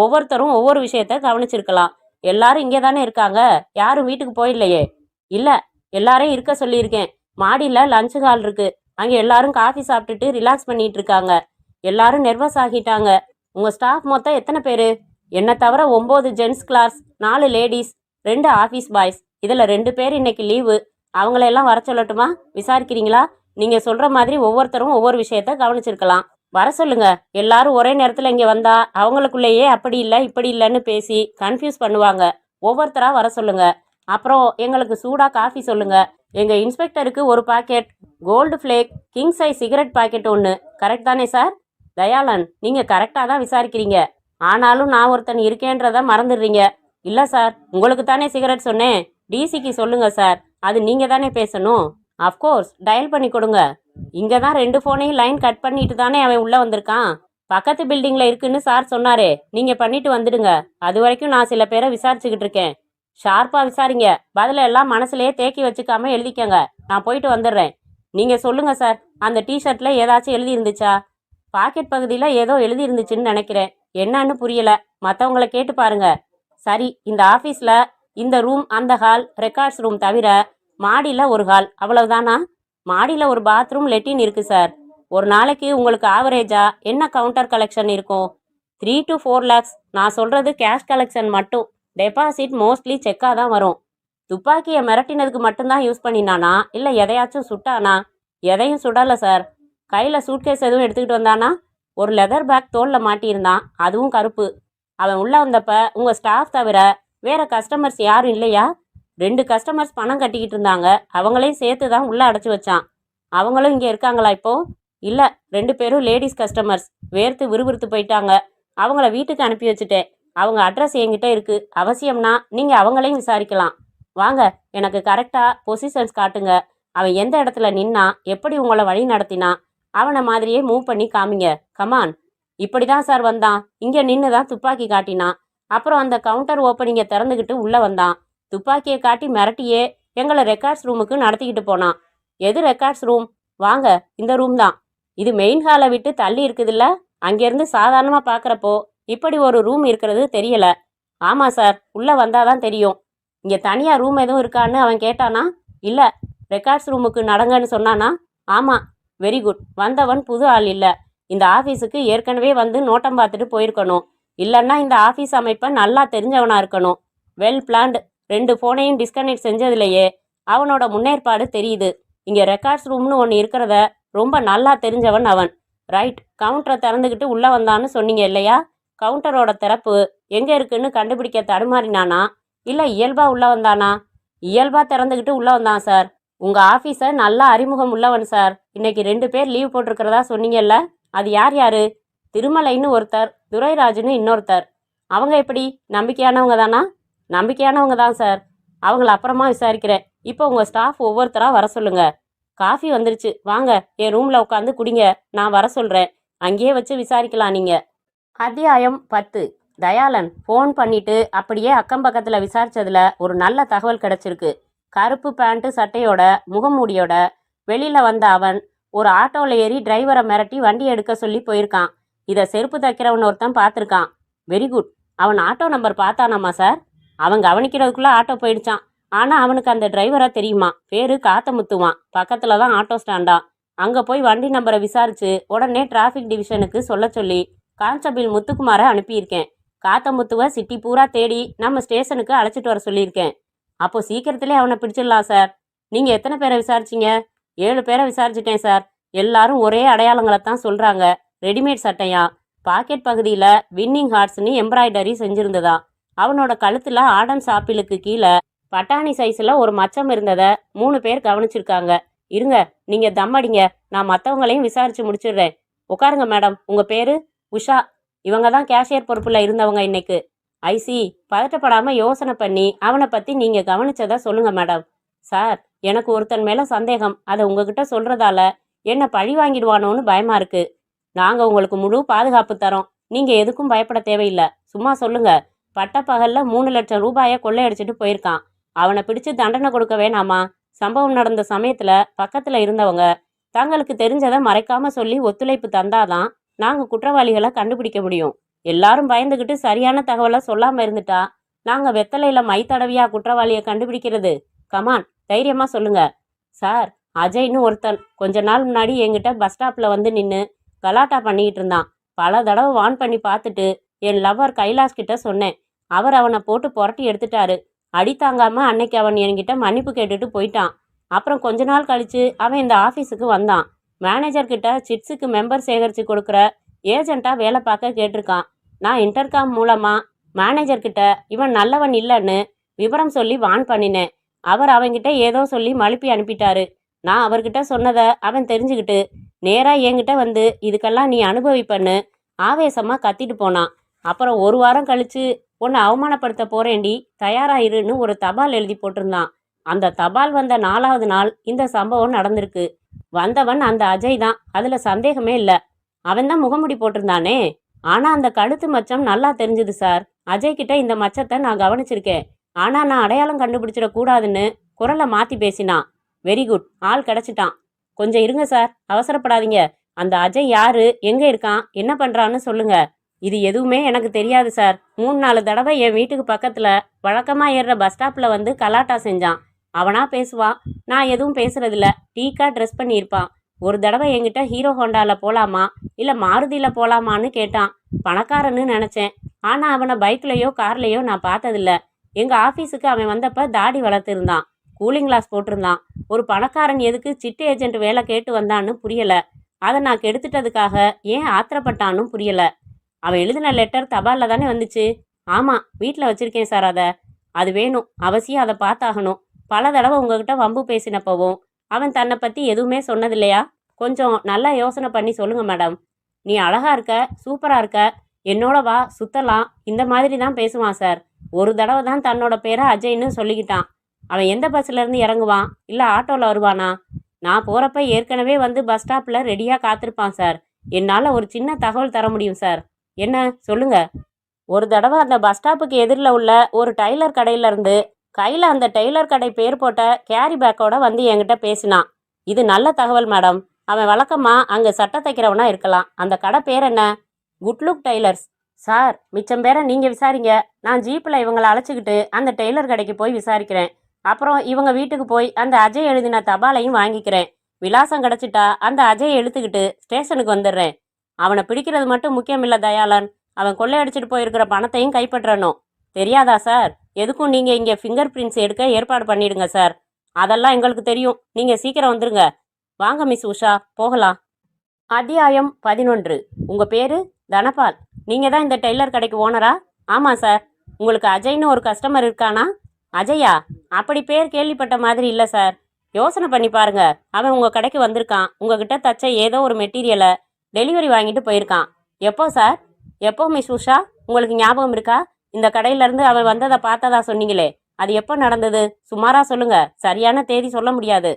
ஒவ்வொருத்தரும் ஒவ்வொரு விஷயத்த கவனிச்சிருக்கலாம். எல்லாரும் இங்கே தானே இருக்காங்க, யாரும் வீட்டுக்கு போயிடலையே. இல்லை, எல்லாரையும் இருக்க சொல்லியிருக்கேன். மாடியில் லஞ்சு ஹால் இருக்கு, அங்கே எல்லாரும் காஃபி சாப்பிட்டுட்டு ரிலாக்ஸ் பண்ணிட்டு இருக்காங்க. எல்லாரும் நெர்வஸ் ஆகிட்டாங்க. உங்கள் ஸ்டாஃப் மொத்தம் எத்தனை பேர்? என்னை தவிர 9 gents clerks, 4 ladies, 2 office boys. இதில் 2 பேர் இன்னைக்கு லீவு. அவங்களெல்லாம் வர சொல்லட்டுமா? விசாரிக்கிறீங்களா? நீங்கள் சொல்கிற மாதிரி ஒவ்வொருத்தரும் ஒவ்வொரு விஷயத்த கவனிச்சிருக்கலாம். வர சொல்லுங்க. எல்லாரும் ஒரே நேரத்தில் இங்கே வந்தா அவங்களுக்குள்ளேயே அப்படி இல்லை இப்படி இல்லைன்னு பேசி கன்ஃபியூஸ் பண்ணுவாங்க. ஒவ்வொருத்தராக வர சொல்லுங்க. அப்புறம் எங்களுக்கு சூடாக காஃபி சொல்லுங்க. எங்கள் இன்ஸ்பெக்டருக்கு ஒரு packet Gold Flake king size cigarette packet ஒன்று. கரெக்ட் தானே சார்? தயாளன், நீங்கள் கரெக்டாக தான் விசாரிக்கிறீங்க. ஆனாலும் நான் ஒருத்தன் இருக்கேன்றதை மறந்துடுறீங்க. இல்லை சார், உங்களுக்கு தானே சிகரெட் சொன்னேன். டிசிக்கு சொல்லுங்க சார். அது நீங்கள் தானே பேசணும். அஃப்கோர்ஸ், டயல் பண்ணி கொடுங்க. இங்கே தான் 2 ஃபோனையும் லைன் கட் பண்ணிட்டு தானே அவன் உள்ளே வந்திருக்கான். பக்கத்து பில்டிங்கில் இருக்குன்னு சார் சொன்னாரே, நீங்கள் பண்ணிட்டு வந்துடுங்க. அது வரைக்கும் நான் சில பேரை விசாரிச்சுக்கிட்டு இருக்கேன். ஷார்ப்பாக விசாரிங்க. பதில எல்லாம் மனசுலேயே தேக்கி வச்சுக்காம எழுதிக்கங்க. நான் போயிட்டு வந்துடுறேன். நீங்கள் சொல்லுங்க சார். அந்த டிஷர்ட்டில் ஏதாச்சும் எழுதி இருந்துச்சா? பாக்கெட் பகுதியில் ஏதோ எழுதி இருந்துச்சுன்னு நினைக்கிறேன். என்னன்னு புரியல. மற்றவங்கள கேட்டு பாருங்க. சரி, இந்த ஆஃபீஸில் இந்த ரூம், அந்த ஹால், ரெக்கார்ட்ஸ் ரூம் தவிர மாடியில் ஒரு ஹால், அவ்வளவுதானா? மாடியில் ஒரு பாத்ரூம், லெட்டின் இருக்கு சார். ஒரு நாளைக்கு உங்களுக்கு ஆவரேஜா என்ன கவுண்டர் கலெக்ஷன் இருக்கும்? 3 to 4 lakhs. நான் சொல்கிறது கேஷ் கலெக்ஷன் மட்டும். டெபாசிட் மோஸ்ட்லி செக்காக தான் வரும். துப்பாக்கியை மிரட்டினதுக்கு மட்டும்தான் யூஸ் பண்ணினானா, இல்லை எதையாச்சும் சுட்டானா? எதையும் சுடலை சார். கையில் சூட்கேஸ் எதுவும் எடுத்துக்கிட்டு வந்தானா? ஒரு லெதர் பேக் தோளில் மாட்டியிருந்தான், அதுவும் கருப்பு. அவன் உள்ளே வந்தப்ப உங்கள் ஸ்டாஃப் தவிர வேற கஸ்டமர்ஸ் யாரும் இல்லையா? 2 கஸ்டமர்ஸ் பணம் கட்டிக்கிட்டு இருந்தாங்க. அவங்களையும் சேர்த்து தான் உள்ளே அடைச்சி வச்சான். அவங்களும் இங்கே இருக்காங்களா இப்போ? இல்லை, 2 பேரும் லேடிஸ் கஸ்டமர்ஸ். வேர்த்து விறுவிறுத்து போயிட்டாங்க. அவங்கள வீட்டுக்கு அனுப்பி வச்சுட்டேன். அவங்க அட்ரஸ் என்கிட்ட இருக்கு. அவசியம்னா நீங்கள் அவங்களையும் விசாரிக்கலாம். வாங்க, எனக்கு கரெக்டாக பொசிஷன்ஸ் காட்டுங்க. அவன் எந்த இடத்துல நின்னா, எப்படி உங்களை வழி நடத்தினா, அவனை மாதிரியே மூவ் பண்ணி காமிங்க. கமான். இப்படி தான் சார் வந்தான். இங்கே நின்று தான் துப்பாக்கி காட்டினான். அப்புறம் அந்த கவுண்டர் ஓப்பனிங்கை திறந்துக்கிட்டு உள்ளே வந்தான். துப்பாக்கியை காட்டி மிரட்டியே எங்களை ரெக்கார்ட்ஸ் ரூமுக்கு நடத்திக்கிட்டு போனான். எது ரெக்கார்ட்ஸ் ரூம்? வாங்க, இந்த ரூம் தான். இது மெயின் ஹாலை விட்டு தள்ளி இருக்குதுல்ல? அங்கேருந்து சாதாரணமாக பார்க்குறப்போ இப்படி ஒரு ரூம் இருக்கிறது தெரியல. ஆமாம் சார், உள்ளே வந்தாதான் தெரியும். இங்கே தனியாக ரூம் எதுவும் இருக்கான்னு அவன் கேட்டானா? இல்லை, ரெக்கார்ட்ஸ் ரூமுக்கு நடங்கன்னு சொன்னானா? ஆமாம். Very good. வந்தவன் புது ஆள் இல்லை. இந்த ஆஃபீஸுக்கு ஏற்கனவே வந்து நோட்டம் பார்த்துட்டு போயிருக்கணும். இல்லைன்னா இந்த ஆஃபீஸ் அமைப்பை நல்லா தெரிஞ்சவனாக இருக்கணும். Well planned. 2 ஃபோனையும் டிஸ்கனெக்ட் செஞ்சதுலையே அவனோட முன்னேற்பாடு தெரியுது. இங்கே ரெக்கார்ட்ஸ் ரூம்னு ஒன்று இருக்கிறத ரொம்ப நல்லா தெரிஞ்சவன் அவன். ரைட். கவுண்டரை திறந்துக்கிட்டு உள்ளே வந்தான்னு சொன்னீங்க இல்லையா? கவுண்டரோட திறப்பு எங்கே இருக்குன்னு கண்டுபிடிக்க தடுமாறினானா, இல்லை இயல்பாக உள்ளே வந்தானா? இயல்பாக திறந்துக்கிட்டு உள்ளே வந்தான் சார். உங்கள் ஆஃபீஸை நல்லா அறிமுகம் உள்ளவன் சார். இன்னைக்கு 2 பேர் லீவ் போட்டிருக்கிறதா சொன்னீங்கல்ல? அது யார் யாரு? திருமலைன்னு ஒருத்தர், துரைராஜுன்னு இன்னொருத்தர். அவங்க எப்படி? நம்பிக்கையானவங்க தானா? நம்பிக்கையானவங்க தான் சார். அவங்கள அப்புறமா விசாரிக்கிறேன். இப்போ உங்கள் ஸ்டாஃப் ஒவ்வொருத்தராக வர சொல்லுங்க. காஃபி வந்துருச்சு. வாங்க, என் ரூமில் உட்காந்து குடிங்க. நான் வர சொல்கிறேன். அங்கேயே வச்சு விசாரிக்கலாம் நீங்கள். அத்தியாயம் 10. தயாளன் ஃபோன் பண்ணிட்டு அப்படியே அக்கம் பக்கத்தில் விசாரிச்சதுல ஒரு நல்ல தகவல் கிடைச்சிருக்கு. கருப்பு பேண்ட்டு சட்டையோட முகமூடியோட வெளியில் வந்த அவன் ஒரு ஆட்டோவில் ஏறி டிரைவரை மிரட்டி வண்டி எடுக்க சொல்லி போயிருக்கான். இதை செருப்பு தைக்கிறவன் ஒருத்தன் பார்த்துருக்கான். Very good. அவன் ஆட்டோ நம்பர் பார்த்தானாமா சார்? அவன் கவனிக்கிறதுக்குள்ளே ஆட்டோ போயிடுச்சான். ஆனால் அவனுக்கு அந்த டிரைவரை தெரியுமா? பேரு காத்தமுத்துவான். பக்கத்தில் தான் ஆட்டோ ஸ்டாண்டா. அங்கே போய் வண்டி நம்பரை விசாரித்து உடனே டிராஃபிக் டிவிஷனுக்கு சொல்ல சொல்லி கான்ஸ்டபிள் முத்துக்குமாரை அனுப்பியிருக்கேன். காத்தமுத்துவை சிட்டி பூரா தேடி நம்ம ஸ்டேஷனுக்கு அழைச்சிட்டு வர சொல்லியிருக்கேன். அப்போ சீக்கிரத்திலே அவனை பிடிச்சிடலாம் சார். நீங்கள் எத்தனை பேரை விசாரிச்சிங்க? 7 பேரை விசாரிச்சிட்டேன் சார். எல்லாரும் ஒரே அடையாளங்களை தான் சொல்கிறாங்க. ரெடிமேட் சட்டையா, பாக்கெட் பகுதியில் வின்னிங் ஹார்ட்ஸ்னு எம்ப்ராய்டரி செஞ்சுருந்ததா, அவனோட கழுத்தில் ஆடம்ஸ் ஆப்பிளுக்கு கீழே பட்டாணி சைஸில் ஒரு மச்சம் இருந்ததை 3 பேர் கவனிச்சிருக்காங்க. இருங்க, நீங்கள் தம் அடிங்க. நான் மற்றவங்களையும் விசாரித்து முடிச்சிடுறேன். உட்காருங்க மேடம். உங்கள் பேர்? உஷா. இவங்க தான் கேஷியர் பொறுப்பில் இருந்தவங்க இன்னைக்கு. ஐசி. பதட்டப்படாமல் யோசனை பண்ணி அவனை பற்றி நீங்கள் கவனிச்சதை சொல்லுங்கள் மேடம். சார், எனக்கு ஒருத்தன் மேலே சந்தேகம். அதை உங்ககிட்ட சொல்கிறதால என்னை பழி வாங்கிடுவானோன்னு பயமாக இருக்குது. நாங்கள் உங்களுக்கு முழு பாதுகாப்பு தரோம். நீங்கள் எதுக்கும் பயப்பட தேவையில்லை. சும்மா சொல்லுங்க. பட்டப்பகலில் 3 லட்சம் ரூபாயை கொள்ளையடிச்சிட்டு போயிருக்கான். அவனை பிடிச்சு தண்டனை கொடுக்க வேணாமா? சம்பவம் நடந்த சமயத்தில் பக்கத்தில் இருந்தவங்க தங்களுக்கு தெரிஞ்சதை மறைக்காம சொல்லி ஒத்துழைப்பு தந்தாதான் நாங்கள் குற்றவாளிகளை கண்டுபிடிக்க முடியும். எல்லாரும் பயந்துக்கிட்டு சரியான தகவலை சொல்லாமல் இருந்துட்டா நாங்கள் வெத்தலையில் மை தடவியா குற்றவாளியை கண்டுபிடிக்கிறது? கமான், தைரியமாக சொல்லுங்க. சார், அஜய்னு ஒருத்தன் கொஞ்ச நாள் முன்னாடி என்கிட்ட பஸ் ஸ்டாப்பில் வந்து நின்று கலாட்டா பண்ணிக்கிட்டு இருந்தான். பல தடவை வான் பண்ணி பார்த்துட்டு என் லவ்வர் கைலாஷ் கிட்ட சொன்னேன். அவர் அவனை போட்டு புரட்டி எடுத்துட்டாரு. அடி தாங்காம அன்னைக்கு அவன் என்கிட்ட மன்னிப்பு கேட்டுட்டு போயிட்டான். அப்புறம் கொஞ்ச நாள் கழிச்சு அவன் இந்த ஆஃபீஸுக்கு வந்தான். மேனேஜர் கிட்ட சிட்ஸுக்கு மெம்பர் சேகரித்து கொடுக்குற ஏஜெண்ட்டாக வேலை பார்க்க கேட்டிருக்கான். நான் இன்டர்காம் மூலமாக மேனேஜர் கிட்ட இவன் நல்லவன் இல்லைன்னு விவரம் சொல்லி வான் பண்ணினேன். அவர் அவன்கிட்ட ஏதோ சொல்லி மழுப்பி அனுப்பிட்டாரு. நான் அவர்கிட்ட சொன்னதை அவன் தெரிஞ்சுக்கிட்டு நேராக என்கிட்ட வந்து இதுக்கெல்லாம் நீ அனுபவிப்பன்னு ஆவேசமாக கத்திட்டு போனான். அப்புறம் ஒரு வாரம் கழிச்சு உன்னை அவமானப்படுத்த போறேண்டி, தயாராயிருன்னு ஒரு தபால் எழுதி போட்டிருந்தான். அந்த தபால் வந்த 4வது நாள் இந்த சம்பவம் நடந்திருக்கு. வந்தவன் அந்த அஜய் தான், அதுல சந்தேகமே இல்லை. அவன் தான் முகமுடி போட்டிருந்தானே. ஆனா அந்த கழுத்து மச்சம் நல்லா தெரிஞ்சுது சார். அஜய் கிட்ட இந்த மச்சத்தை நான் கவனிச்சிருக்கேன். ஆனா நான் அடையாளம் கண்டுபிடிச்சிட கூடாதுன்னு குரலை மாத்தி பேசினான். வெரி குட், ஆள் கிடைச்சிட்டான். கொஞ்சம் இருங்க சார், அவசரப்படாதீங்க. அந்த அஜய் யாரு, எங்க இருக்கான், என்ன பண்றான்னு சொல்லுங்க. இது எதுவுமே எனக்கு தெரியாது சார். 3-4 தடவை என் வீட்டுக்கு பக்கத்துல வழக்கமா ஏறுற பஸ் ஸ்டாப்ல வந்து கலாட்டா செஞ்சான். அவனா பேசுவான், நான் எதுவும் பேசுறதில்ல. டீக்கா ட்ரெஸ் பண்ணியிருப்பான். ஒரு தடவை என்கிட்ட ஹீரோ ஹோண்டால போலாமா இல்ல மாருதியில போலாமான்னு கேட்டான். பணக்காரன்னு நினைச்சேன். ஆனா அவனை பைக்லயோ கார்லயோ நான் பார்த்ததில்ல. எங்க ஆபீஸுக்கு அவன் வந்தப்ப தாடி வளர்த்திருந்தான், கூலிங் கிளாஸ் போட்டிருந்தான். ஒரு பணக்காரன் எதுக்கு சிட்டு ஏஜென்ட் வேலை கேட்டு வந்தான்னு புரியல. அதை நான் கெடுத்துட்டதுக்காக ஏன் ஆத்திரப்பட்டான்னு புரியல. அவன் எழுதின லெட்டர் தபாலில் தானே வந்துச்சு? ஆமாம், வீட்டில் வச்சிருக்கேன் சார். அது வேணும், அவசியம் அதை பார்த்தாகணும். பல தடவை உங்ககிட்ட வம்பு பேசினப்பவும் அவன் தன்னை பற்றி எதுவுமே சொன்னதில்லையா? கொஞ்சம் நல்லா யோசனை பண்ணி சொல்லுங்க மேடம். நீ அழகா இருக்க, சூப்பராக இருக்க, என்னோட வா சுத்தலாம், இந்த மாதிரி தான் பேசுவான் சார். ஒரு தடவை தான் தன்னோட பேரை அஜய்ன்னு சொல்லிக்கிட்டான். அவன் எந்த பஸ்ஸில் இருந்து இறங்குவான், இல்லை ஆட்டோவில் வருவானா? நான் போகிறப்ப ஏற்கனவே வந்து பஸ் ஸ்டாப்பில் ரெடியாக காத்திருப்பான் சார். என்னால் ஒரு சின்ன தகவல் தர முடியும் சார். என்ன சொல்லுங்க. ஒரு தடவை அந்த பஸ் ஸ்டாப்புக்கு எதிரில் உள்ள ஒரு டைலர் கடையில இருந்து கையில் அந்த டெய்லர் கடை பேர் போட்ட கேரி பேக்கோட வந்து என்கிட்ட பேசினான். இது நல்ல தகவல் மேடம். அவன் வழக்கமாக அங்கே சட்டை தைக்கிறவனா இருக்கலாம். அந்த கடை பேர் என்ன? குட்லுக் டெய்லர்ஸ். சார், மிச்சம் பேரை நீங்கள் விசாரிங்க. நான் ஜீப்பில் இவங்களை அழைச்சிக்கிட்டு அந்த டெய்லர் கடைக்கு போய் விசாரிக்கிறேன். அப்புறம் இவங்க வீட்டுக்கு போய் அந்த அஜய் எழுதின தபாலையும் வாங்கிக்கிறேன். விலாசம் கிடச்சிட்டா அந்த அஜய் எழுத்துக்கிட்டு ஸ்டேஷனுக்கு வந்துடுறேன். அவனை பிடிக்கிறது மட்டும் முக்கியம் இல்லை தயாளன், அவன் கொள்ளையடிச்சிட்டு போயிருக்கிற பணத்தையும் கைப்பற்றணும். தெரியாதா சார்? எதுக்கும் நீங்கள் இங்கே ஃபிங்கர் பிரிண்ட்ஸ் எடுக்க ஏற்பாடு பண்ணிடுங்க சார். அதெல்லாம் எங்களுக்கு தெரியும். நீங்கள் சீக்கிரம் வந்துருங்க. வாங்க மிஸ் உஷா, போகலாம். அத்தியாயம் 11. உங்கள் பேர்? தனபால். நீங்கள் தான் இந்த டெய்லர் கடைக்கு ஓனரா? ஆமாம் சார். உங்களுக்கு அஜய்னு ஒரு கஸ்டமர் இருக்கானா? அஜயா? அப்படி பேர் கேள்விப்பட்ட மாதிரி இல்லை சார். யோசனை பண்ணி பாருங்க. அவன் உங்கள் கடைக்கு வந்திருக்கான். உங்ககிட்ட தச்ச ஏதோ ஒரு மெட்டீரியலை டெலிவரி வாங்கிட்டு போயிருக்கான். எப்போ சார்? எப்போ மிஸ் உஷா? உங்களுக்கு ஞாபகம் இருக்கா? இந்த கடையிலேருந்து அவன் வந்ததை பார்த்ததா சொன்னீங்களே, அது எப்போ நடந்தது? சுமாராக சொல்லுங்க, சரியான தேதி சொல்ல முடியாது.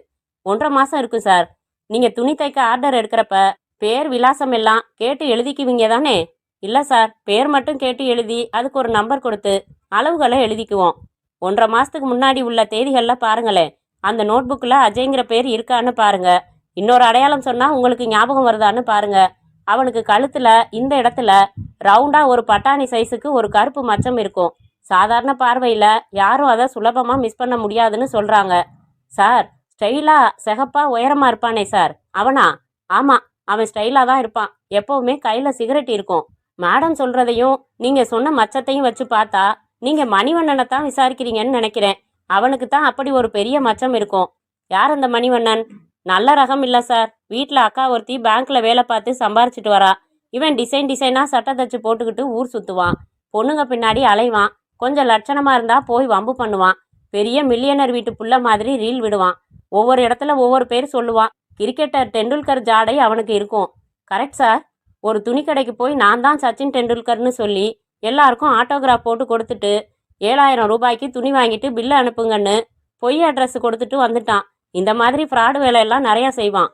1.5 மாதம் இருக்கும் சார். நீங்கள் துணி தைக்க ஆர்டர் எடுக்கிறப்ப பேர் விலாசம் எல்லாம் கேட்டு எழுதிக்குவீங்க தானே? இல்லை சார், பேர் மட்டும் கேட்டு எழுதி அதுக்கு ஒரு நம்பர் கொடுத்து அளவுகளை எழுதிக்குவோம். 1.5 மாதத்துக்கு முன்னாடி உள்ள தேதிகளில் பாருங்களேன். அந்த நோட்புக்கில் அஜய்ங்கிற பேர் இருக்கான்னு பாருங்க. இன்னொரு அடையாளம் சொன்னால் உங்களுக்கு ஞாபகம் வருதான்னு பாருங்க. அவனுக்கு கழுத்தில் இந்த இடத்துல ரவுண்டாக ஒரு பட்டாணி சைஸுக்கு ஒரு கருப்பு மச்சம் இருக்கும். சாதாரண பார்வையில் யாரும் அதை சுலபமாக மிஸ் பண்ண முடியாதுன்னு சொல்கிறாங்க. சார், ஸ்டைலாக சிகப்பாக உயரமாக இருப்பானே சார், அவனா? ஆமாம், அவன் ஸ்டைலாக தான் இருப்பான். எப்போவுமே கையில் சிகரெட் இருக்கும். மேடம் சொல்கிறதையும் நீங்கள் சொன்ன மச்சத்தையும் வச்சு பார்த்தா நீங்கள் மணிவண்ணனை தான் விசாரிக்கிறீங்கன்னு நினைக்கிறேன். அவனுக்கு தான் அப்படி ஒரு பெரிய மச்சம் இருக்கும். யார் அந்த மணிவண்ணன்? நல்ல ரகம் இல்லை சார். வீட்டில் அக்கா ஒருத்தி பேங்க்கில் வேலை பார்த்து சம்பாரிச்சிட்டு வரா. இவன் டிசைனாக சட்டை தச்சு போட்டுக்கிட்டு ஊர் சுற்றுவான். பொண்ணுங்க பின்னாடி அலைவான். கொஞ்சம் லட்சணமாக இருந்தால் போய் வம்பு பண்ணுவான். பெரிய மில்லியனர் வீட்டு புள்ள மாதிரி ரீல் விடுவான். ஒவ்வொரு இடத்துல ஒவ்வொரு பேர் சொல்லுவான். கிரிக்கெட்டர் டெண்டுல்கர் ஜாடை அவனுக்கு இருக்கும். Correct sir. ஒரு துணிக்கடைக்கு போய் நான் தான் சச்சின் டெண்டுல்கர்னு சொல்லி எல்லாருக்கும் ஆட்டோகிராஃப் போட்டு கொடுத்துட்டு 7,000 ரூபாய்க்கு துணி வாங்கிட்டு பில்லு அனுப்புங்கன்னு பொய் அட்ரஸ் கொடுத்துட்டு வந்துட்டான். இந்த மாதிரி ஃப்ராடு வேலையெல்லாம் நிறையா செய்வான்.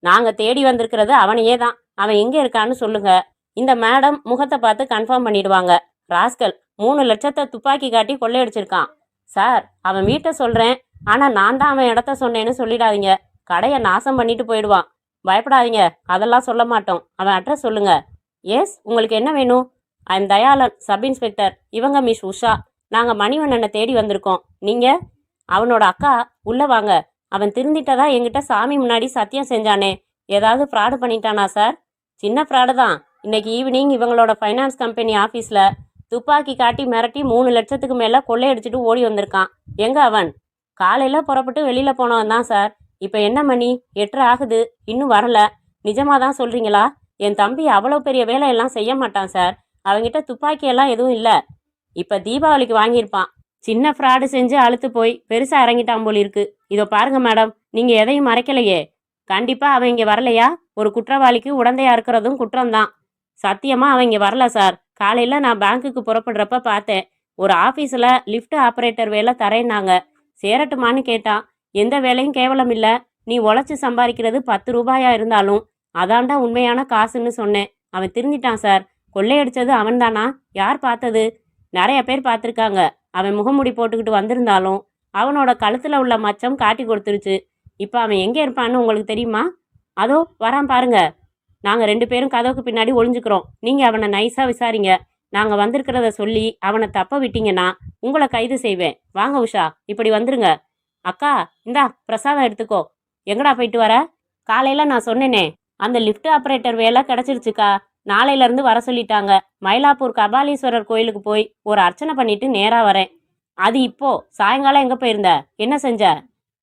நாங்கள் தேடி வந்திருக்கிறது அவனையே தான். அவன் எங்கே இருக்கான்னு சொல்லுங்க. இந்த மேடம் முகத்தை பார்த்து கன்ஃபார்ம் பண்ணிடுவாங்க. ராஸ்கல் 3 லட்சத்தை துப்பாக்கி காட்டி கொள்ளையடிச்சிருக்கான். சார், அவன் வீட்டை சொல்கிறேன், ஆனால் நான் தான் அவன் இடத்த சொன்னேன்னு சொல்லிடாதீங்க. கடையை நாசம் பண்ணிட்டு போயிடுவான். பயப்படாதீங்க, அதெல்லாம் சொல்ல மாட்டோம். அவன் அட்ரஸ் சொல்லுங்க. எஸ், உங்களுக்கு என்ன வேணும்? I am Dayalan, sub inspector. இவங்க மிஸ் உஷா. நாங்கள் மணிவண்ணனை தேடி வந்திருக்கோம். நீங்கள்? அவனோட அக்கா. உள்ளே வாங்க. அவன் திருந்திட்டதா என்கிட்ட சாமி முன்னாடி சத்தியம் செஞ்சானே, ஏதாவது ஃப்ராடு பண்ணிட்டானா சார்? சின்ன ஃப்ராடு தான். இன்னைக்கு ஈவினிங் இவங்களோட ஃபைனான்ஸ் கம்பெனி ஆஃபீஸில் துப்பாக்கி காட்டி மிரட்டி 3 லட்சத்துக்கு மேலே கொள்ளையடிச்சிட்டு ஓடி வந்திருக்கான். எங்க அவன்? காலையில் புறப்பட்டு வெளியில் போனவன் தான் சார். இப்போ என்ன மணி 8:30 ஆகுது, இன்னும் வரல. நிஜமாக தான் சொல்கிறீங்களா? என் தம்பி அவ்வளோ பெரிய வேலையெல்லாம் செய்ய மாட்டான் சார். அவங்கிட்ட துப்பாக்கியெல்லாம் எதுவும் இல்லை. இப்போ தீபாவளிக்கு வாங்கியிருப்பான். சின்ன ஃப்ராடு செஞ்சு அழுத்து போய் பெருசாக இறங்கிட்டான் போல் இருக்கு. இதோ பாருங்க மேடம், நீங்கள் எதையும் மறைக்கலையே. கண்டிப்பாக அவன் இங்கே வரலையா? ஒரு குற்றவாளிக்கு உடந்தையா இருக்கிறதும் குற்றம்தான். சத்தியமாக அவன் இங்கே வரல சார். காலையில் நான் பேங்க்குக்கு புறப்படுறப்ப பார்த்தேன். ஒரு ஆஃபீஸில் லிஃப்ட் ஆப்ரேட்டர் வேலை தரேன்னாங்க. சேரட்டுமான்னு கேட்டான். எந்த வேலையும் கேவலம் இல்லை, நீ உழைச்சி சம்பாதிக்கிறது 10 ரூபாயா இருந்தாலும் அதாண்டா உண்மையான காசுன்னு சொன்னேன். அவன் திருந்திட்டான் சார். கொள்ளையடிச்சது அவன்தானா? யார் பார்த்தது? நிறைய பேர் பார்த்துருக்காங்க. அவன் முகமுடி போட்டுக்கிட்டு வந்திருந்தாலும் அவனோட கழுத்தில் உள்ள மச்சம் காட்டி கொடுத்துருச்சு. இப்போ அவன் எங்கே இருப்பான்னு உங்களுக்கு தெரியுமா? அதோ வரான் பாருங்க. நாங்கள் 2 பேரும் கதவுக்கு பின்னாடி ஒளிஞ்சுக்கிறோம். நீங்கள் அவனை நைஸாக விசாரிங்க. நாங்கள் வந்திருக்கிறத சொல்லி அவனை தப்ப விட்டீங்கன்னா உங்களை கைது செய்வேன். வாங்க உஷா, இப்படி வந்துருங்க. அக்கா, இந்தா பிரசாதம் எடுத்துக்கோ. எங்கடா போயிட்டு வர? காலையில் நான் சொன்னேனே, அந்த லிஃப்ட் ஆப்ரேட்டர் வேலை கிடச்சிருச்சுக்கா. நாளையிலேருந்து வர சொல்லிட்டாங்க. மயிலாப்பூர் கபாலீஸ்வரர் கோயிலுக்கு போய் ஒரு அர்ச்சனை பண்ணிட்டு நேராக வரேன். அது இப்போ சாயங்காலம் எங்கே போயிருந்த? என்ன செஞ்ச?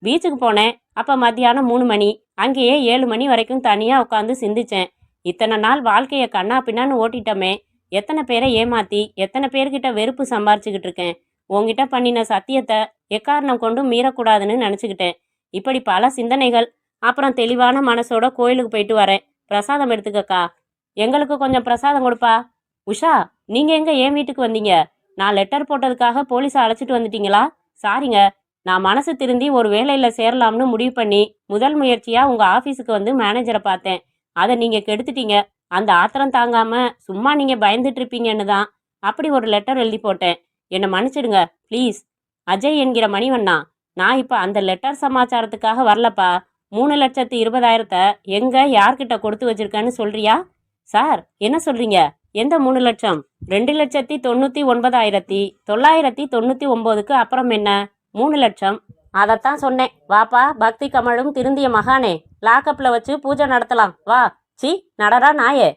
பீச்சுக்கு போனேன். அப்போ மத்தியானம் 3 மணி. அங்கேயே 7 மணி வரைக்கும் தனியாக உட்காந்து சிந்திச்சேன். இத்தனை நாள் வாழ்க்கையை கண்ணா பின்னான்னு ஓட்டிட்டோமே. எத்தனை பேரை ஏமாற்றி எத்தனை பேர்கிட்ட வெறுப்பு சம்பாரிச்சுக்கிட்டு இருக்கேன். உங்ககிட்ட பண்ணின சத்தியத்தை எக்காரணம் கொண்டும் மீறக்கூடாதுன்னு நினச்சிக்கிட்டேன். இப்படி பல சிந்தனைகள். அப்புறம் தெளிவான மனசோட கோயிலுக்கு போயிட்டு வரேன். பிரசாதம் எடுத்துக்கக்கா. எங்களுக்கு கொஞ்சம் பிரசாதம் கொடுப்பா. உஷா, நீங்கள் எங்கே என் வீட்டுக்கு வந்தீங்க? நான் லெட்டர் போட்டதுக்காக போலீஸை அழைச்சிட்டு வந்துட்டீங்களா? சாரிங்க, நான் மனசு திருந்தி ஒரு வேலையில் சேரலாம்னு முடிவு பண்ணி முதல் முயற்சியாக உங்கள் ஆஃபீஸுக்கு வந்து மேனேஜரை பார்த்தேன். அதை நீங்கள் கெடுத்துட்டீங்க. அந்த ஆத்திரம் தாங்காமல் சும்மா நீங்கள் பயந்துட்டு இருப்பீங்கன்னு தான் அப்படி ஒரு லெட்டர் எழுதி போட்டேன். என்னை மன்னிச்சிடுங்க ப்ளீஸ். அஜய் என்கிற மணிவண்ணா, நான் இப்போ அந்த லெட்டர் சமாச்சாரத்துக்காக வரலப்பா. 3,20,000 எங்கே யார்கிட்ட கொடுத்து வச்சிருக்கேன்னு சொல்றியா? சார், என்ன சொல்கிறீங்க? எந்த 3 லட்சம்? 2,99,999க்கு அப்புறம் என்ன 3 லட்சம்? அதைத்தான் சொன்னேன். வாப்பா பக்தி கமழும் திருந்திய மகானே, லாக்கப்பில் வச்சு பூஜை நடத்தலாம் வா. சி நடரா நாயே.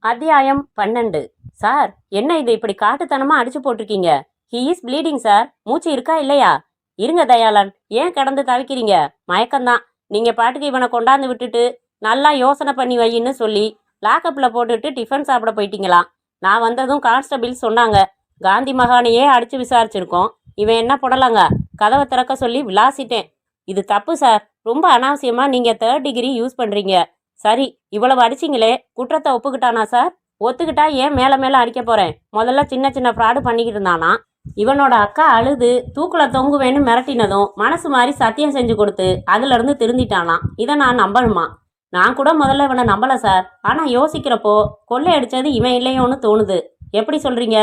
அத்தியாயம் 12. சார், என்ன இது இப்படி காட்டுத்தனமாக அடிச்சு போட்டிருக்கீங்க? He is bleeding sir. மூச்சு இருக்கா இல்லையா? இருங்க தயாளன், ஏன் கடந்து தவிக்கிறீங்க? மயக்கம்தான். நீங்கள் பாட்டுக்கு இவனை கொண்டாந்து விட்டுட்டு நல்லா யோசனை பண்ணி வையின்னு சொல்லி லாக்கப்பில் போட்டுட்டு டிஃபன் சாப்பிட போயிட்டீங்களாம். நான் வந்ததும் கான்ஸ்டபிள் சொன்னாங்க, காந்தி மகானையே அடித்து விசாரிச்சிருக்கோம். இவன் என்ன போடலாங்க? கதவை திறக்க சொல்லி விளாசிட்டேன். இது தப்பு சார். ரொம்ப அனாவசியமாக நீங்கள் 3rd டிகிரி யூஸ் பண்ணுறீங்க. சரி, இவ்வளவு அடிச்சிங்களே, குற்றத்தை ஒப்புக்கிட்டானா சார்? ஒத்துக்கிட்டா ஏன் மேலே மேலே அடிக்க போகிறேன்? முதல்ல சின்ன சின்ன ஃப்ராடு பண்ணிக்கிட்டு இருந்தானா. இவனோட அக்கா அழுது தூக்கில் தொங்குவேன்னு மிரட்டினதும் மனசு மாதிரி சத்தியம் செஞ்சு கொடுத்து அதுலேருந்து திருந்திட்டானா. இதை நான் நம்பணுமா? நான் கூட முதல்ல இவனை நம்பலை சார். ஆனால் யோசிக்கிறப்போ கொள்ளையடிச்சது இவன் இல்லையோன்னு தோணுது. எப்படி சொல்கிறீங்க?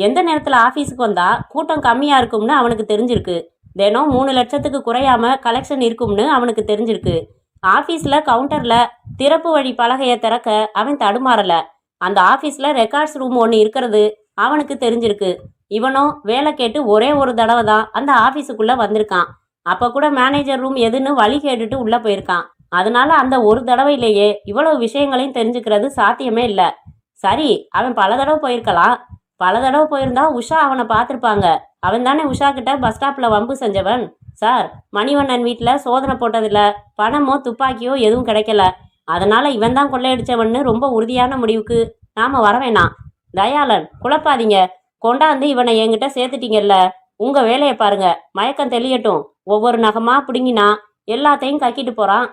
எந்த நேரத்தில் ஆஃபீஸுக்கு வந்தால் கூட்டம் கம்மியாக இருக்கும்னு அவனுக்கு தெரிஞ்சிருக்கு. தினம் 3 லட்சத்துக்கு குறையாம கலெக்ஷன் இருக்கும்னு அவனுக்கு தெரிஞ்சிருக்கு. ஆஃபீஸில் கவுண்டரில் திறப்பு வழி பலகையை திறக்க அவன் தடுமாறல. அந்த ஆஃபீஸில் ரெக்கார்ட்ஸ் ரூம் ஒன்று இருக்கிறது அவனுக்கு தெரிஞ்சிருக்கு. இவனும் வேலை கேட்டு ஒரே ஒரு தடவை தான் அந்த ஆஃபீஸுக்குள்ளே வந்திருக்கான். அப்போ கூட மேனேஜர் ரூம் எதுன்னு வழி கேட்டுட்டு உள்ளே போயிருக்கான். அதனால அந்த ஒரு தடவையிலேயே இவ்வளவு விஷயங்களையும் தெரிஞ்சுக்கிறது சாத்தியமே இல்லை. சரி, அவன் பல தடவை போயிருக்கலாம். பல தடவை போயிருந்தா உஷா அவனை பார்த்துருப்பாங்க. அவன் தானே உஷா கிட்ட பஸ் ஸ்டாப்பில் வம்பு செஞ்சவன். சார், மணிவண்ணன் வீட்டில் சோதனை போட்டதில்ல, பணமோ துப்பாக்கியோ எதுவும் கிடைக்கல. அதனால இவன் தான் கொள்ளையடிச்சவன்னு ரொம்ப உறுதியான முடிவுக்கு நாம் வர வேணாம். தயாளன், குழப்பாதீங்க. கொண்டாந்து இவனை என்கிட்ட சேர்த்துட்டீங்கல்ல, உங்கள் வேலையை பாருங்க. மயக்கம் தெளியட்டும். ஒவ்வொரு நகமாக பிடுங்கினா எல்லாத்தையும் கக்கிட்டு போகிறான்.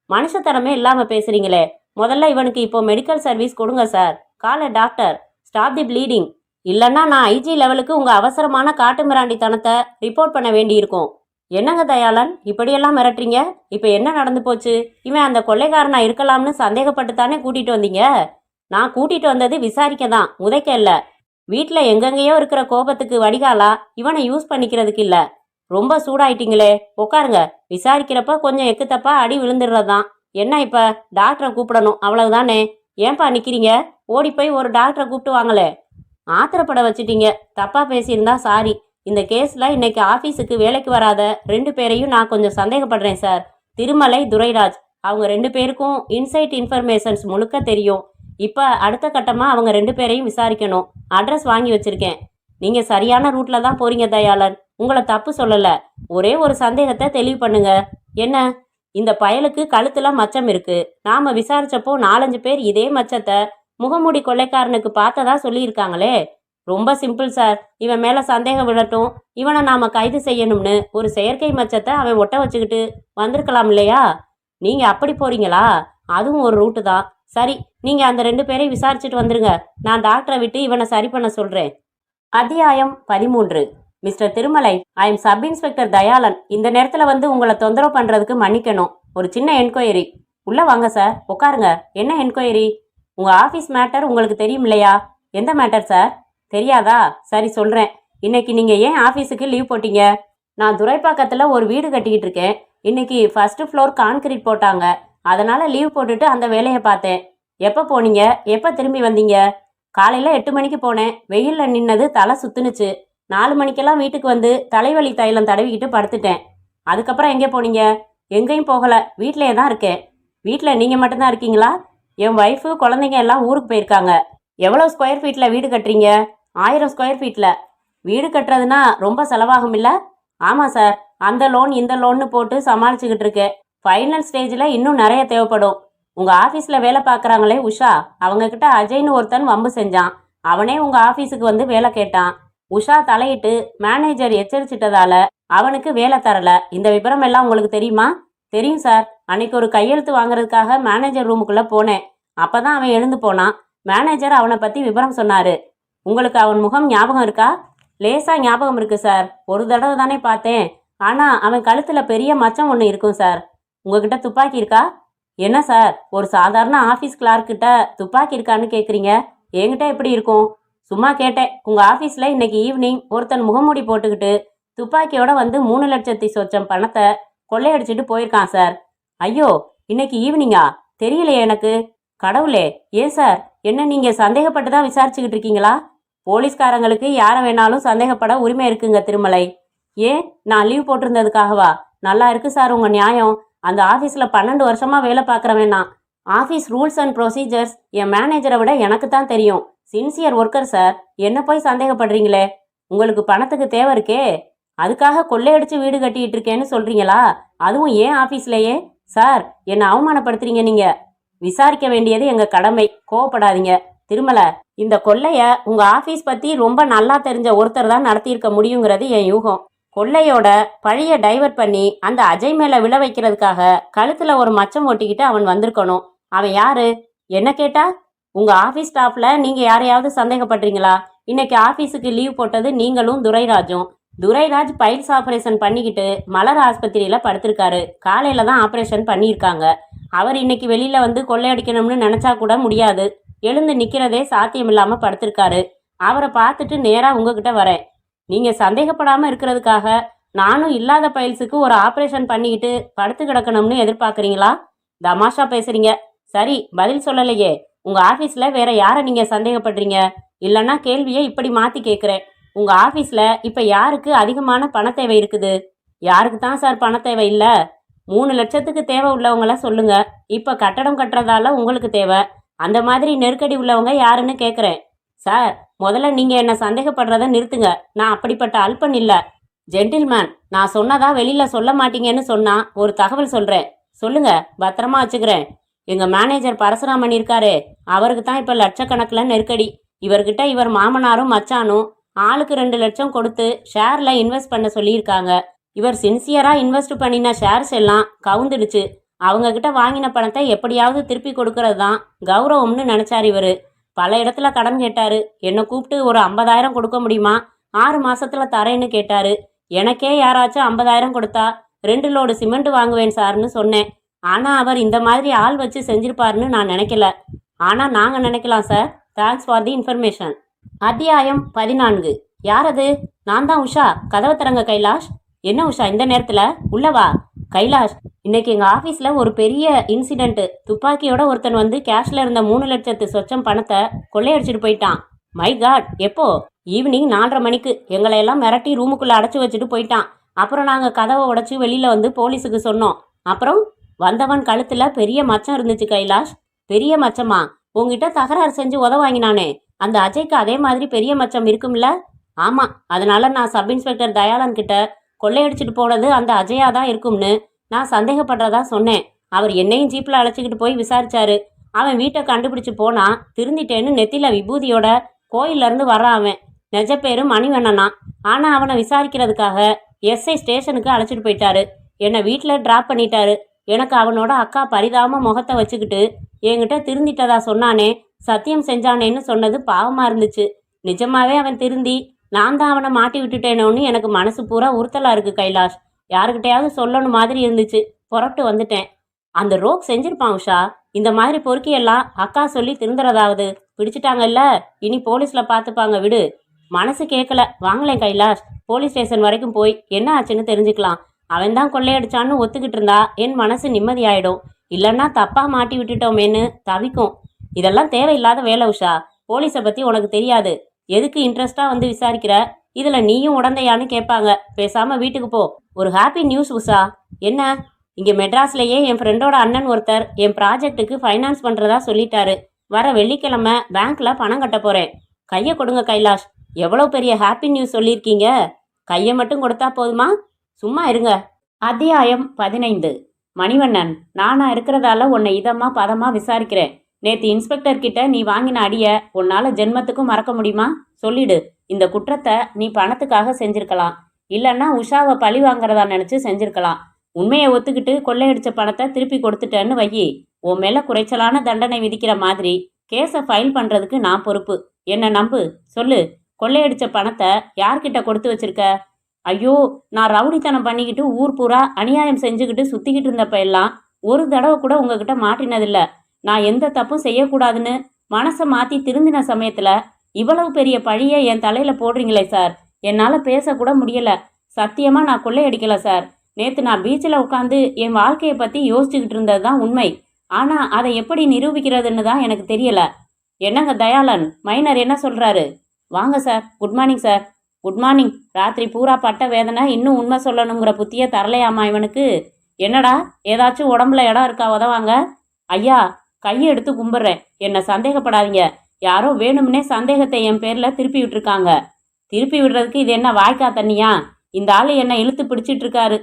மனுஷத்தனமே இல்லாமல் பேசுகிறீங்களே. முதல்ல இவனுக்கு இப்போ மெடிக்கல் சர்வீஸ் கொடுங்க சார். கால டாக்டர், ஸ்டாப் தி ப்ளீடிங். இல்லைன்னா நான் ஐஜி லெவலுக்கு உங்கள் அவசரமான காட்டு மிராண்டித்தனத்தை ரிப்போர்ட் பண்ண வேண்டியிருக்கும். என்னங்க தயாளன், இப்படியெல்லாம் மிரட்டுறீங்க? இப்போ என்ன நடந்து போச்சு? இவன் அந்த கொள்ளைக்காரனா இருக்கலாம்னு சந்தேகப்பட்டு தானே கூட்டிகிட்டு வந்தீங்க? நான் கூட்டிகிட்டு வந்தது விசாரிக்க தான், உதைக்க இல்லை. வீட்டில் எங்கெங்கேயோ இருக்கிற கோபத்துக்கு வடிகாலா இவனை யூஸ் பண்ணிக்கிறதுக்கு இல்லை. ரொம்ப சூடாயிட்டீங்களே, உட்காருங்க. விசாரிக்கிறப்ப கொஞ்சம் எக்கு தப்பா அடி விழுந்துடுறதான். என்ன இப்போ டாக்டரை கூப்பிடணும், அவ்வளவுதானே? ஏன்பா நிற்கிறீங்க? ஓடி போய் ஒரு டாக்டரை கூப்பிட்டு வாங்களே. ஆத்திரப்பட வச்சுட்டீங்க. தப்பாக பேசியிருந்தா சாரி. இந்த கேஸில் இன்னைக்கு ஆஃபீஸுக்கு வேலைக்கு வராத 2 பேரையும் நான் கொஞ்சம் சந்தேகப்படுறேன் சார். திருமலை, துரைராஜ், அவங்க 2 பேருக்கும் இன்சைட் இன்ஃபர்மேஷன்ஸ் முழுக்க தெரியும். இப்போ அடுத்த கட்டமாக அவங்க 2 பேரையும் விசாரிக்கணும். அட்ரஸ் வாங்கி வச்சுருக்கேன். நீங்கள் சரியான ரூட்டில் தான் போகிறீங்க தயாளன். உங்களை தப்பு சொல்லல. ஒரே ஒரு சந்தேகத்தை தெளிவு பண்ணுங்க. என்ன? இந்த பயலுக்கு கழுத்துல மச்சம் இருக்கு. நாம விசாரிச்சப்போ 4-5 பேர் இதே மச்சத்தை முகமூடி கொள்ளைக்காரனுக்கு பார்த்ததா சொல்லியிருக்காங்களே. ரொம்ப சிம்பிள் சார். இவன் மேல சந்தேகம் விடட்டும், இவனை நாம கைது செய்யணும்னு ஒரு செயற்கை மச்சத்தை அவன் ஒட்ட வச்சுக்கிட்டு வந்திருக்கலாம் இல்லையா? நீங்க அப்படி போறீங்களா? அதுவும் ஒரு ரூட்டு தான். சரி, நீங்க அந்த 2 பேரையும் விசாரிச்சுட்டு வந்துருங்க. நான் டாக்டரை விட்டு இவனை சரி பண்ண சொல்றேன். அத்தியாயம் 13. Mister Thirumalai, I am sub inspector Dayalan. இந்த நேரத்துல வந்து உங்களை தொந்தரவு பண்றதுக்கு மன்னிக்கணும். ஒரு சின்ன என்கொயரி. உள்ள வாங்க சார், உட்காருங்க. என்ன என்கொயரி? உங்க ஆபீஸ் மேட்டர் உங்களுக்கு தெரியும் இல்லையா? எந்த மேட்டர் சார்? தெரியாதா? சரி சொல்றேன். இன்னைக்கு நீங்க ஏன் ஆபீஸுக்கு லீவ் போட்டீங்க? நான் துரைப்பாக்கத்துல ஒரு வீடு கட்டிக்கிட்டு இருக்கேன். இன்னைக்கு ஃபர்ஸ்ட் ஃப்ளோர் கான்கிரீட் போட்டாங்க. அதனால லீவ் போட்டுட்டு அந்த வேலையை பார்த்தேன். எப்போ போனீங்க? எப்போ திரும்பி வந்தீங்க? காலையில 8 மணிக்கு போனேன். வெயில்ல நின்னது தலை சுத்துனுச்சு. 4 மணிக்கெல்லாம் வீட்டுக்கு வந்து தலைவலி தைலம் தடவிக்கிட்டு படுத்துட்டேன். அதுக்கப்புறம் எங்கே போனீங்க? எங்கேயும் போகல, வீட்டிலேயே தான் இருக்கேன். வீட்டில் நீங்க மட்டும்தான் இருக்கீங்களா? என் ஒய்ஃபு குழந்தைங்க எல்லாம் ஊருக்கு போயிருக்காங்க. எவ்வளோ ஸ்கொயர் ஃபீட்ல வீடு கட்டுறீங்க? 1000 ஸ்கொயர் ஃபீட்ல. வீடு கட்டுறதுனா ரொம்ப செலவாகும் இல்ல? ஆமாம் சார், அந்த லோன் இந்த லோன்னு போட்டு சமாளிச்சுக்கிட்டு இருக்கேன். ஃபைனல் ஸ்டேஜில் இன்னும் நிறைய தேவைப்படும். உங்கள் ஆஃபீஸில் வேலை பார்க்குறாங்களே உஷா, அவங்கக்கிட்ட அஜய்னு ஒருத்தன் வம்பு செஞ்சான். அவனே உங்கள் ஆஃபீஸுக்கு வந்து வேலை கேட்டான். உஷா தலையிட்டு மேனேஜர் எச்சரிச்சிட்டதால அவனுக்கு வேலை தரல. இந்த விபரம் எல்லாம் உங்களுக்கு தெரியுமா? தெரியும் சார். அன்னைக்கு ஒரு கையெழுத்து வாங்குறதுக்காக மேனேஜர் ரூமுக்குள்ளே போனேன். அப்போ தான் அவன் எழுந்து போனான். மேனேஜர் அவனை பற்றி விபரம் சொன்னார். உங்களுக்கு அவன் முகம் ஞாபகம் இருக்கா? லேசா ஞாபகம் இருக்கு சார். ஒரு தடவை தானே பார்த்தேன். ஆனால் அவன் கழுத்தில் பெரிய மச்சம் ஒன்று இருக்கும் சார். உங்ககிட்ட துப்பாக்கி இருக்கா? என்ன சார், ஒரு சாதாரண ஆஃபீஸ் கிளார்க்கிட்ட துப்பாக்கி இருக்கான்னு கேட்குறீங்க? என்கிட்ட எப்படி இருக்கும்? சும்மா கேட்டேன். உங்கள் ஆஃபீஸில் இன்னைக்கு ஈவினிங் ஒருத்தன் முகமூடி போட்டுக்கிட்டு துப்பாக்கியோட வந்து 3 லட்சத்தி சொச்சம் பணத்தை கொள்ளையடிச்சிட்டு போயிருக்கான் சார். ஐயோ, இன்னைக்கு ஈவினிங்கா? தெரியலையே எனக்கு. கடவுளே! ஏன் சார், என்ன நீங்கள் சந்தேகப்பட்டு தான் விசாரிச்சுக்கிட்டு இருக்கீங்களா? போலீஸ்காரங்களுக்கு யாரை வேணாலும் சந்தேகப்பட உரிமை இருக்குங்க திருமலை. ஏன், நான் லீவ் போட்டிருந்ததுக்காகவா? நல்லா இருக்கு சார் உங்கள் நியாயம். அந்த ஆஃபீஸில் 12 வருஷமா வேலை பார்க்குறவன் நான். ஆஃபீஸ் ரூல்ஸ் அண்ட் ப்ரொசீஜர்ஸ் என் மேனேஜரை விட எனக்கு தான் தெரியும். Sincere worker sir. என்ன போய் சந்தேகப்படுறீங்களே? உங்களுக்கு பணத்துக்கு தேவை இருக்கே, அதுக்காக கொள்ளையடிச்சு வீடு கட்டிட்டு இருக்கேன்னு சொல்றீங்களா? அதுவும் ஏன் ஆஃபீஸ்லேயே? சார், என்னை அவமானப்படுத்துறீங்க நீங்க. விசாரிக்க வேண்டியது எங்க கடமை. கோவப்படாதீங்க. திருமலை, இந்த கொள்ளைய உங்க ஆஃபீஸ் பத்தி ரொம்ப நல்லா தெரிஞ்ச ஒருத்தர் தான் நடத்தியிருக்க முடியுங்கிறது என் யூகம். கொள்ளையோட பழிய டைவர்ட் பண்ணி அந்த அஜய் மேல விழ வைக்கிறதுக்காக கழுத்துல ஒரு மச்சம் ஒட்டிக்கிட்டு அவன் வந்திருக்கணும். அவன் யாரு? என்ன கேட்டா? உங்க ஆஃபீஸ் ஸ்டாஃப்ல நீங்க யாரையாவது சந்தேகப்படுறீங்களா? இன்னைக்கு ஆஃபீஸுக்கு லீவ் போட்டது நீங்களும் துரைராஜும். துரைராஜ் பைல்ஸ் ஆபரேஷன் பண்ணிக்கிட்டு மலர் ஆஸ்பத்திரியில படுத்திருக்காரு. காலையில தான் ஆபரேஷன் பண்ணியிருக்காங்க. அவர் இன்னைக்கு வெளியில வந்து கொள்ளையடிக்கணும்னு நினைச்சா கூட முடியாது. எழுந்து நிக்கிறதே சாத்தியமில்லாம படுத்திருக்காரு. அவரை பார்த்துட்டு நேரா உங்ககிட்ட வரேன். நீங்க சந்தேகப்படாம இருக்கிறதுக்காக நானும் இல்லாத பைல்ஸுக்கு ஒரு ஆபரேஷன் பண்ணிக்கிட்டு படுத்து கிடக்கணும்னு எதிர்பார்க்குறீங்களா? தமாஷா பேசுறீங்க. சரி, பதில் சொல்லலையே. உங்க ஆபீஸ்ல வேற யாரை நீங்க சந்தேகப்படுறீங்க? இல்லைன்னா கேள்வியை இப்படி மாத்தி கேட்குறேன். உங்க ஆபீஸ்ல இப்ப யாருக்கு அதிகமான பண தேவை இருக்குது? யாருக்கு தான் சார் பண தேவை இல்ல? 3 லட்சத்துக்கு தேவை உள்ளவங்கள சொல்லுங்க. இப்ப கட்டடம் கட்டுறதால உங்களுக்கு தேவை. அந்த மாதிரி நெருக்கடி உள்ளவங்க யாருன்னு கேட்குறேன். சார், முதல்ல நீங்க என்ன சந்தேகப்படுறத நிறுத்துங்க. நான் அப்படிப்பட்ட அல்பன் இல்ல. ஜென்டில்மேன், நான் சொன்னதா வெளியில சொல்ல மாட்டீங்கன்னு சொன்னா ஒரு தகவல் சொல்றேன். சொல்லுங்க, பத்திரமா வச்சுக்கிறேன். எங்க மேனேஜர் பரசுராமன் இருக்காரு, அவருக்கு தான் இப்ப லட்சக்கணக்கில் நெருக்கடி. இவர்கிட்ட இவர் மாமனாரும் மச்சானும் ஆளுக்கு 2 லட்சம் கொடுத்து ஷேர்ல இன்வெஸ்ட் பண்ண சொல்லியிருக்காங்க. இவர் சின்சியரா இன்வெஸ்ட் பண்ணின ஷேர்ஸ் எல்லாம் கவுந்துடுச்சு. அவங்க கிட்ட வாங்கின பணத்தை எப்படியாவது திருப்பி கொடுக்கறது தான் கௌரவம்னு நினைச்சாரு இவரு. பல இடத்துல கடன் கேட்டாரு. என்னை கூப்பிட்டு ஒரு 50,000 கொடுக்க முடியுமா, 6 மாசத்துல தரேன்னு கேட்டாரு. எனக்கே யாராச்சும் 50,000 கொடுத்தா 2 லோடு சிமெண்ட் வாங்குவேன் சார்னு சொன்னேன். ஆனா அவர் இந்த மாதிரி ஆள் வச்சு செஞ்சிருப்பாருன்னு நான் நினைக்கல. ஆனா நாங்க நினைக்கலாம் sir. Thanks for the information. அத்தியாயம் 14. யார் அது? நான் தான் உஷா. கதவை திறங்க கைலாஷ். என்ன உஷா இந்த நேரத்துல? உள்ளவா. கைலாஷ், இன்னைக்கு எங்க ஆபீஸ்ல ஒரு பெரிய இன்சிடென்ட். துப்பாக்கியோட ஒருத்தன் வந்து கேஷ்ல இருந்த 3 லட்சத்து சொச்சம் பணத்தை கொள்ளையடிச்சிட்டு போயிட்டான். My God! எப்போ? ஈவினிங் 4:30 மணிக்கு. எங்களை எல்லாம் மிரட்டி ரூமுக்குள்ள அடைச்சு வச்சுட்டு போயிட்டான். அப்புறம் நாங்க கதவை உடைச்சு வெளியில வந்து போலீஸுக்கு சொன்னோம். அப்புறம் வந்தவன் கழுத்துல பெரிய மச்சம் இருந்துச்சு கைலாஷ். பெரிய மச்சமா? உங்ககிட்ட தகராறு செஞ்சு உத வாங்கினானே அந்த அஜய்க்கு அதே மாதிரி பெரிய மச்சம் இருக்கும்ல? ஆமாம், அதனால நான் சப் இன்ஸ்பெக்டர் தயாளன் கிட்ட கொள்ளையடிச்சிட்டு போனது அந்த அஜயா தான் இருக்கும்னு நான் சந்தேகப்படுறதா சொன்னேன். அவர் என்னையும் ஜீப்பில் அழைச்சிக்கிட்டு போய் விசாரிச்சாரு. அவன் வீட்டை கண்டுபிடிச்சு போனா திருந்திட்டேன்னு நெத்தில விபூதியோட கோயில்ல இருந்து வர்றான் அவன். நிஜ பேரு மணிவண்ணனா. ஆனால் அவனை விசாரிக்கிறதுக்காக எஸ்ஐ ஸ்டேஷனுக்கு அழைச்சிட்டு போயிட்டாரு. என்னை வீட்டில் ட்ராப் பண்ணிட்டாரு. எனக்கு அவனோட அக்கா பரிதாப முகத்தை வச்சுக்கிட்டு என்கிட்ட திருந்திட்டதா சொன்னானே, சத்தியம் செஞ்சானேன்னு சொன்னது பாவமாக இருந்துச்சு. நிஜமாவே அவன் திருந்தி நான் தான் அவனை மாட்டி விட்டுட்டேனோன்னு எனக்கு மனசு பூரா உறுத்தலாக இருக்குது கைலாஷ். யாருக்கிட்டையாவது சொல்லணும் மாதிரி இருந்துச்சு. புறப்பட்டு வந்துட்டேன். அந்த ரோக் செஞ்சிருப்பான் உஷா. இந்த மாதிரி பொறுக்கியெல்லாம் அக்கா சொல்லி திருந்துறதாவது. பிடிச்சிட்டாங்கல்ல, இனி போலீஸில் பார்த்துப்பாங்க விடு. மனசு கேட்கல. வாங்களேன் கைலாஷ், போலீஸ் ஸ்டேஷன் வரைக்கும் போய் என்ன ஆச்சுன்னு தெரிஞ்சுக்கலாம். அவன் தான் கொள்ளையடிச்சான்னு ஒத்துக்கிட்டு இருந்தா என் மனசு நிம்மதியாயிடும். இல்லைன்னா தப்பா மாட்டி விட்டுட்டோமேன்னு தவிக்கும். இதெல்லாம் தேவையில்லாத வேலை உஷா. போலீஸை பற்றி உனக்கு தெரியாது. எதுக்கு இன்ட்ரெஸ்டாக வந்து விசாரிக்கிற? இதில் நீயும் உடந்தையான்னு கேட்பாங்க. பேசாமல் வீட்டுக்கு போ. ஒரு ஹாப்பி நியூஸ் உஷா. என்ன? இங்கே மெட்ராஸ்லேயே என் ஃப்ரெண்டோட அண்ணன் ஒருத்தர் என் ப்ராஜெக்ட்டுக்கு ஃபைனான்ஸ் பண்ணுறதா சொல்லிட்டாரு. வர வெள்ளிக்கிழமை பேங்க்கில் பணம் கட்ட போகிறேன். கையை கொடுங்க கைலாஷ். எவ்வளோ பெரிய ஹாப்பி நியூஸ் சொல்லியிருக்கீங்க. கையை மட்டும் கொடுத்தா போதுமா? சும்மா இருங்க. அத்தியாயம் 15. மணிவண்ணன், நானா இருக்கிறதால உன்னை இதமா பதமா விசாரிக்கிறேன். நேற்று இன்ஸ்பெக்டர் கிட்ட நீ வாங்கின அடிய உன்னால ஜென்மத்துக்கும் மறக்க முடியுமா? சொல்லிடு. இந்த குற்றத்தை நீ பணத்துக்காக செஞ்சிருக்கலாம். இல்லைன்னா உஷாவை பழி வாங்குறதா நினைச்சு செஞ்சிருக்கலாம். உண்மையை ஒத்துக்கிட்டு கொள்ளையடிச்ச பணத்தை திருப்பி கொடுத்துட்டேன்னு வையி, உன் மேல குறைச்சலான தண்டனை விதிக்கிற மாதிரி கேஸை ஃபைல் பண்றதுக்கு நான் பொறுப்பு. என்ன நம்பு. சொல்லு, கொள்ளையடிச்ச பணத்தை யார்கிட்ட கொடுத்து வச்சிருக்க? ஐயோ, நான் ரவுடித்தனம் பண்ணிக்கிட்டு ஊர் பூரா அநியாயம் செஞ்சுக்கிட்டு சுத்திக்கிட்டு இருந்தப்ப எல்லாம் ஒரு தடவை கூட உங்ககிட்ட மாட்டினதில்ல. நான் எந்த தப்பும் செய்யக்கூடாதுன்னு மனசை மாத்தி திருந்தின சமயத்துல இவ்வளவு பெரிய பழிய என் தலையில போடுறீங்களே சார். என்னால பேசக்கூட முடியல. சத்தியமா நான் கொள்ளையடிக்கல சார். நேத்து நான் பீச்சில் உட்காந்து என் வாழ்க்கையை பத்தி யோசிச்சுக்கிட்டு இருந்தது தான் உண்மை. ஆனா அதை எப்படி நிரூபிக்கிறதுன்னு தான் எனக்கு தெரியல. என்னங்க தயாளன், மைனர் என்ன சொல்றாரு? வாங்க sir. Good morning sir. Good morning. ராத்திரி பூரா பட்ட வேதனை இன்னும் உண்மை சொல்லணுங்கிற புத்திய தரலையாமா இவனுக்கு? என்னடா, ஏதாச்சும் உடம்புல இடம் இருக்கா உதவாங்க? ஐயா, கையை எடுத்து கும்பிட்றேன். என்னை சந்தேகப்படாதீங்க. யாரோ வேணும்னே சந்தேகத்தை என் பேரில் திருப்பி விட்டுருக்காங்க. திருப்பி விடுறதுக்கு இது என்ன வாய்க்கா தண்ணியா? இந்த ஆள் என்னை இழுத்து பிடிச்சிட்டு இருக்காரு.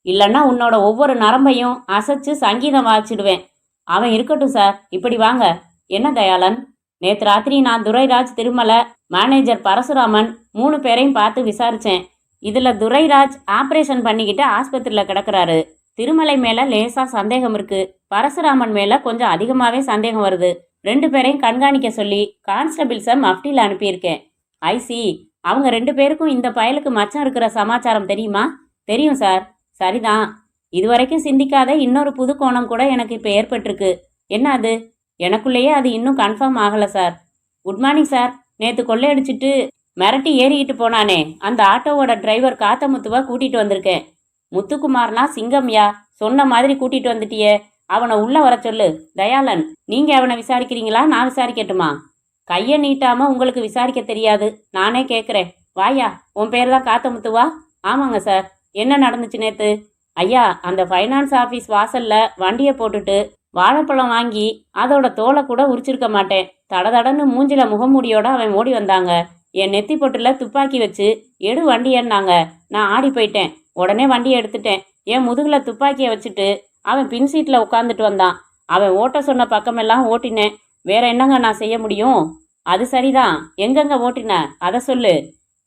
இல்லைன்னா உன்னோட ஒவ்வொரு நரம்பையும் அசைச்சு சங்கீதம் வாச்சிடுவேன். அவன் இருக்கட்டும் சார். இப்படி வாங்க. என்ன தயாளன், நேற்று ராத்திரி நான் துரைராஜ், திருமலை, மேனேஜர் பரசுராமன் 3 பேரையும் பார்த்து விசாரித்தேன். இதில் துரைராஜ் ஆப்ரேஷன் பண்ணிக்கிட்டு ஆஸ்பத்திரியில் கிடக்கிறாரு. திருமலை மேலே லேசாக சந்தேகம் இருக்குது. பரசுராமன் மேலே கொஞ்சம் அதிகமாகவே சந்தேகம் வருது. 2 பேரையும் கண்காணிக்க சொல்லி கான்ஸ்டபிள்ஸை மஃப்டியில் அனுப்பியிருக்கேன். ஐசி, அவங்க 2 பேருக்கும் இந்த பயலுக்கு மச்சம் இருக்கிற சமாச்சாரம் தெரியுமா? தெரியும் சார். சரிதான். இதுவரைக்கும் சிந்திக்காத இன்னொரு புது கோணம் கூட எனக்கு இப்போ ஏற்பட்டிருக்கு. என்ன அது? எனக்குள்ளேயே அது இன்னும் கன்ஃபார்ம் ஆகலை சார். Good morning sir. நேற்று கொள்ளையடிச்சிட்டு மிரட்டி ஏறிக்கிட்டு போனானே அந்த ஆட்டோவோட டிரைவர் காத்தமுத்துவா கூட்டிகிட்டு வந்திருக்கேன். முத்துக்குமார்னா சிங்கம்யா. சொன்ன மாதிரி கூட்டிகிட்டு வந்துட்டியே. அவனை உள்ளே வர சொல்லு. தயாளன், நீங்கள் அவனை விசாரிக்கிறீங்களா, நான் விசாரிக்கட்டுமா? கையை நீட்டாமல் உங்களுக்கு விசாரிக்க தெரியாது. நானே கேட்குறேன். வாயா. உன் பேர் தான் காத்தமுத்துவா? ஆமாங்க சார். என்ன நடந்துச்சு நேற்று? ஐயா, அந்த ஃபைனான்ஸ் ஆஃபீஸ் வாசலில் வண்டியை போட்டுட்டு வாழைப்பழம் வாங்கி அதோட தோலை கூட உரிச்சிருக்க மாட்டேன். தடதடன்னு மூஞ்சில முகமூடியோட அவன் ஓடி வந்தாங்க. என் நெத்தி பொட்டில் துப்பாக்கி வச்சு எடு வண்டியன்னாங்க. நான் ஆடி போயிட்டேன். உடனே வண்டியை எடுத்துட்டேன். என் முதுகில் துப்பாக்கியை வச்சுட்டு அவன் பின் சீட்டில் உட்காந்துட்டு வந்தான். அவன் ஓட்ட சொன்ன பக்கமெல்லாம் ஓட்டினேன். வேற என்னங்க நான் செய்ய முடியும்? அது சரிதான். எங்கெங்க ஓட்டின அதை சொல்லு.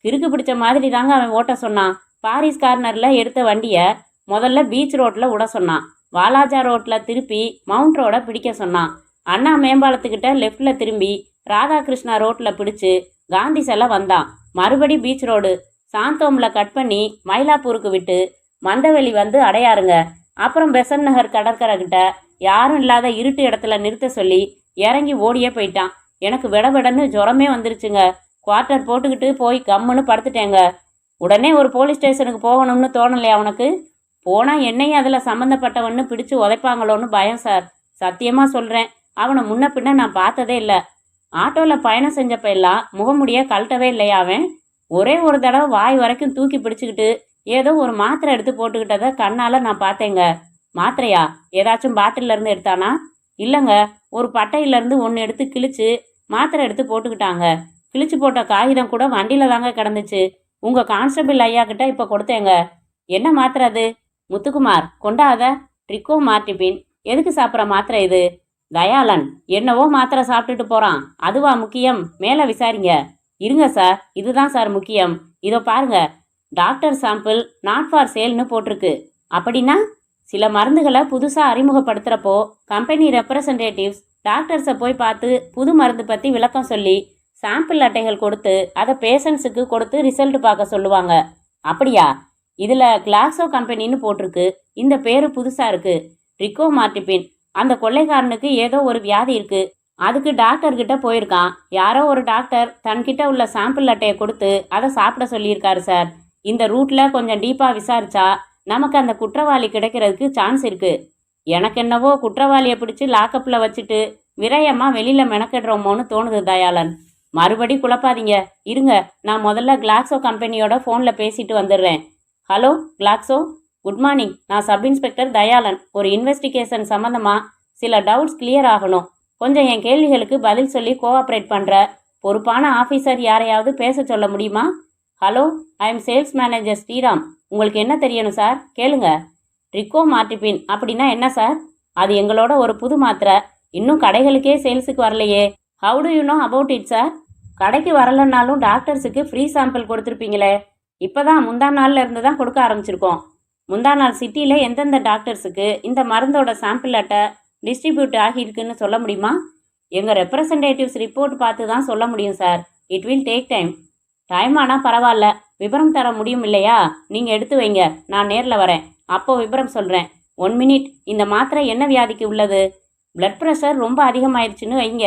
கிறுக்கு பிடிச்ச மாதிரி தாங்க அவன் ஓட்ட சொன்னான். பாரிஸ் கார்னரில் எடுத்த வண்டியை முதல்ல பீச் ரோட்டில் விட சொன்னான். வாலாஜா ரோட்டில் திருப்பி மவுண்ட் ரோட பிடிக்க சொன்னான். அண்ணா மேம்பாலத்துக்கிட்ட லெஃப்டில் திரும்பி ராதாகிருஷ்ணா ரோட்டில் பிடிச்சு காந்தி சிலை வந்தான். மறுபடி பீச் ரோடு சாந்தோமில் கட் பண்ணி மயிலாப்பூருக்கு விட்டு மந்தவெளி வந்து அடையாருங்க. அப்புறம் பெசன் நகர் கடற்கரை கிட்ட யாரும் இல்லாத இருட்டு இடத்துல நிறுத்த சொல்லி இறங்கி ஓடியே போயிட்டான். எனக்கு விடவிடன்னு ஜுரமே வந்துருச்சுங்க. குவார்ட்டர் போட்டுக்கிட்டு போய் கம்முன்னு படுத்துட்டேங்க. உடனே ஒரு போலீஸ் ஸ்டேஷனுக்கு போகணும்னு தோணலையா உனக்கு? போனால் என்னையும் அதில் சம்மந்தப்பட்டவன்னு பிடிச்சி உதைப்பாங்களோன்னு பயம் சார். சத்தியமாக சொல்கிறேன், அவனை முன்ன பின்ன நான் பார்த்ததே இல்லை. ஆட்டோவில் பயணம் செஞ்சப்ப எல்லாம் முகமுடிய கழட்டவே இல்லையா அவன்? ஒரே ஒரு தடவை வாய் வரைக்கும் தூக்கி பிடிச்சிக்கிட்டு ஏதோ ஒரு மாத்திரை எடுத்து போட்டுக்கிட்டதை கண்ணால் நான் பார்த்தேங்க. மாத்திரையா? ஏதாச்சும் பாட்டிலேருந்து எடுத்தானா? இல்லைங்க, ஒரு பட்டையிலேருந்து ஒன்று எடுத்து கிழிச்சு மாத்திரை எடுத்து போட்டுக்கிட்டாங்க. கிழிச்சு போட்ட காகிதம் கூட வண்டியில் தாங்க கிடந்துச்சு. உங்கள் கான்ஸ்டபிள் ஐயா கிட்ட இப்போ கொடுத்தேங்க. என்ன மாத்திரை அது? முத்துக்குமார், கொண்டாத. ட்ரிக்கோ மார்டிபின். எதுக்கு சாப்பிட்ற மாத்திரை இது? தயாளன், என்னவோ மாத்திரை சாப்பிட்டுட்டு போகிறான், அதுவா முக்கியம்? மேலே விசாரிங்க. இருங்க சார், இதுதான் சார் முக்கியம். இதோ பாருங்க, டாக்டர் சாம்பிள் நாட் ஃபார் சேல்னு போட்டிருக்கு. அப்படின்னா சில மருந்துகளை புதுசாக அறிமுகப்படுத்துகிறப்போ கம்பெனி ரெப்ரசன்டேட்டிவ்ஸ் டாக்டர்ஸை போய் பார்த்து புது மருந்து பற்றி விளக்கம் சொல்லி சாம்பிள் அட்டைகள் கொடுத்து அதை பேஷண்ட்ஸுக்கு கொடுத்து ரிசல்ட் பார்க்க சொல்லுவாங்க. அப்படியா? இதில் கிளாக்ஸோ கம்பெனின்னு போட்டிருக்கு. இந்த பேர் புதுசாக இருக்குது. ட்ரிக்கோ மார்டிபின். அந்த கொள்ளைக்காரனுக்கு ஏதோ ஒரு வியாதி இருக்குது. அதுக்கு டாக்டர்கிட்ட போயிருக்கான். யாரோ ஒரு டாக்டர் தன்கிட்ட உள்ள சாம்பிள் அட்டையை கொடுத்து அதை சாப்பிட சொல்லியிருக்காரு சார். இந்த ரூட்டில் கொஞ்சம் டீப்பாக விசாரிச்சா நமக்கு அந்த குற்றவாளி கிடைக்கிறதுக்கு சான்ஸ் இருக்குது. எனக்கு என்னவோ குற்றவாளியை பிடிச்சி லாக்கப்பில் வச்சுட்டு விரயமாக வெளியில் மெனக்கெடுறோமோன்னு தோணுது தயாளன். மறுபடி குழப்பாதீங்க. இருங்க, நான் முதல்ல கிளாக்ஸோ கம்பெனியோட ஃபோனில் பேசிட்டு வந்துடுறேன். Hello Glaxo, good morning. நான் சப் இன்ஸ்பெக்டர் தயாளன். ஒரு இன்வெஸ்டிகேஷன் சம்மந்தமாக சில டவுட்ஸ் கிளியர் ஆகணும். கொஞ்சம் என் கேள்விகளுக்கு பதில் சொல்லி கோஆப்ரேட் பண்ணுற பொறுப்பான ஆஃபீஸர் யாரையாவது பேச சொல்ல முடியுமா? Hello, I am sales manager Sriram. உங்களுக்கு என்ன தெரியணும் சார்? கேளுங்க. ட்ரிக்கோ மார்டிபின் அப்படின்னா என்ன சார்? அது எங்களோட ஒரு புது மாத்திரை. இன்னும் கடைகளுக்கே சேல்ஸுக்கு வரலையே. How to you know about it sir? கடைக்கு வரலன்னாலும் டாக்டர்ஸுக்கு ஃப்ரீ சாம்பிள் கொடுத்துருப்பீங்களே. இப்போ தான் முந்தா நாளில் இருந்து தான் கொடுக்க ஆரம்பிச்சிருக்கோம். முந்தா நாள் சிட்டியில் எந்தெந்த டாக்டர்ஸுக்கு இந்த மருந்தோட சாம்பிள் அட்டை டிஸ்ட்ரிபியூட் ஆகியிருக்குன்னு சொல்ல முடியுமா? எங்கள் ரெப்ரசன்டேட்டிவ்ஸ் ரிப்போர்ட் பார்த்து தான் சொல்ல முடியும் sir. It will take time. Time ஆனால் பரவாயில்ல, விவரம் தர முடியும் இல்லையா? நீங்கள் எடுத்து வைங்க, நான் நேரில் வரேன். அப்போ விவரம் சொல்கிறேன். 1 மினிட். இந்த மாத்திரை என்ன வியாதிக்கு உள்ளது? பிளட் ப்ரெஷர் ரொம்ப அதிகமாயிருச்சுன்னு வைங்க.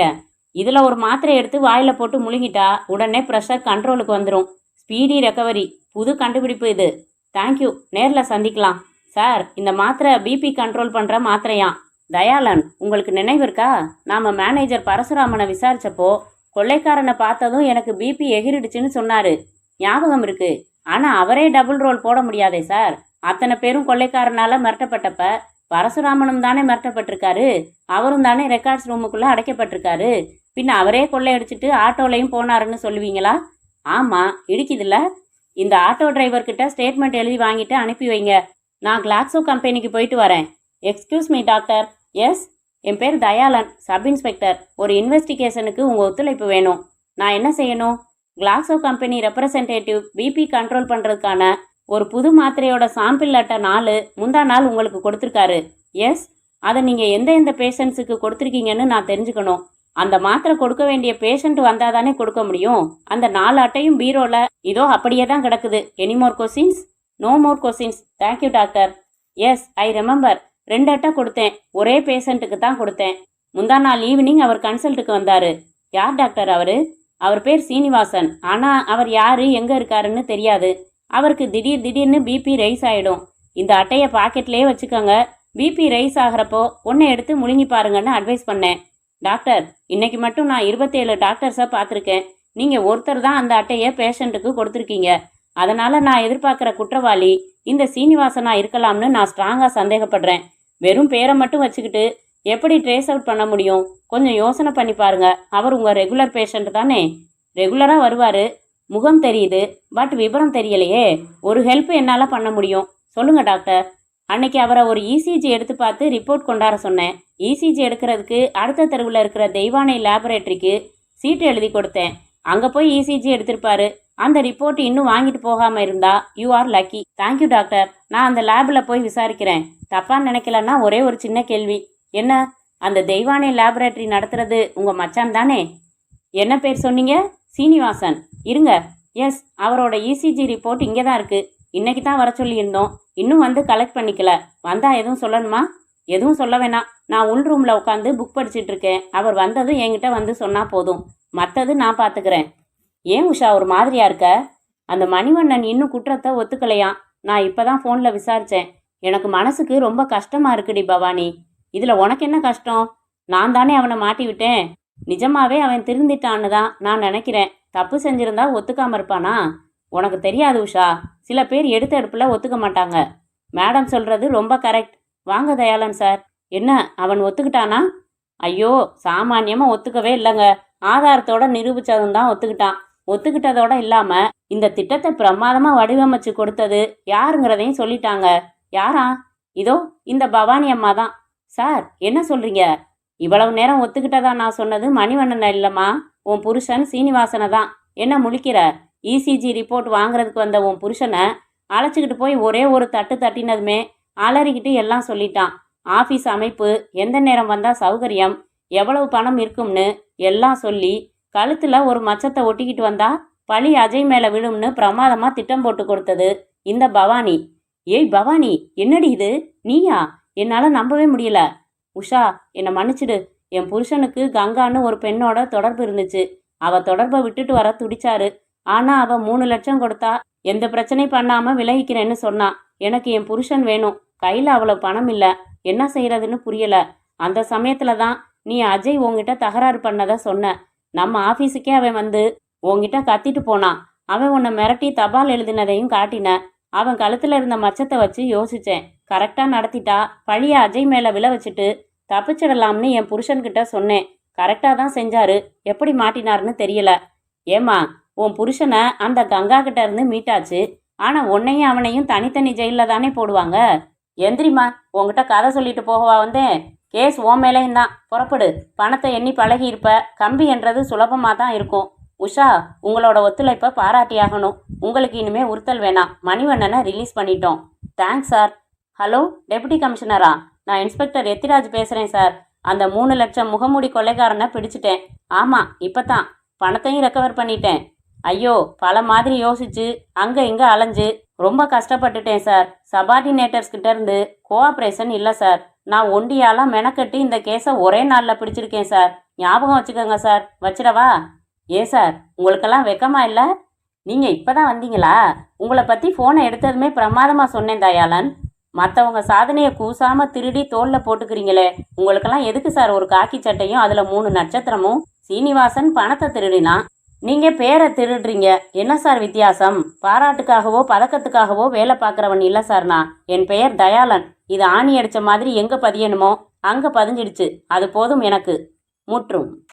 இதில் ஒரு மாத்திரை எடுத்து வாயில் போட்டு முழுங்கிட்டா உடனே ப்ரெஷர் கண்ட்ரோலுக்கு வந்துடும். Speedy recovery. புது கண்டுபிடிப்பு இது. தேங்க்யூ. நேரில் சந்திக்கலாம். சார், இந்த மாத்திரை பிபி கண்ட்ரோல் பண்ணுற மாத்திரையாம். தயாளன், உங்களுக்கு நினைவு இருக்கா? நாம் மேனேஜர் பரசுராமனை விசாரித்தப்போ கொள்ளைக்காரனை பார்த்ததும் எனக்கு பிபி எகிரிடுச்சுன்னு சொன்னார். ஞாபகம் இருக்கு. ஆனால் அவரே டபுள் ரோல் போட முடியாதே சார். அத்தனை பேரும் கொள்ளைக்காரனால் மிரட்டப்பட்டப்ப பரசுராமனும் தானே மிரட்டப்பட்டிருக்காரு. அவரும் தானே ரெக்கார்ட்ஸ் ரூமுக்குள்ளே அடைக்கப்பட்டிருக்காரு. பின்ன அவரே கொள்ளையடிச்சிட்டு ஆட்டோலையும் போனாருன்னு சொல்லுவீங்களா? ஆமாம், இடிக்குதுல்ல. இந்த ஆட்டோ டிரைவர்கிட்ட ஸ்டேட்மெண்ட் எழுதி வாங்கிட்டு அனுப்பி வைங்க. நான் கிளாக்ஸோ கம்பெனிக்கு போயிட்டு வரேன். Excuse me doctor. எஸ், என் பேர் தயாளன், சப் இன்ஸ்பெக்டர். ஒரு இன்வெஸ்டிகேஷனுக்கு உங்கள் ஒத்துழைப்பு வேணும். நான் என்ன செய்யணும்? Glaxo company representative BP control பண்ணுறதுக்கான ஒரு புது மாத்திரையோட சாம்பிள் அட்டை 4 முந்தா நாள் உங்களுக்கு கொடுத்துருக்காரு. எஸ், அதை நீங்கள் எந்த பேஷண்ட்ஸுக்கு கொடுத்துருக்கீங்கன்னு நான் தெரிஞ்சுக்கணும். அந்த மாத்திரை கொடுக்க வேண்டிய பேஷண்ட் வந்தால் தானே கொடுக்க முடியும். அந்த 4 அட்டையும் பீரோவில் இதோ அப்படியே தான் கிடக்குது. Any more questions? No more questions. Thank you doctor. Yes, I remember. 2 அட்டை கொடுத்தேன். ஒரே பேஷண்ட்டுக்கு தான் கொடுத்தேன். முந்தா நாள் ஈவினிங் அவர் கன்சல்ட்டுக்கு வந்தார். யார் டாக்டர் அவர்? அவர் பேர் சீனிவாசன். ஆனால் அவர் யார், எங்கே இருக்காருன்னு தெரியாது. அவருக்கு திடீர்னு பிபி ரைஸ் ஆகிடும். இந்த அட்டையை பாக்கெட்லேயே வச்சுக்கோங்க. பிபி ரைஸ் ஆகிறப்போ ஒன்றை எடுத்து முழுங்கி பாருங்கன்னு அட்வைஸ் பண்ணேன். டாக்டர், இன்னைக்கு மட்டும் நான் 27 டாக்டர்ஸை பார்த்துருக்கேன். நீங்கள் ஒருத்தர் தான் அந்த அட்டையை பேஷண்ட்டுக்கு கொடுத்துருக்கீங்க. அதனால் நான் எதிர்பார்க்குற குற்றவாளி இந்த சீனிவாசனாக இருக்கலாம்னு நான் ஸ்ட்ராங்காக சந்தேகப்படுறேன். வெறும் பேரை மட்டும் வச்சுக்கிட்டு எப்படி ட்ரேஸ் அவுட் பண்ண முடியும்? கொஞ்சம் யோசனை பண்ணி பாருங்க. அவர் உங்கள் ரெகுலர் பேஷண்ட் தானே? ரெகுலராக வருவார். முகம் தெரியுது, பட் விவரம் தெரியலையே. ஒரு ஹெல்ப் என்னால் பண்ண முடியும். சொல்லுங்க டாக்டர். அன்னைக்கு அவரை ஒரு இசிஜி எடுத்து பார்த்து ரிப்போர்ட் கொண்டாட சொன்னேன். இசிஜி எடுக்கிறதுக்கு அடுத்த தெருவில் இருக்கிற தெய்வானை லேபரேட்டரிக்கு சீட்டு எழுதி கொடுத்தேன். அங்கே போய் இசிஜி எடுத்திருப்பாரு. அந்த ரிப்போர்ட் இன்னும் வாங்கிட்டு போகாமல் இருந்தா you are lucky. Thank you doctor. நான் அந்த லேபில் போய் விசாரிக்கிறேன். தப்பாக நினைக்கலன்னா ஒரே ஒரு சின்ன கேள்வி. என்ன? அந்த தெய்வானை லேபரேட்டரி நடத்துறது உங்கள் மச்சான் தானே? என்ன பேர் சொன்னீங்க? சீனிவாசன். இருங்க. எஸ், அவரோட இசிஜி ரிப்போர்ட் இங்கே தான் இருக்குது. இன்னைக்கு தான் வர சொல்லியிருந்தோம். இன்னும் வந்து கலெக்ட் பண்ணிக்கல. வந்தால் எதுவும் சொல்லணுமா? எதுவும் சொல்ல வேணாம். நான் உள் ரூமில் உட்காந்து புக் படிச்சுட்டு இருக்கேன். அவர் வந்ததும் என்கிட்ட வந்து சொன்னால் போதும். மற்றது நான் பார்த்துக்கிறேன். ஏன் உஷா ஒரு மாதிரியா இருக்க? அந்த மணிவண்ணன் இன்னும் குற்றத்தை ஒத்துக்கலையாம். நான் இப்போ தான் ஃபோனில் விசாரித்தேன். எனக்கு மனசுக்கு ரொம்ப கஷ்டமாக இருக்குடி பவானி. இதில் உனக்கு என்ன கஷ்டம்? நான் தானே அவனை மாட்டி விட்டேன். நிஜமாவே அவன் திருந்திட்டான்னு தான் நான் நினைக்கிறேன். தப்பு செஞ்சிருந்தா ஒத்துக்காமல் இருப்பானா? உனக்கு தெரியாது உஷா. சில பேர் எடுத்த எடுப்பில் ஒத்துக்க மாட்டாங்க. மேடம் சொல்கிறது ரொம்ப கரெக்ட். வாங்க தயாளன் சார். என்ன, அவன் ஒத்துக்கிட்டானா? ஐயோ, சாமானியமாக ஒத்துக்கவே இல்லைங்க. ஆதாரத்தோட நிரூபிச்சதும் தான் ஒத்துக்கிட்டான். ஒத்துக்கிட்டதோட இல்லாம இந்த திட்டத்தை பிரமாதமா வடிவமைச்சு கொடுத்தது யாருங்கிறதையும் சொல்லிட்டாங்க. யாரா? இதோ இந்த பவானி அம்மா தான். சார், என்ன சொல்றீங்க? இவ்வளவு நேரம் ஒத்துக்கிட்டதா நான் சொன்னது மணிவண்ணனை இல்லம்மா, உன் புருஷன் சீனிவாசனை தான். என்ன முழிக்கிற? இசிஜி ரிப்போர்ட் வாங்குறதுக்கு வந்த உன் புருஷனை அழைச்சிக்கிட்டு போய் ஒரே ஒரு தட்டு தட்டினதுமே அலறிக்கிட்டு எல்லாம் சொல்லிட்டான். ஆஃபீஸ் அமைப்பு, எந்த நேரம் வந்தா சௌகரியம், எவ்வளவு பணம் இருக்கும்னு எல்லாம் சொல்லி கழுத்துல ஒரு மச்சத்தை ஒட்டிக்கிட்டு வந்தா பழி அஜய் மேல விழும்னு பிரமாதமா திட்டம் போட்டு கொடுத்தது இந்த பவானி. ஏய் பவானி, என்னடி இது? நீயா? என்னால நம்பவே முடியல. உஷா, என்னை மன்னிச்சிடு. என் புருஷனுக்கு கங்கான்னு ஒரு பெண்ணோட தொடர்பு இருந்துச்சு. அவ தொடர்பை விட்டுட்டு வர துடிச்சாரு. ஆனா அவ 3 லட்சம் கொடுத்தா எந்த பிரச்சனையும் பண்ணாம விலகிக்கிறேன்னு சொன்னா. எனக்கு என் புருஷன் வேணும். கையில அவ்வளவு பணம் இல்ல. என்ன செய்யறதுன்னு புரியல. அந்த சமயத்துல தான் நீ அஜய் உங்ககிட்ட தகராறு பண்ணத சொன்ன. நம்ம ஆபீஸுக்கே அவன் வந்து உங்ககிட்ட கத்திட்டு போனான். அவன் உன்னை மிரட்டி தபால் எழுதினதையும் காட்டின. அவன் கழுத்துல இருந்த மச்சத்தை வச்சு யோசிச்சேன். கரெக்டா நடத்திட்டா பழிய அஜய் மேல விழ வச்சுட்டு தப்பிச்சிடலாம்னு என் புருஷன்கிட்ட சொன்னேன். கரெக்டா தான் செஞ்சாரு. எப்படி மாட்டினாருன்னு தெரியல. ஏமா, உன் புருஷனை அந்த கங்கா கிட்ட இருந்து மீட்டாச்சு. ஆனா உன்னையும் அவனையும் தனித்தனி ஜெயில தானே போடுவாங்க. எந்திரிமா, உங்ககிட்ட கதை சொல்லிட்டு போகவா வந்தேன்? கேஸ் ஓ மேலேயும் தான். புறப்படு. பணத்தை எண்ணி பழகி இருப்ப. கம்பி என்றது சுலபமாக தான் இருக்கும். உஷா, உங்களோட ஒத்துழைப்பை பாராட்டியாகணும். உங்களுக்கு இனிமே உறுத்தல் வேணாம். மணிவண்ணனை ரிலீஸ் பண்ணிட்டோம். Thanks sir. ஹலோ, டெபுட்டி கமிஷனரா? நான் இன்ஸ்பெக்டர் எத்திராஜ் பேசுகிறேன் சார். அந்த 3 லட்சம் முகமூடி கொள்ளைக்காரனை பிடிச்சிட்டேன். ஆமாம், இப்போ தான் பணத்தையும் ரெக்கவர் பண்ணிட்டேன். ஐயோ, பல மாதிரி யோசிச்சு அங்கே இங்கே அலைஞ்சு ரொம்ப கஷ்டப்பட்டுட்டேன் சார். சபார்டினேட்டர்ஸ் கிட்ட இருந்து கோஆப்ரேஷன் இல்லை சார். நான் ஒண்டியாலாம் மெனக்கட்டி இந்த கேஸை ஒரே நாளில் பிடிச்சிருக்கேன் சார். ஞாபகம் வச்சுக்கோங்க சார். வச்சிடவா? ஏன் சார், உங்களுக்கெல்லாம் வெக்கமா இல்லை? நீங்கள் இப்போ தான் வந்தீங்களா? உங்களை பற்றி ஃபோனை எடுத்ததுமே பிரமாதமாக சொன்னேன் தயாளன். மற்றவங்க சாதனையை கூசாமல் திருடி தோளில் போட்டுக்கிறீங்களே, உங்களுக்கெல்லாம் எதுக்கு சார் ஒரு காக்கி சட்டையும் அதில் 3 நட்சத்திரமும்? சீனிவாசன் பணத்தை திருடினா, நீங்கள் பேரை திருடுறீங்க. என்ன சார் வித்தியாசம்? பாராட்டுக்காகவோ பதக்கத்துக்காகவோ வேலை பார்க்குறவன் இல்லை சார். நான் என் பெயர் தயாளன். இது ஆணி அடித்த மாதிரி எங்கே பதியணுமோ அங்கே பதிஞ்சிடுச்சு. அது போதும் எனக்கு. முற்றும்.